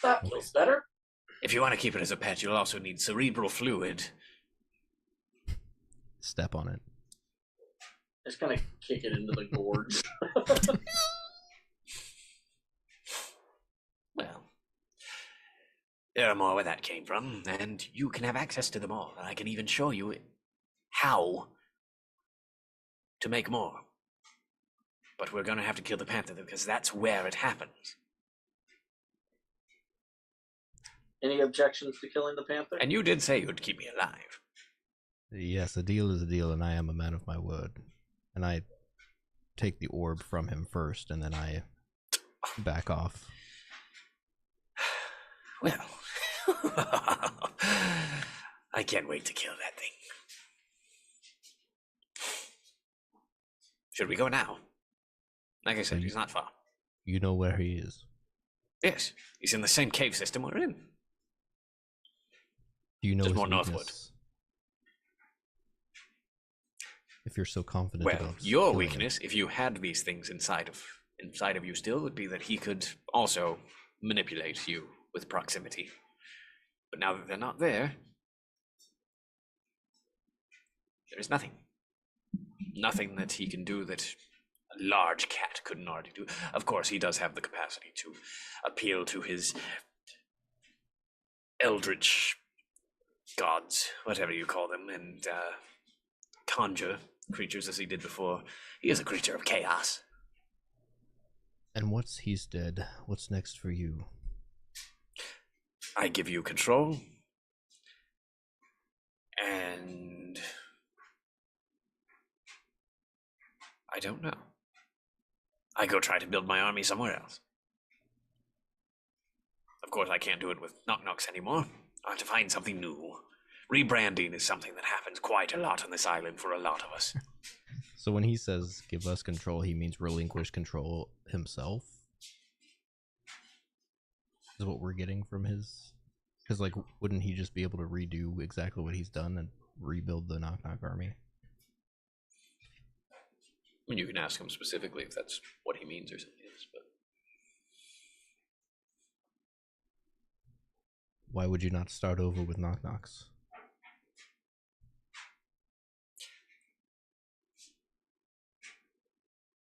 That feels better. If you want to keep it as a pet, you'll also need cerebral fluid. Step on it. Just gonna kick it into the gorge. Well, there are more where that came from, and you can have access to them all. And I can even show you how to make more. But we're going to have to kill the panther because that's where it happens. Any objections to killing the panther? And you did say you'd keep me alive. Yes, a deal is a deal, and I am a man of my word. And I take the orb from him first, and then I back off. Well, I can't wait to kill that thing. Should we go now? Like I said, he's not far. You know where he is. Yes, he's in the same cave system we're in. Do you know Just his more weakness? northward. If you're so confident Well, about your killing weakness, if you had these things inside of you still, would be that he could also manipulate you with proximity. But now that they're not there, there is nothing. Nothing that he can do that a large cat couldn't already do. Of course, he does have the capacity to appeal to his eldritch gods, whatever you call them, and conjure creatures as he did before. He is a creature of chaos. And once he's dead, what's next for you? I give you control, and I don't know. I go try to build my army somewhere else. Of course, I can't do it with knock-knocks anymore. I have to find something new. Rebranding is something that happens quite a lot on this island for a lot of us. So when he says give us control, he means relinquish control himself? Is what we're getting from his... Because, like, wouldn't he just be able to redo exactly what he's done and rebuild the knock-knock army? I mean, you can ask him specifically if that's what he means or something else, but... Why would you not start over with knock-knocks?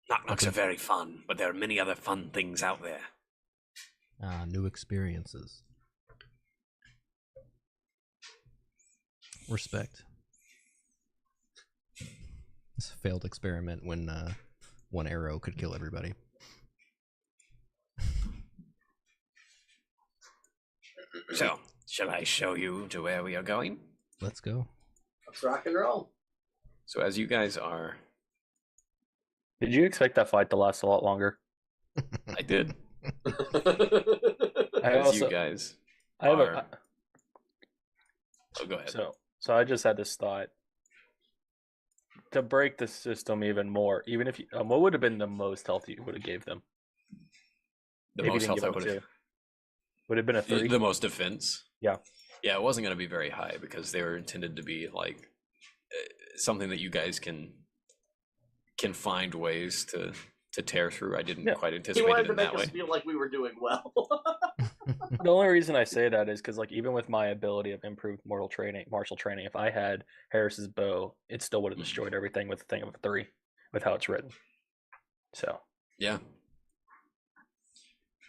Knock-knocks are very fun, but there are many other fun things out there. New experiences. Respect. It's a failed experiment when one arrow could kill everybody. So, shall I show you to where we are going? Let's go. Let's rock and roll. So as you guys are... Did you expect that fight to last a lot longer? I did. I You guys have are... Oh, go ahead. So I just had this thought. To break the system even more, even if you, what would have been the most health you would have gave them? The Maybe most didn't health give I them would have... two. Would have been a 3. The most defense? Yeah. Yeah, it wasn't going to be very high because they were intended to be like something that you guys can find ways to tear through. I didn't quite He anticipate wanted it to in make that us way. feel like we were doing well. The only reason I say that is because, like, even with my ability of improved martial training, if I had Harris's bow, it still would have destroyed everything with the thing of a 3, with how it's written. So Yeah.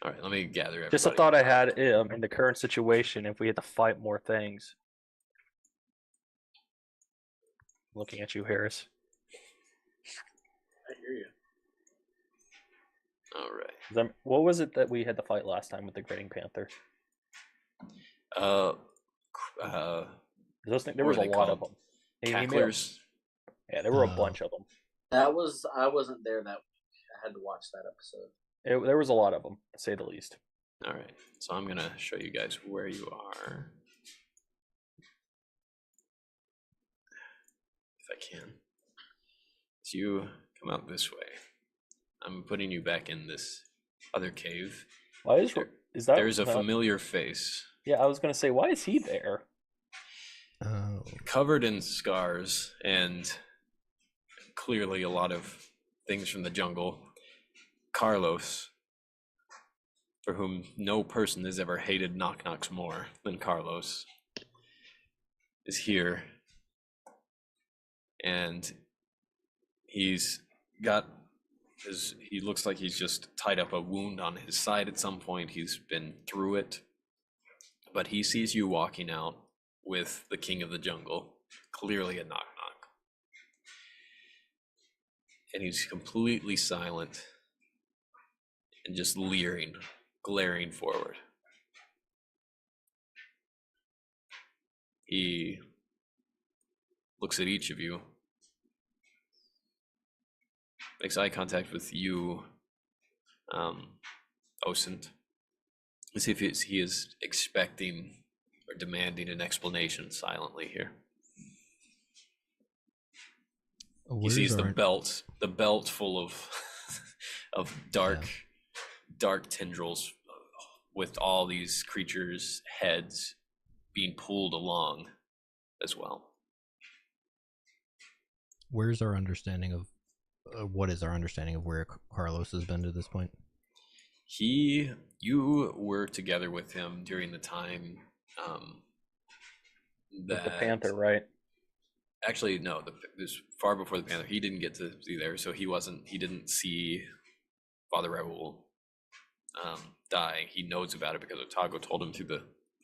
All right, let me gather everybody. just a thought I had in the current situation, if we had to fight more things. Looking at you, Harris. I hear you. All right. What was it that we had to fight last time with the Grading Panther? There was a lot of them. Cacklers. Yeah, there were a bunch of them. I wasn't there that week. I had to watch that episode. There was a lot of them, to say the least. All right, so I'm gonna show you guys where you are, if I can. So you come out this way. I'm putting you back in this other cave. Why is that? There's a familiar face. Yeah, I was gonna say, why is he there? Oh. Covered in scars and clearly a lot of things from the jungle. Carlos, for whom no person has ever hated knock-knocks more than Carlos, is here. And he's got he looks like he's just tied up a wound on his side at some point. He's been through it. But he sees you walking out with the king of the jungle, clearly a knock-knock. And he's completely silent and just leering, glaring forward. He looks at each of you, makes eye contact with you, Osint, as if he is expecting or demanding an explanation silently here. He sees the belt full of of dark tendrils with all these creatures' heads being pulled along as well. Where's our understanding of what is our understanding of where Carlos has been to this point? You were together with him during the time With the Panther, right? Actually, no. This far before the Panther. He didn't get to be there, so he didn't see Father Raoul die. He knows about it because Otago told him through the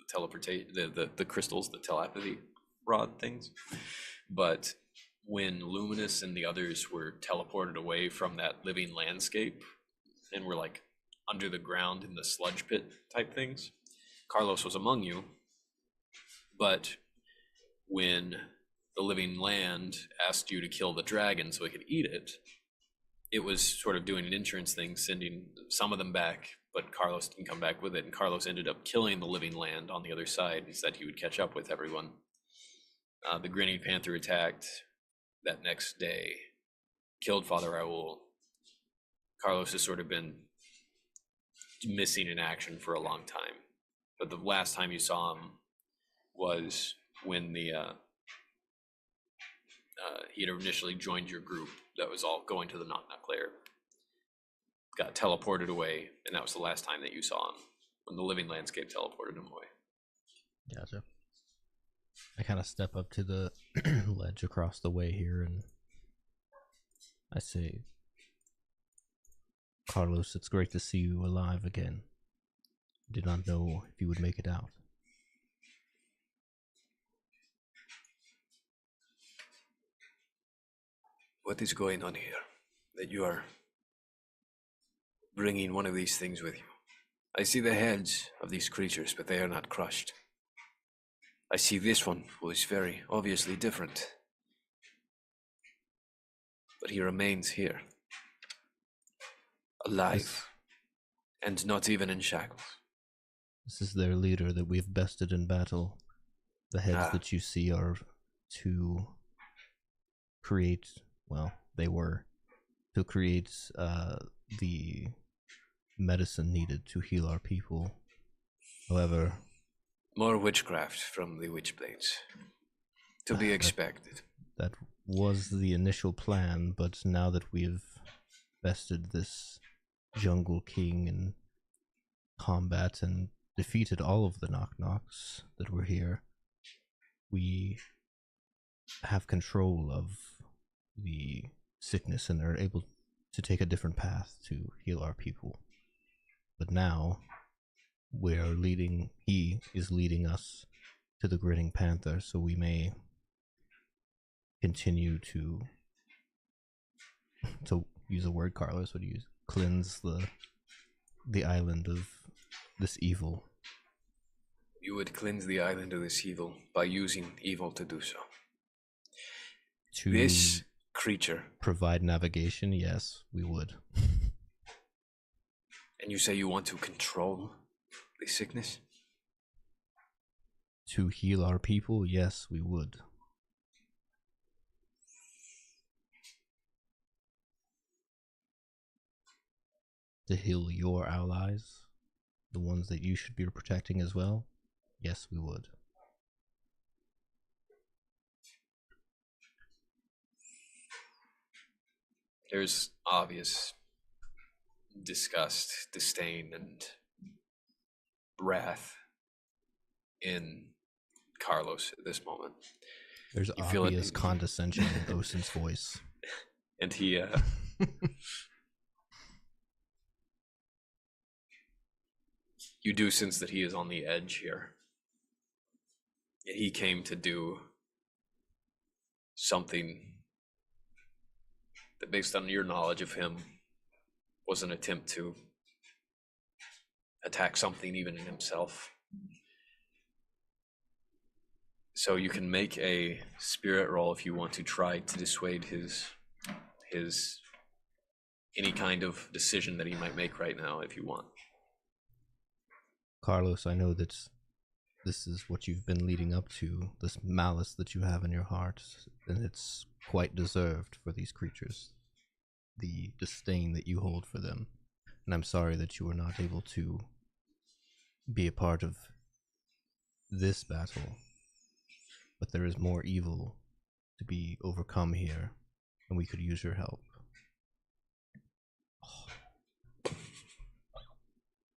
teleportation, the crystals, the telepathy rod things. But when Luminous and the others were teleported away from that living landscape and were like under the ground in the sludge pit type things, Carlos was among you. But when the living land asked you to kill the dragon so he could eat it, it was sort of doing an insurance thing, sending some of them back, but Carlos didn't come back with it, and Carlos ended up killing the living land on the other side. He said he would catch up with everyone. The Grinning Panther attacked that next day, killed Father Raul. Carlos has sort of been missing in action for a long time, but the last time you saw him was when he had initially joined your group that was all going to the Knock Knock Lair. Got teleported away, and that was the last time that you saw him, when the living landscape teleported him away. Gotcha. I kind of step up to the ledge across the way here, and I say, Carlos, it's great to see you alive again. Did not know if you would make it out. What is going on here? That you are bringing one of these things with you. I see the heads of these creatures, but they are not crushed. I see this one, who is very obviously different. But he remains here. Alive. And not even in shackles. This is their leader that we've bested in battle. The heads that you see are to create, well, they were, to create the medicine needed to heal our people. However, more witchcraft from the Witchblades. To be expected. That was the initial plan, but now that we've bested this jungle king in combat and defeated all of the Knock Knocks that were here, we have control of the sickness and are able to take a different path to heal our people. But now he is leading us to the Grinning Panther, so we may continue to use a word Carlos would use, cleanse the island of this evil. You would cleanse the island of this evil by using evil to do so. To this creature provide navigation, yes, we would. And you say you want to control the sickness? To heal our people, yes, we would. To heal your allies, the ones that you should be protecting as well, yes, we would. There's obvious disgust, disdain, and wrath in Carlos at this moment. There's obvious condescension in Osin's voice. And he you do sense that he is on the edge here. He came to do something that, based on your knowledge of him, was an attempt to attack something even in himself. So you can make a spirit roll if you want to try to dissuade his any kind of decision that he might make right now, if you want. Carlos, I know that this is what you've been leading up to, this malice that you have in your heart, and it's quite deserved for these creatures, the disdain that you hold for them. And I'm sorry that you were not able to be a part of this battle, but there is more evil to be overcome here, and we could use your help. Oh.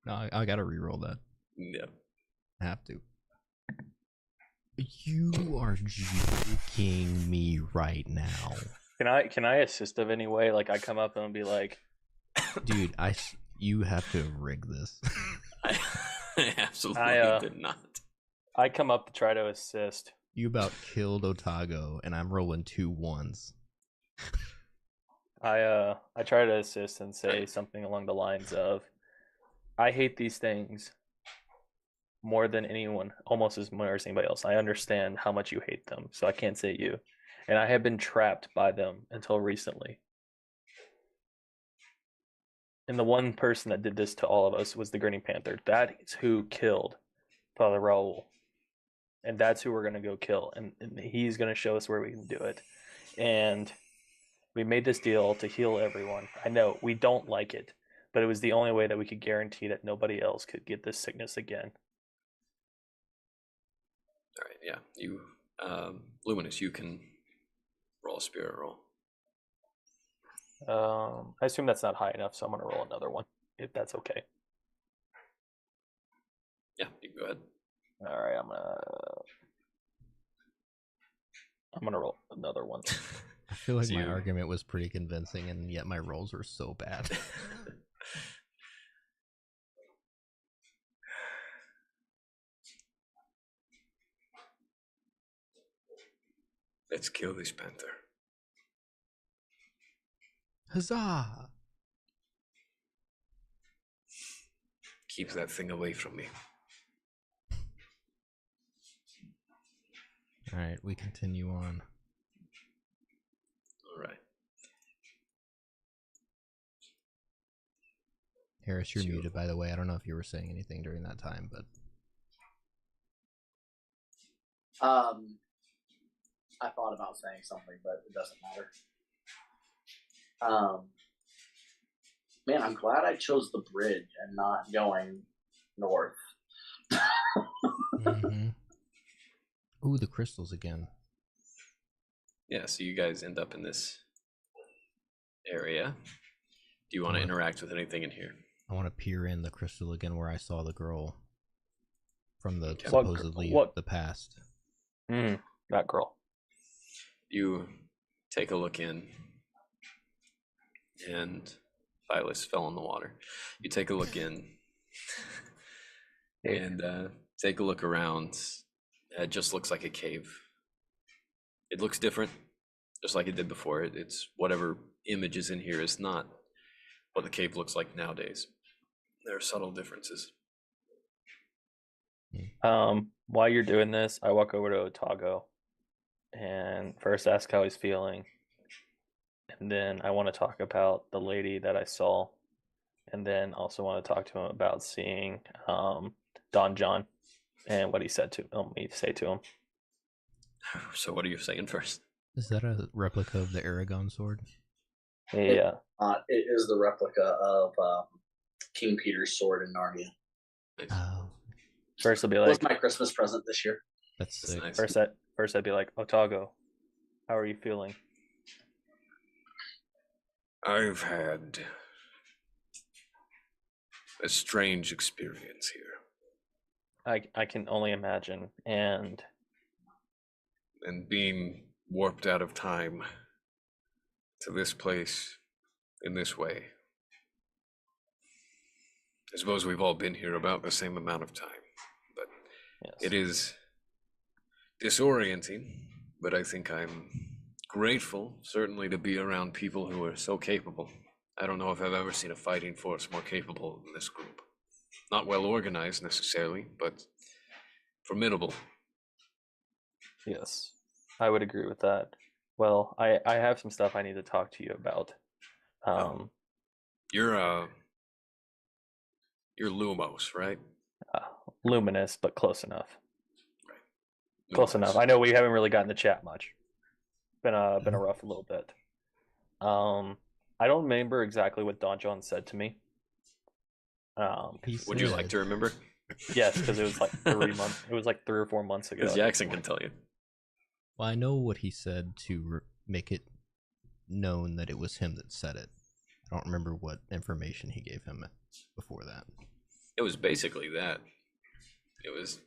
No, I gotta reroll that. Yeah. I have to. You are joking me right now. Can I assist of any way? Like, I come up and be like, dude, you have to rig this. I absolutely did not. I come up to try to assist. You about killed Otago, and I'm rolling 2 1s. I try to assist and say something along the lines of, I hate these things more than anyone, almost as much as anybody else. I understand how much you hate them, so I can't say you. And I have been trapped by them until recently. And the one person that did this to all of us was the Grinning Panther. That is who killed Father Raoul. And that's who we're going to go kill. And he's going to show us where we can do it. And we made this deal to heal everyone. I know we don't like it, but it was the only way that we could guarantee that nobody else could get this sickness again. All right, yeah. You, Luminous, you can roll a spirit roll. I assume that's not high enough, so I'm going to roll another one, if that's okay. Yeah, you can go ahead. All right, I'm gonna roll another one. I feel like my argument was pretty convincing, and yet my rolls are so bad. Let's kill this panther. Huzzah! Keep that thing away from me. Alright, we continue on. Alright. Harris, you're muted, by the way. I don't know if you were saying anything during that time, but... I thought about saying something, but it doesn't matter. Man, I'm glad I chose the bridge and not going north. Mm-hmm. Ooh, the crystals again. Yeah, so you guys end up in this area. Do you want to interact with anything in here? I want to peer in the crystal again where I saw the girl from the Okay. supposedly the past. That girl. You take a look in, and Silas fell in the water. You take a look in, and take a look around. It just looks like a cave. It looks different, just like it did before. It's whatever image is in here is not what the cave looks like nowadays. There are subtle differences. While you're doing this, I walk over to Otago and first ask how he's feeling. And then I want to talk about the lady that I saw. And then also want to talk to him about seeing Don John and what he said to me to say to him. So what are you saying first? Is that a replica of the Aragon sword? Yeah. It is the replica of King Peter's sword in Narnia. Nice. Oh, First I'll be It like, was my Christmas present this year. that's sick. Nice. First I'd be like, Otago, how are you feeling? I've had a strange experience here. I can only imagine. And being warped out of time to this place in this way. I suppose we've all been here about the same amount of time, but yes. It is disorienting, but I think I'm grateful, certainly, to be around people who are so capable. I don't know if I've ever seen a fighting force more capable than this group. Not well organized necessarily, but formidable. Yes, I would agree with that. Well, I have some stuff I need to talk to you about. You're Lumos, right? Luminous, but close enough. Right. Close enough. I know we haven't really gotten to chat much. Been a rough little bit. I don't remember exactly what Don John said to me. Would you like to remember? Yes, because it was like 3 months. It was like 3 or 4 months ago. Because Jackson can tell you. Well, I know what he said to make it known that it was him that said it. I don't remember what information he gave him before that. It was basically that. It was.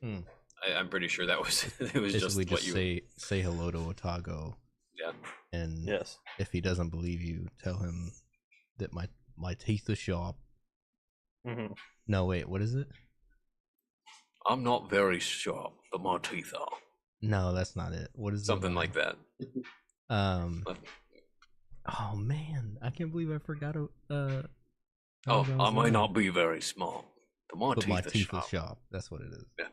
I'm pretty sure that was. It was basically just what you say hello to Otago. Yeah. And yes, if he doesn't believe you, tell him that my teeth are sharp. Mm-hmm. No, wait, what is it? I'm not very sharp, but my teeth are. No, that's not it. What is something like that? Oh man, I can't believe I forgot. I might not be very smart, but my teeth are sharp. That's what it is. Yeah.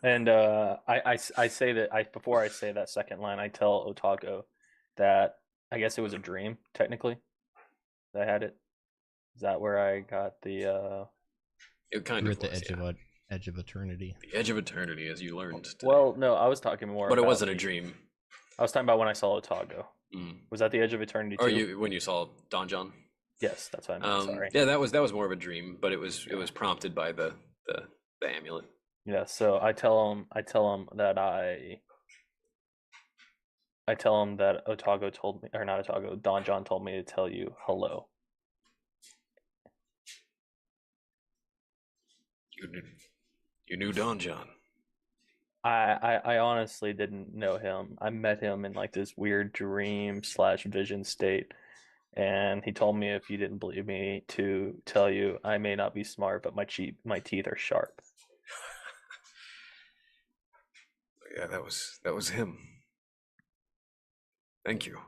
And I say that before I say that second line, I tell Otago that I guess it was a dream technically. That I had it. Is that where I got the? It kind You're of at the was, yeah. edge of eternity. The edge of eternity, as you learned today. Well, no, I was talking more. But it about wasn't a dream. I was talking about when I saw Otago. Was that the edge of eternity too? Or when you saw Don John? Yes, that's what I meant. Sorry. Yeah, that was more of a dream, but it was prompted by the amulet. Yeah, so I tell him that I tell him that Otago told me, or not Otago, Don John told me to tell you hello. You knew Don John. I honestly didn't know him. I met him in like this weird dream / vision state, and he told me if you didn't believe me to tell you I may not be smart, but my teeth are sharp. Yeah, that was him. Thank you.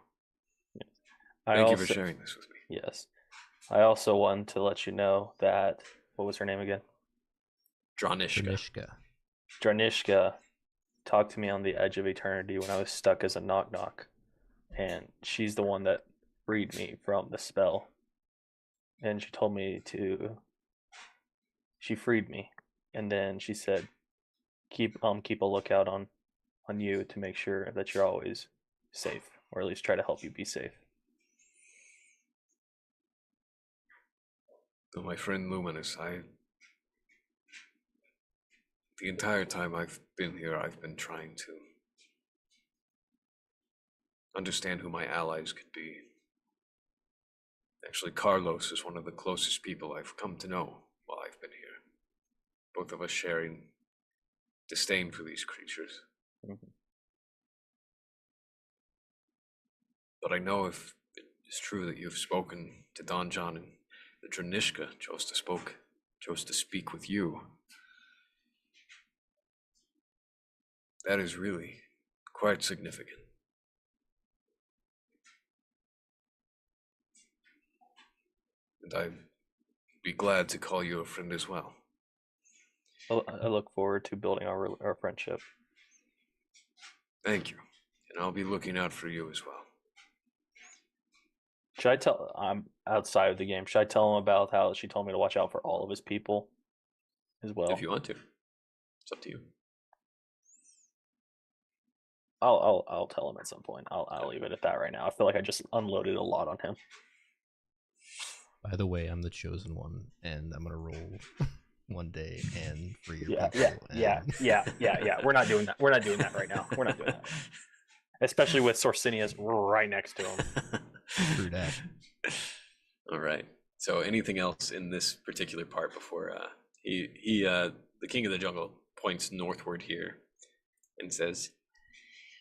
Thank you for sharing this with me. Yes. I also wanted to let you know that, what was her name again? Dranishka. Dranishka talked to me on the edge of eternity when I was stuck as a knock-knock. And she's the one that freed me from the spell. And she told me she freed me. And then she said, keep a lookout on you to make sure that you're always safe, or at least try to help you be safe. So my friend Luminous, the entire time I've been here, I've been trying to understand who my allies could be. Actually, Carlos is one of the closest people I've come to know while I've been here. Both of us sharing disdain for these creatures. Mm-hmm. But I know if it is true that you've spoken to Don John and that Dranishka chose to speak with you, that is really quite significant. And I'd be glad to call you a friend as well. I look forward to building our friendship. Thank you. And I'll be looking out for you as well. Should I tell? I'm outside of the game. Should I tell him about how she told me to watch out for all of his people as well? If you want to, it's up to you. I'll tell him at some point. I'll leave it at that right now. I feel like I just unloaded a lot on him. By the way, I'm the chosen one, and I'm gonna roll one day and for your people. Yeah. We're not doing that. We're not doing that right now. We're not doing that. Especially with Sorsinius right next to him. True that. All right. So, anything else in this particular part before the King of the Jungle points northward here and says,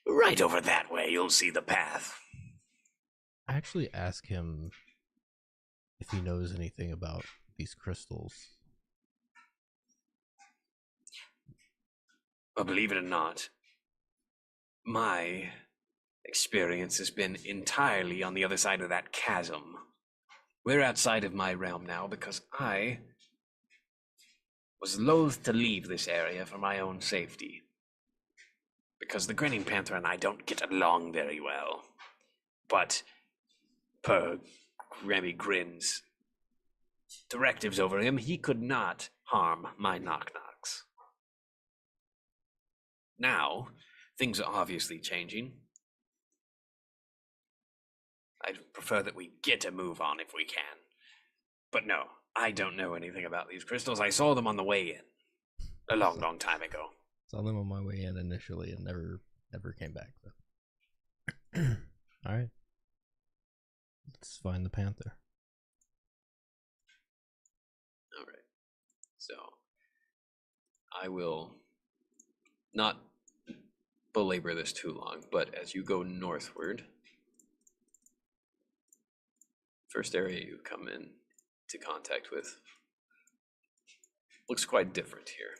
"Right over that way, you'll see the path." I actually ask him if he knows anything about these crystals. Well, believe it or not, my experience has been entirely on the other side of that chasm. We're outside of my realm now because I was loath to leave this area for my own safety. Because the Grinning Panther and I don't get along very well. But per Remy Grin's directives over him, he could not harm my knock-knocks. Now, things are obviously changing. I'd prefer that we get a move on if we can. But no, I don't know anything about these crystals. I saw them on the way in. A long, long time ago. Saw them on my way in initially and never came back. So. Alright. Let's find the panther. Alright. So, I will not belabor this too long, but as you go northward, first area you come in to contact with looks quite different here.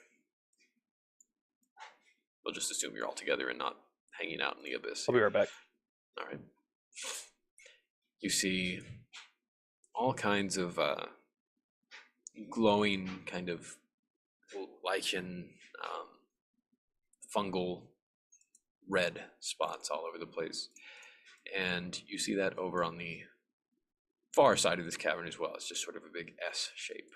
We'll just assume you're all together and not hanging out in the abyss. I'll be right back. All right. You see all kinds of glowing kind of lichen, fungal red spots all over the place. And you see that over on the far side of this cavern as well. It's just sort of a big S shape.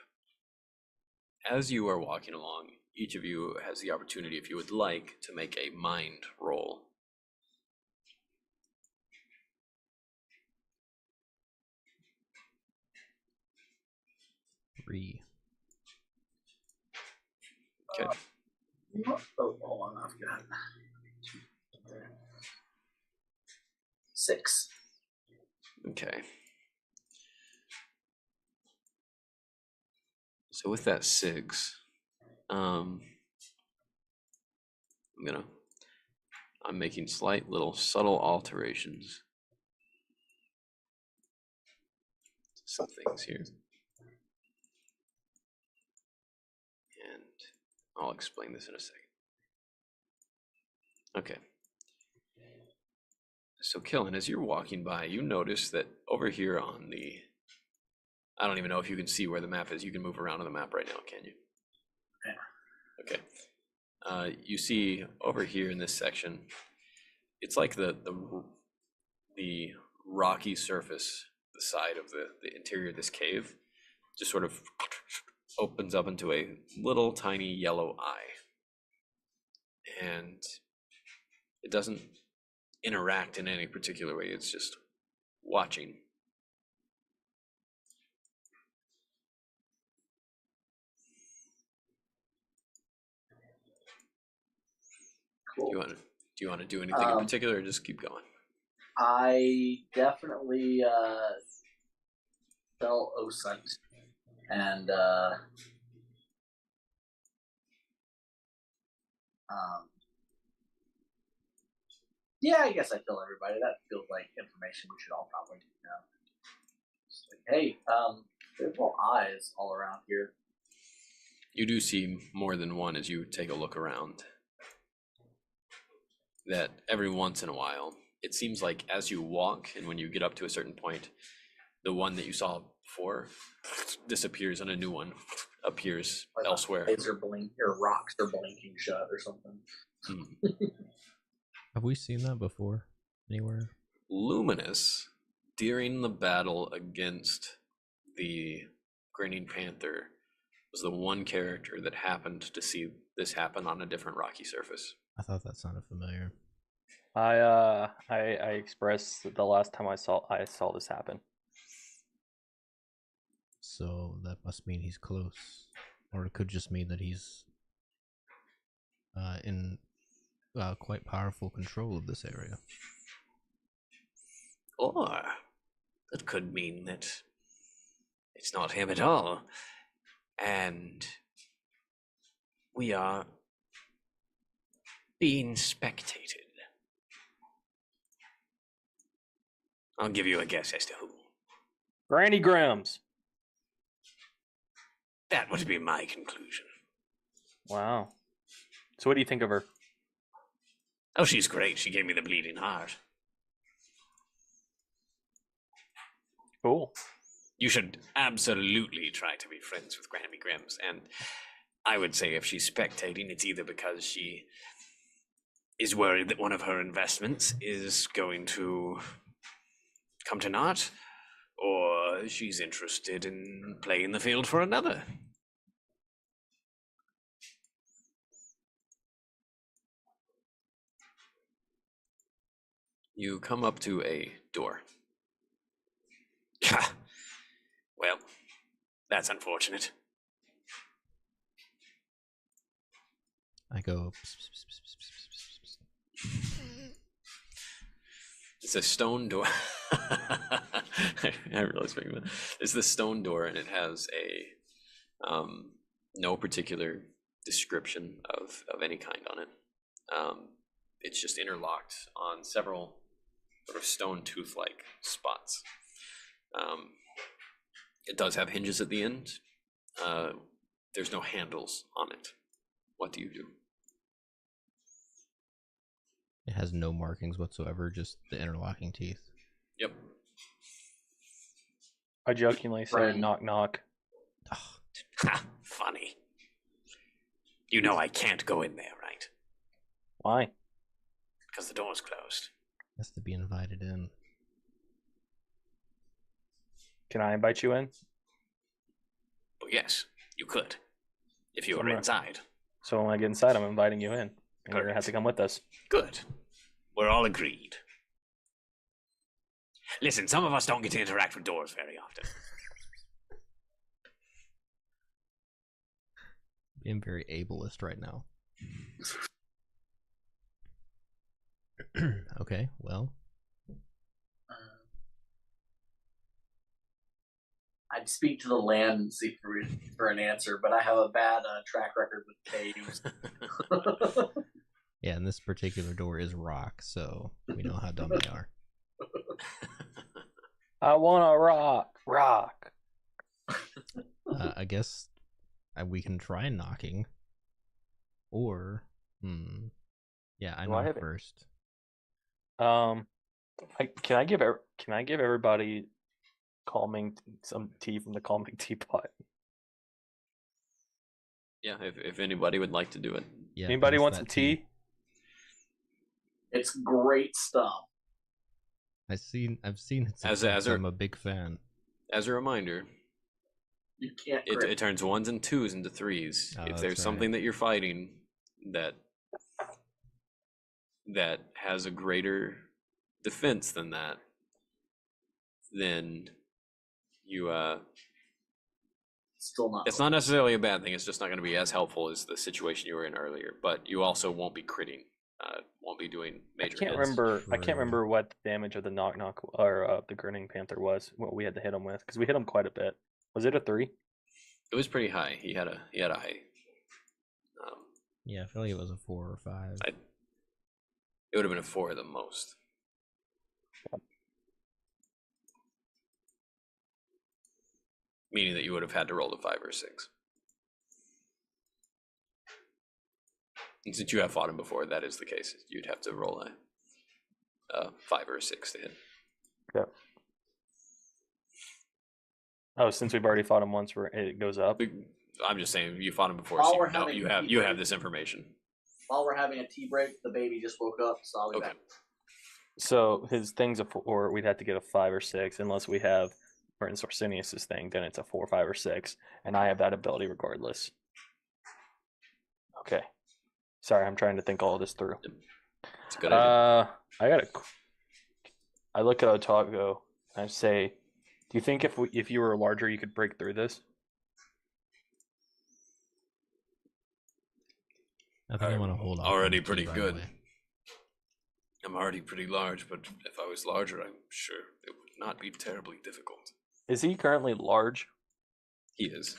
As you are walking along, each of you has the opportunity, if you would like, to make a mind roll. Three. Okay. Oh, hold on, I've got 6. Okay. So with that 6, I'm making slight little subtle alterations to some things here. And I'll explain this in a second. Okay. So Killen, as you're walking by, you notice that over here on the, I don't even know if you can see where the map is. You can move around on the map right now, can you? Yeah. Okay. You see over here in this section, it's like the rocky surface, the side of the interior of this cave, just sort of opens up into a little tiny yellow eye. And it doesn't interact in any particular way. It's just watching. Cool. Do you want to do anything in particular, or just keep going? I definitely fell Osint, and yeah, I guess I tell everybody. That feels like information we should all probably know. It's like, hey, there's little eyes all around here. You do see more than one as you take a look around. That every once in a while, it seems like as you walk and when you get up to a certain point, the one that you saw before disappears and a new one appears Like elsewhere. Eyes are blink, or rocks are blinking shut or something. Have we seen that before anywhere? Luminous, during the battle against the Grinning Panther, was the one character that happened to see this happen on a different rocky surface. I thought that sounded familiar. I expressed the last time I saw this happen. So that must mean he's close, or it could just mean that he's in quite powerful control of this area. Or it could mean that it's not him at all, and we are being spectated. I'll give you a guess as to who. Granny Grimm's. That would be my conclusion. Wow. So what do you think of her? Oh, she's great. She gave me the bleeding heart. Cool. You should absolutely try to be friends with Granny Grimm's, and I would say if she's spectating, it's either because she is worried that one of her investments is going to come to naught, or she's interested in playing the field for another. You come up to a door. Well, that's unfortunate. I go. It's a stone door. I realized it's the stone door, and it has a no particular description of any kind on it. It's just interlocked on several sort of stone tooth-like spots. It does have hinges at the end. There's no handles on it. What do you do? It has no markings whatsoever, just the interlocking teeth. Yep. I jokingly say, Right. knock knock. Ha! Funny. You know I can't go in there, right? Why? Because the door's closed. Has to be invited in. Can I invite you in? Well, yes, you could. If you were inside. So when I get inside, I'm inviting you in. And you're going to have to come with us. Good. We're all agreed. Listen, some of us don't get to interact with doors very often. Being very ableist right now. Okay, well. I'd speak to the land and see for an answer, but I have a bad track record with caves. Yeah, and this particular door is rock, so we know how dumb they are. I want a rock. I guess we can try knocking, or yeah, I knock first. Can I give everybody some tea from the calming teapot? Yeah, if anybody would like to do it. Yeah, anybody want some tea? It's great stuff. I've seen it. I'm a big fan. As a reminder, you can't. It turns 1s and 2s into 3s. If there's something that you're fighting that has a greater defense than that, then you still not. It's not necessarily a bad thing. It's just not going to be as helpful as the situation you were in earlier. But you also won't be critting. Won't be doing major. I can't remember what the damage of the knock or the grinning panther was. What we had to hit him with, because we hit him quite a bit. Was it a 3? It was pretty high. He had a high. Yeah, I feel like it was a 4 or 5. It would have been a 4 at the most. Yep. Meaning that you would have had to roll a 5 or 6. And since you have fought him before, that is the case. You'd have to roll a 5 or a 6 to hit. Yep. Oh, since we've already fought him once, it goes up. I'm just saying, you fought him before, so you have this information. While we're having a tea break, the baby just woke up, so I'll be back. So his thing's a 4. We'd have to get a 5 or 6, unless we have, for instance, Orsinius's thing. Then it's a 4, 5, or 6, and I have that ability regardless. Okay. Sorry, I'm trying to think all of this through. It's a good idea. I look at Otago and I say, "Do you think if you were larger, you could break through this?" I think I'm gonna hold on. Already pretty good. I'm already pretty large, but if I was larger, I'm sure it would not be terribly difficult. Is he currently large? He is.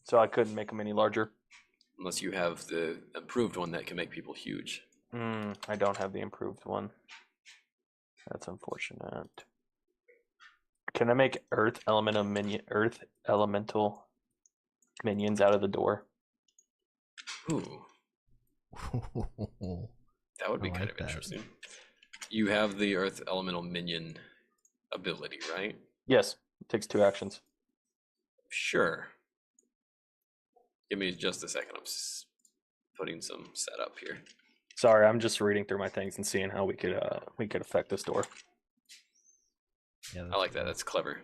So I couldn't make him any larger? Unless you have the improved one that can make people huge. I don't have the improved one. That's unfortunate. Can I make earth elemental minions out of the door? Ooh. That would be kind of interesting. You have the earth elemental minion ability, right? Yes. It takes 2 actions. Sure. Give me just a second. I'm putting some setup here. Sorry, I'm just reading through my things and seeing how we could affect this door. Yeah, I like that. That's clever.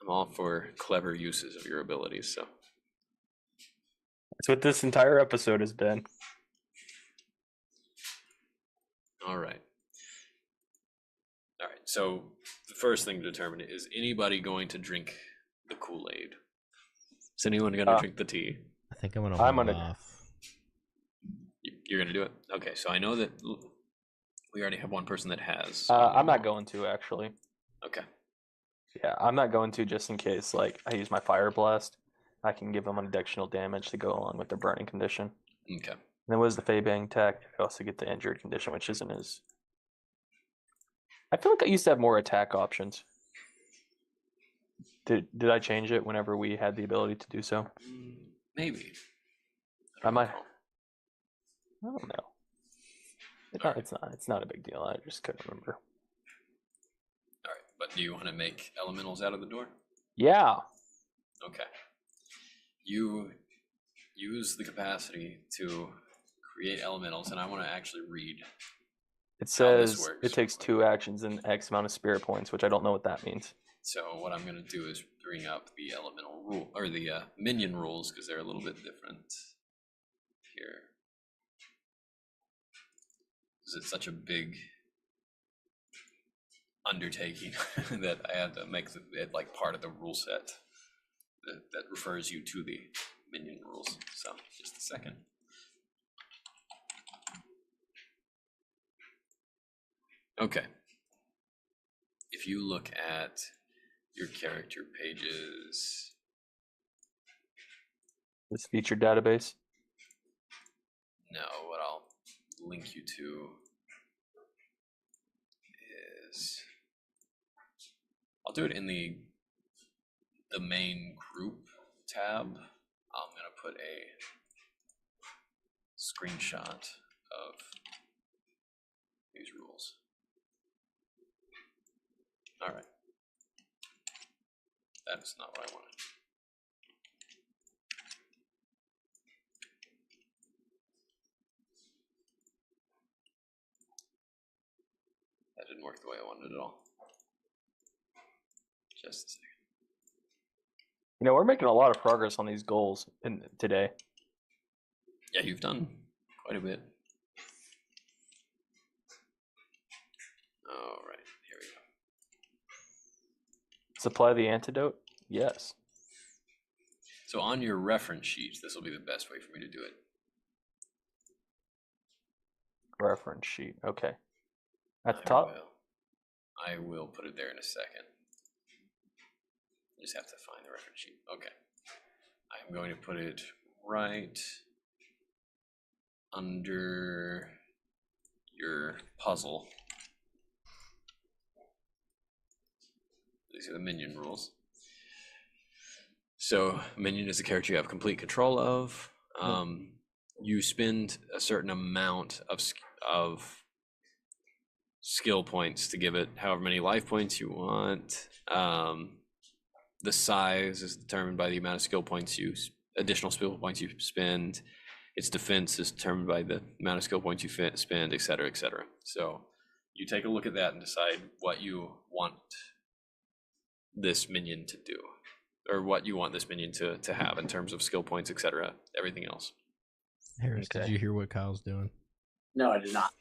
I'm all for clever uses of your abilities. So that's what this entire episode has been. All right. So the first thing to determine is anybody going to drink the Kool-Aid? Is anyone going to drink the tea? I think I'm gonna off. You're going to do it? Okay, so I know that we already have one person that has. So I'm not going to, actually. Okay. Yeah, I'm not going to, just in case, I use my Fire Blast. I can give them an additional damage to go along with their burning condition. Okay. And then what is the Fey Bang attack? I also get the injured condition, which isn't as... I feel like I used to have more attack options. Did I change it whenever we had the ability to do so? Maybe. I don't know. It's not a big deal. I just couldn't remember. All right, but do you want to make elementals out of the door? Yeah. Okay. You use the capacity to create elementals, and I want to actually read It how this says works. it takes 2 actions and X amount of spirit points, which I don't know what that means. So what I'm going to do is bring up the elemental rule, or the minion rules, because they're a little bit different here. Because it's such a big undertaking that I had to make it like part of the rule set that refers you to the minion rules. So just a second. Okay. If you look at your character pages, This featured database. no, what I'll link you to is, I'll do it in the main group tab. I'm gonna put a screenshot of these rules. All right, that's not what I wanted. That didn't work the way I wanted at all. Just a second. You know, we're making a lot of progress on these goals today. Yeah, you've done quite a bit. All right, here we go. Supply the antidote? Yes. So on your reference sheet, this will be the best way for me to do it. Reference sheet. Okay. At the top? I will put it there in a second. I just have to find the reference sheet. Okay. I'm going to put it right under your puzzle. These are the minion rules. So minion is a character you have complete control of. You spend a certain amount of skill points to give it however many life points you want. The size is determined by the amount of skill points additional skill points you spend. Its defense is determined by the amount of skill points you spend, et cetera, et cetera. So you take a look at that and decide what you want this minion to do, or what you want this minion to have in terms of skill points, et cetera, everything else. Harris, did you hear what Kyle's doing? No, I did not.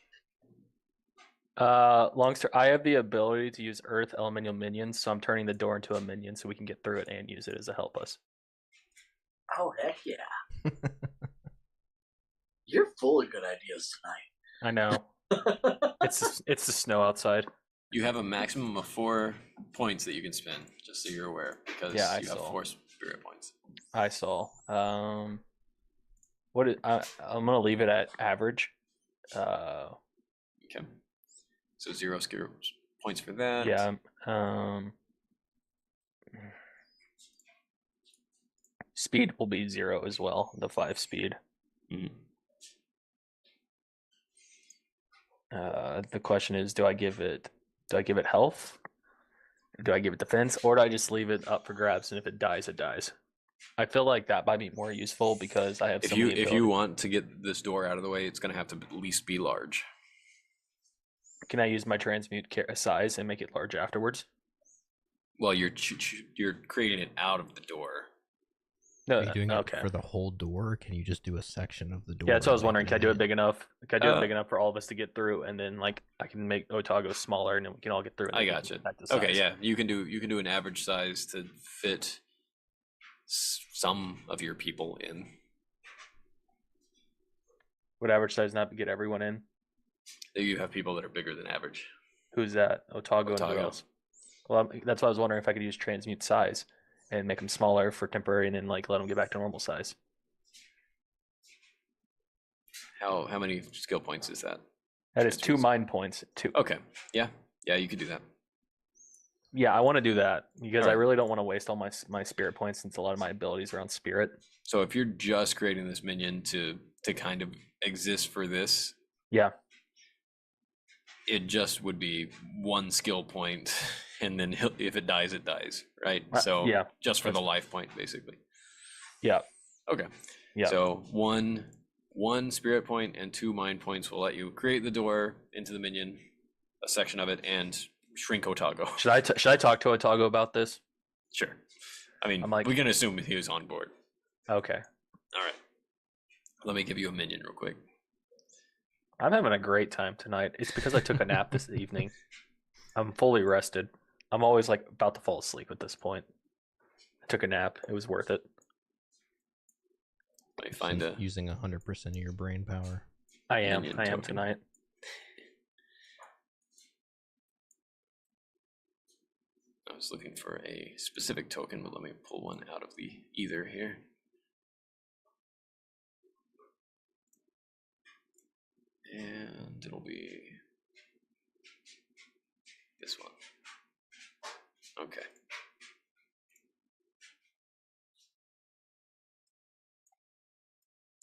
I have the ability to use Earth Elemental minions, so I'm turning the door into a minion so we can get through it and use it as a help us. Oh, heck yeah. You're full of good ideas tonight. I know. It's the snow outside. You have a maximum of 4 points that you can spend, just so you're aware, because you have 4 spirit points. I saw. I'm gonna leave it at average. Okay. So 0 skill points for that. Yeah. Speed will be 0 as well. The 5 speed. Mm-hmm. The question is, do I give it health? Do I give it defense, or do I just leave it up for grabs? And if it dies, it dies. I feel like that might be more useful because I have. If you want to get this door out of the way, it's going to have to at least be large. Can I use my transmute size and make it large afterwards? Well, you're creating it out of the door. No, are you doing it for the whole door? Or can you just do a section of the door? Yeah, that's what I was wondering. Can I do it big enough? Can I do it big enough for all of us to get through, and then like I can make Otago smaller, and then we can all get through. I got you. Okay, yeah, you can do an average size to fit some of your people in. Would average size not get everyone in? You have people that are bigger than average. Who's that? Otago and who else? Well, that's why I was wondering if I could use transmute size and make them smaller for temporary, and then like let them get back to normal size. How many skill points is that? That is 2 mind points. 2. Okay. Yeah, you could do that. Yeah, I want to do that because I really don't want to waste all my spirit points since a lot of my abilities are on spirit. So if you're just creating this minion to kind of exist for this, yeah, it just would be 1 skill point, and then if it dies, it dies, right? So just for the life point, basically. Yeah. Okay. Yeah. So one 1 spirit point and 2 mind points will let you create the door into the minion, a section of it, and shrink Otago. Should I talk to Otago about this? Sure. I mean, I'm like- we can assume he was on board. Okay. All right. Let me give you a minion real quick. I'm having a great time tonight. It's because I took a nap this evening. I'm fully rested. I'm always like about to fall asleep at this point. I took a nap. It was worth it. Let me find a... using 100% of your brain power. I am Minion token. tonight. I was looking for a specific token, but let me pull one out of the ether here. And it'll be this one. Okay.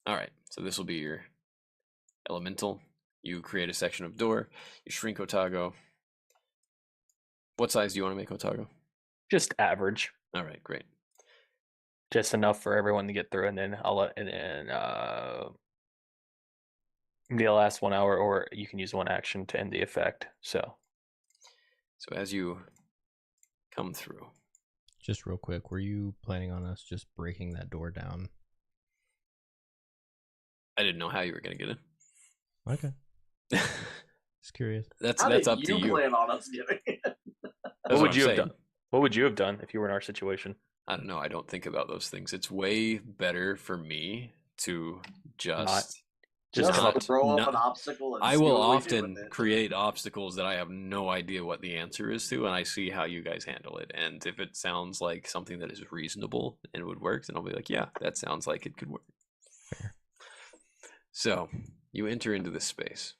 All right, so this will be your elemental. You create a section of door. You shrink Otago. What size do you want to make Otago? Just average. All right, great. Just enough for everyone to get through, and then I'll let the last 1 hour, or you can use one action to end the effect. So as you come through, Just real quick, were you planning on us just breaking that door down? I didn't know how you were going to get Okay. it. Just curious. that's How up did to you. plan on us getting it? That's what would I'm you have saying. done? What would you have done if you were in our situation? I don't know. I don't think about those things. It's way better for me to just Just come up. throw up not- an obstacle. And I see will what we do often with it. create obstacles that I have no idea what the answer is to, and I see how you guys handle it. And if it sounds like something that is reasonable and would work, then I'll be like, yeah, that sounds like it could work. Fair. So you enter into this space,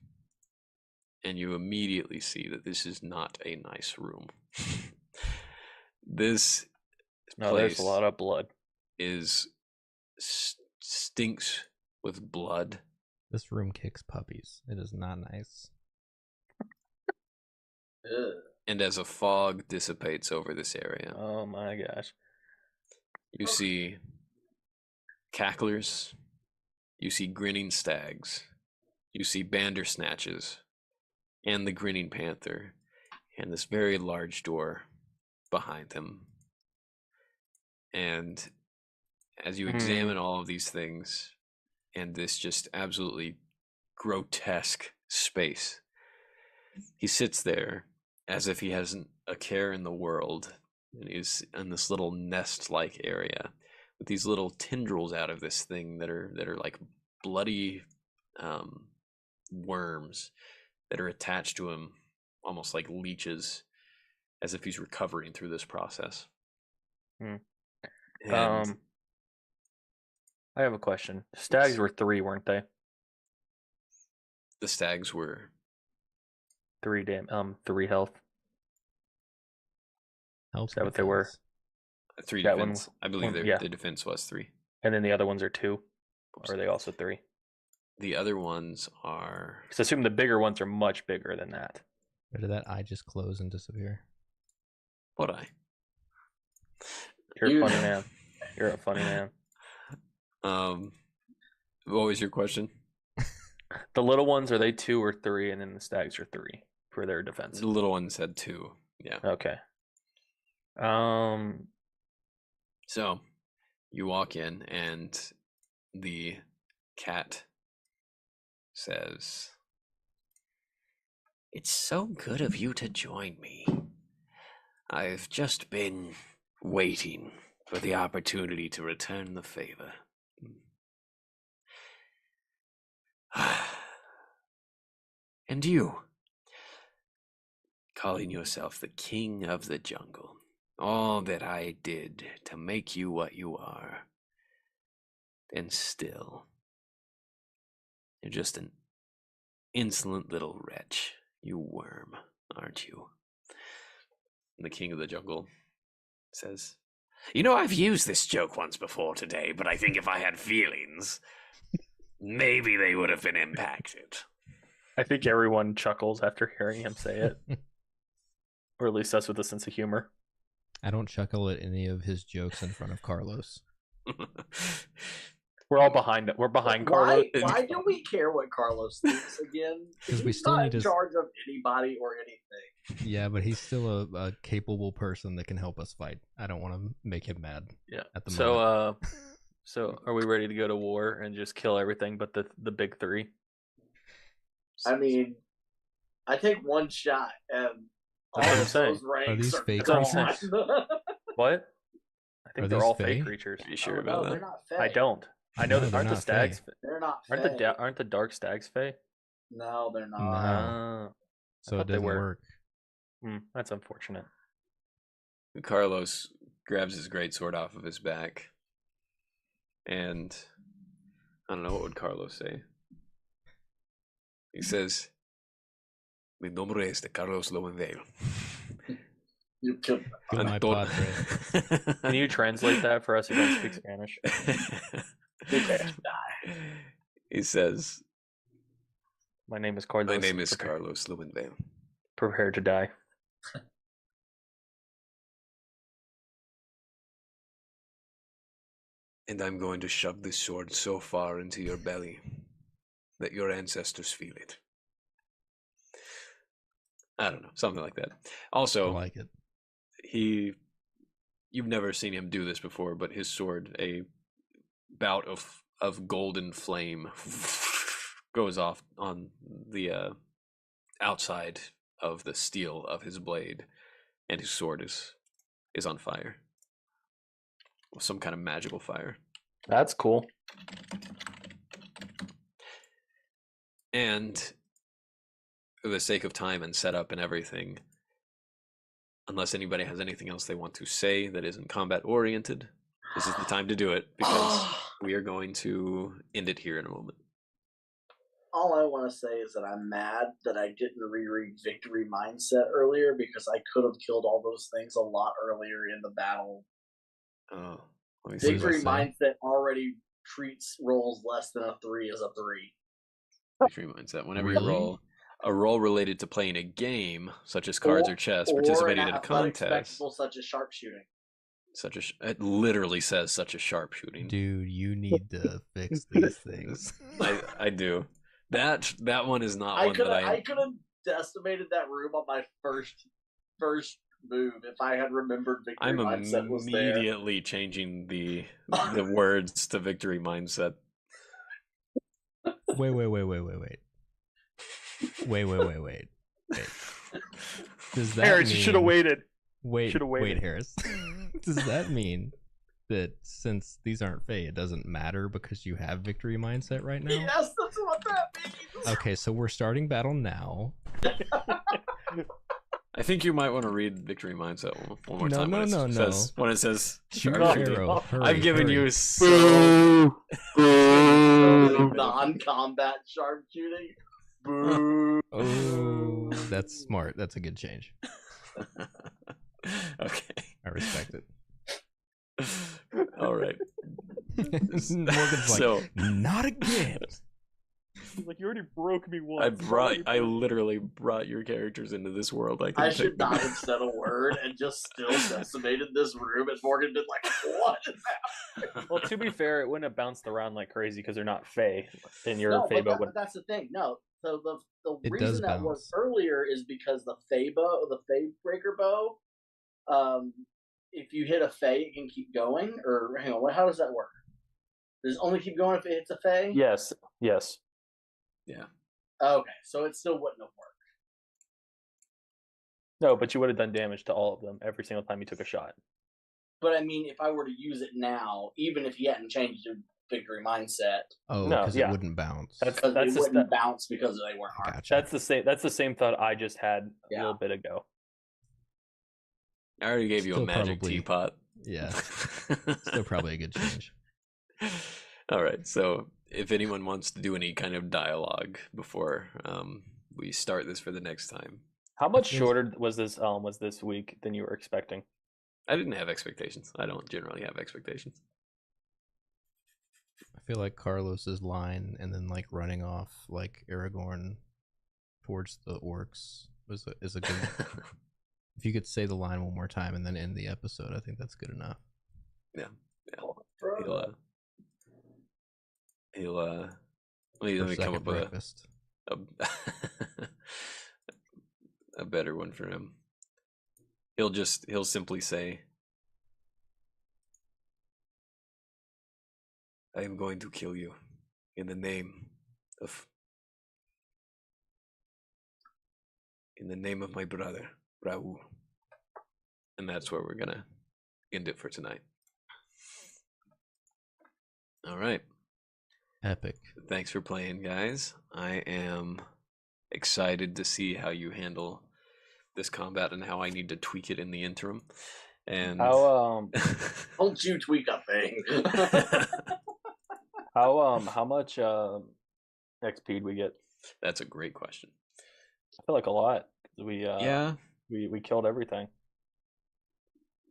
and you immediately see that this is not a nice room. This No, there's a place lot of blood. stinks with blood. This room kicks puppies. It is not nice. Ugh. And as a fog dissipates over this area, Oh my gosh. you see cacklers, you see grinning stags, you see bandersnatches, and the grinning panther, and this very large door behind him. And as you examine all of these things and this just absolutely grotesque space, he sits there as if he hasn't a care in the world, and he's in this little nest-like area with these little tendrils out of this thing that are like bloody worms that are attached to him, almost like leeches, as if he's recovering through this process. Hmm. And I have a question. Stags were 3, weren't they? the stags were 3 health. Help Is that what they were? 3 That one- defense. I believe yeah. the defense was 3. And then the other ones are 2. Oops. Or are they also 3? The other ones are... Because I assume the bigger ones are much bigger than that. Or did that eye just close and disappear? What eye? You're a funny man. You're a funny man. What was your question? The little ones, are they 2 or 3? And then the stags are 3 for their defense. The little one said 2. Yeah. Okay. So you walk in and the cat says, "It's so good of you to join me. I've just been waiting for the opportunity to return the favor. And you, calling yourself the king of the jungle, all that I did to make you what you are, and still, you're just an insolent little wretch, you worm, aren't you?" And the king of the jungle says, "You know, I've used this joke once before today, but I think if I had feelings, maybe they would have been impacted." I think everyone chuckles after hearing him say it. Or at least us with a sense of humor. I don't chuckle at any of his jokes in front of Carlos. We're all behind. We're behind Carlos. Why do we care what Carlos thinks again? Because we He's still not need in to. charge of anybody or anything. Yeah, but he's still a capable person that can help us fight. I don't want to make him mad. Yeah. At the moment. So are we ready to go to war and just kill everything but the big three? I mean, I take one shot and all That's what I'm of saying. those ranks Are these are fake gone. creatures? What? I think Are they're these all fey? fake creatures. Are you sure Oh, about no, that? they're not fey. I don't. I know No, that they're aren't the not stags. fey. They're not fey. Aren't the dark stags fey? No, they're not. No. Ah, So thought it they doesn't were. work. That's unfortunate. Carlos grabs his greatsword off of his back, and I don't know, what would Carlos say? He says, "Mi nombre es de Carlos Lowenvale." You killed Kill my Anton- padre. Can you translate that for us who don't speak Spanish? He says, My name is Carlos. "My name is Carlos Lowenvale. Prepare to die. And I'm going to shove this sword so far into your belly that your ancestors feel it." I don't know, something like that. I Also, like it. you've never seen him do this before, but his sword, a bout of golden flame goes off on the outside of the steel of his blade, and his sword is on fire. Some kind of magical fire. That's cool. And for the sake of time and setup and everything, unless anybody has anything else they want to say that isn't combat oriented, this is the time to do it, because we are going to end it here in a moment. All I want to say is that I'm mad that I didn't reread Victory Mindset earlier, because I could have killed all those things a lot earlier in the battle. Oh, let me see. Victory what it say? Mindset already treats rolls less than a 3 as a 3. Victory Mindset. Whenever you Really? roll a roll related to playing a game, such as cards or chess, participating in a athletic contest, spectacle such as sharpshooting. it literally says such as sharpshooting. Dude, you need to fix these things. I do. That one is not I one could that have decimated that room on my first move if I had remembered Victory I'm Mindset was there. immediately changing the words to Victory Mindset. Wait. Does that Harris, mean... you should have waited. Wait, Should've waited. wait, Harris. Does that mean that since these aren't Fey, it doesn't matter because you have Victory Mindset right now? Yes, that's what that means. Okay, so we're starting battle now. I think you might want to read Victory Mindset one more No, time. no. When it says Shoot your sharpshooting. arrow. Hurry, I've given hurry. you so Non-combat sharpshooting. Boo. Oh, that's smart. That's a good change. Okay. I respect it. All right. Morgan's like, So not again. Like, you already broke me once. I literally brought your characters into this world. I should not have said a word and just still decimated this room, and Morgan been like, "What is that?" Well, to be fair, it wouldn't have bounced around like crazy because they're not Fey. And your No, Fey bow but would. that's the thing. No, so the It reason does that worked bounce. earlier is because the Fey breaker bow, if you hit a Fey, it can keep going. Or hang on, how does that work? Does it only keep going if it hits a Fey? Yes. Yeah. Okay, so it still wouldn't have worked. No, but you would have done damage to all of them every single time you took a shot. But I mean, if I were to use it now, even if he hadn't changed to Victory Mindset, Oh, No, because yeah. it wouldn't bounce. because That's it the wouldn't step. bounce because they weren't hard. Gotcha. That's the same thought I just had a Yeah. little bit ago. I already gave you a Still magic probably- teapot. Yeah, still probably a good change. All right. So if anyone wants to do any kind of dialogue before we start this for the next time, How much Yes. shorter was this week than you were expecting? I didn't have expectations. I don't generally have expectations. I feel like Carlos's line and then like running off like Aragorn towards the orcs is a good. If you could say the line one more time and then end the episode, I think that's good enough. He'll, he'll let For me come second up with breakfast. a a better one for him. He'll simply say, I am going to kill you in the name of my brother, Raul. And that's where we're gonna end it for tonight. All right. Epic. Thanks for playing, guys. I am excited to see how you handle this combat and how I need to tweak it in the interim. And How Don't you tweak a thing. how much XP do we get? that's a great question. I feel like a lot. We Yeah. we killed everything.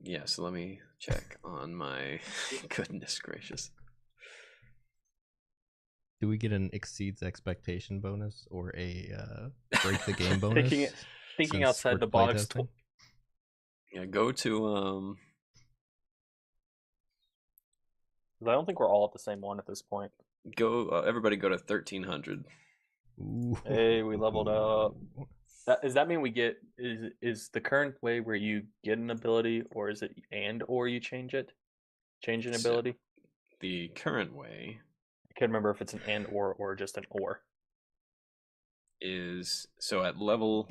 Yeah, so let me check on my goodness gracious. Do we get an exceeds expectation bonus or a break the game bonus? Thinking since outside we're the box. playtesting? Yeah, go to I don't think we're all at the same one at this point. everybody go to 1300. Ooh. Hey, we leveled up. Does that mean we get is the current way where you get an ability, or is it or you change an So- ability? The current way I can't remember if it's an or just an or. is so at level.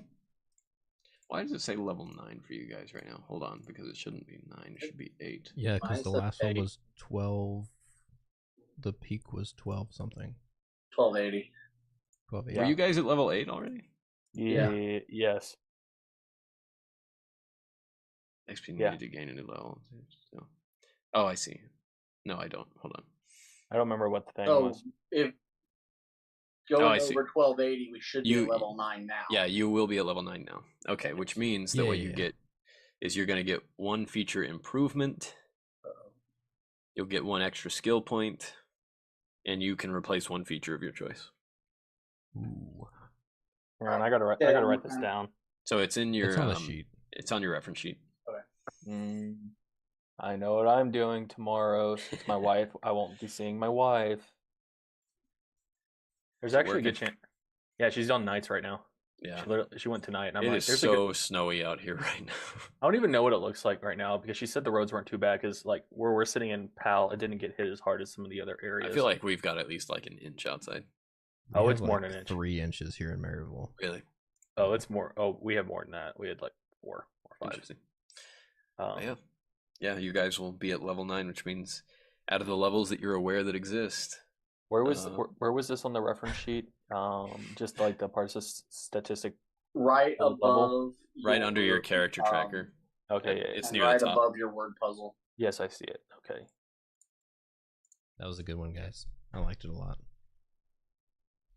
Why does it say level 9 for you guys right now? Hold on, because it shouldn't be 9. It should be 8. Yeah, because Mine the said last one 8. was 12. The peak was 12 something. 1280. 12 Were you guys at level 8 already? Yeah. Yes. XP Yeah. needed to gain a new level. So. Oh, I see. No, I don't. Hold on. I don't remember what the thing So was. if I going see. over 1280, we should be You- at level 9 now. Yeah, you will be at level 9 now. Okay, which means that what you Yeah. get is you're going to get one feature improvement. You'll get one extra skill point, and you can replace one feature of your choice. Ooh. Hold on, I gotta write this down. So it's in your It's on the sheet. It's on your reference sheet. I know what I'm doing tomorrow. Since my wife, I won't be seeing my wife. There's Is it actually a good working? chance. Yeah, she's on nights right now. Yeah. She went tonight, and I'm It like, is there's so snowy out here right now. I don't even know what it looks like right now because she said the roads weren't too bad because like where we're sitting in Pal, it didn't get hit as hard as some of the other areas. I feel like we've got at least like an inch outside. We Oh, have it's more like than an inch. 3 inches here in Maryville. Really? Oh, it's more. Oh, we have more than that. We had like 4 or 5. Interesting. Yeah, you guys will be at level 9, which means out of the levels that you're aware that exist. Where was this on the reference sheet? Just like the parts of statistic. Right Level? above. Right under your character tracker. Okay, yeah, It's and near right the top. above your word puzzle. yes, I see it. Okay. That was a good one, guys. I liked it a lot.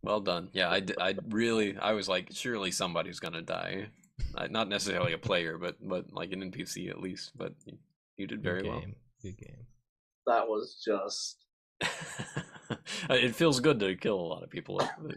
Well done. Yeah, I was like, surely somebody's gonna die. Not necessarily a player, but like an NPC at least. But you did very well. Good game. That was just. It feels good to kill a lot of people.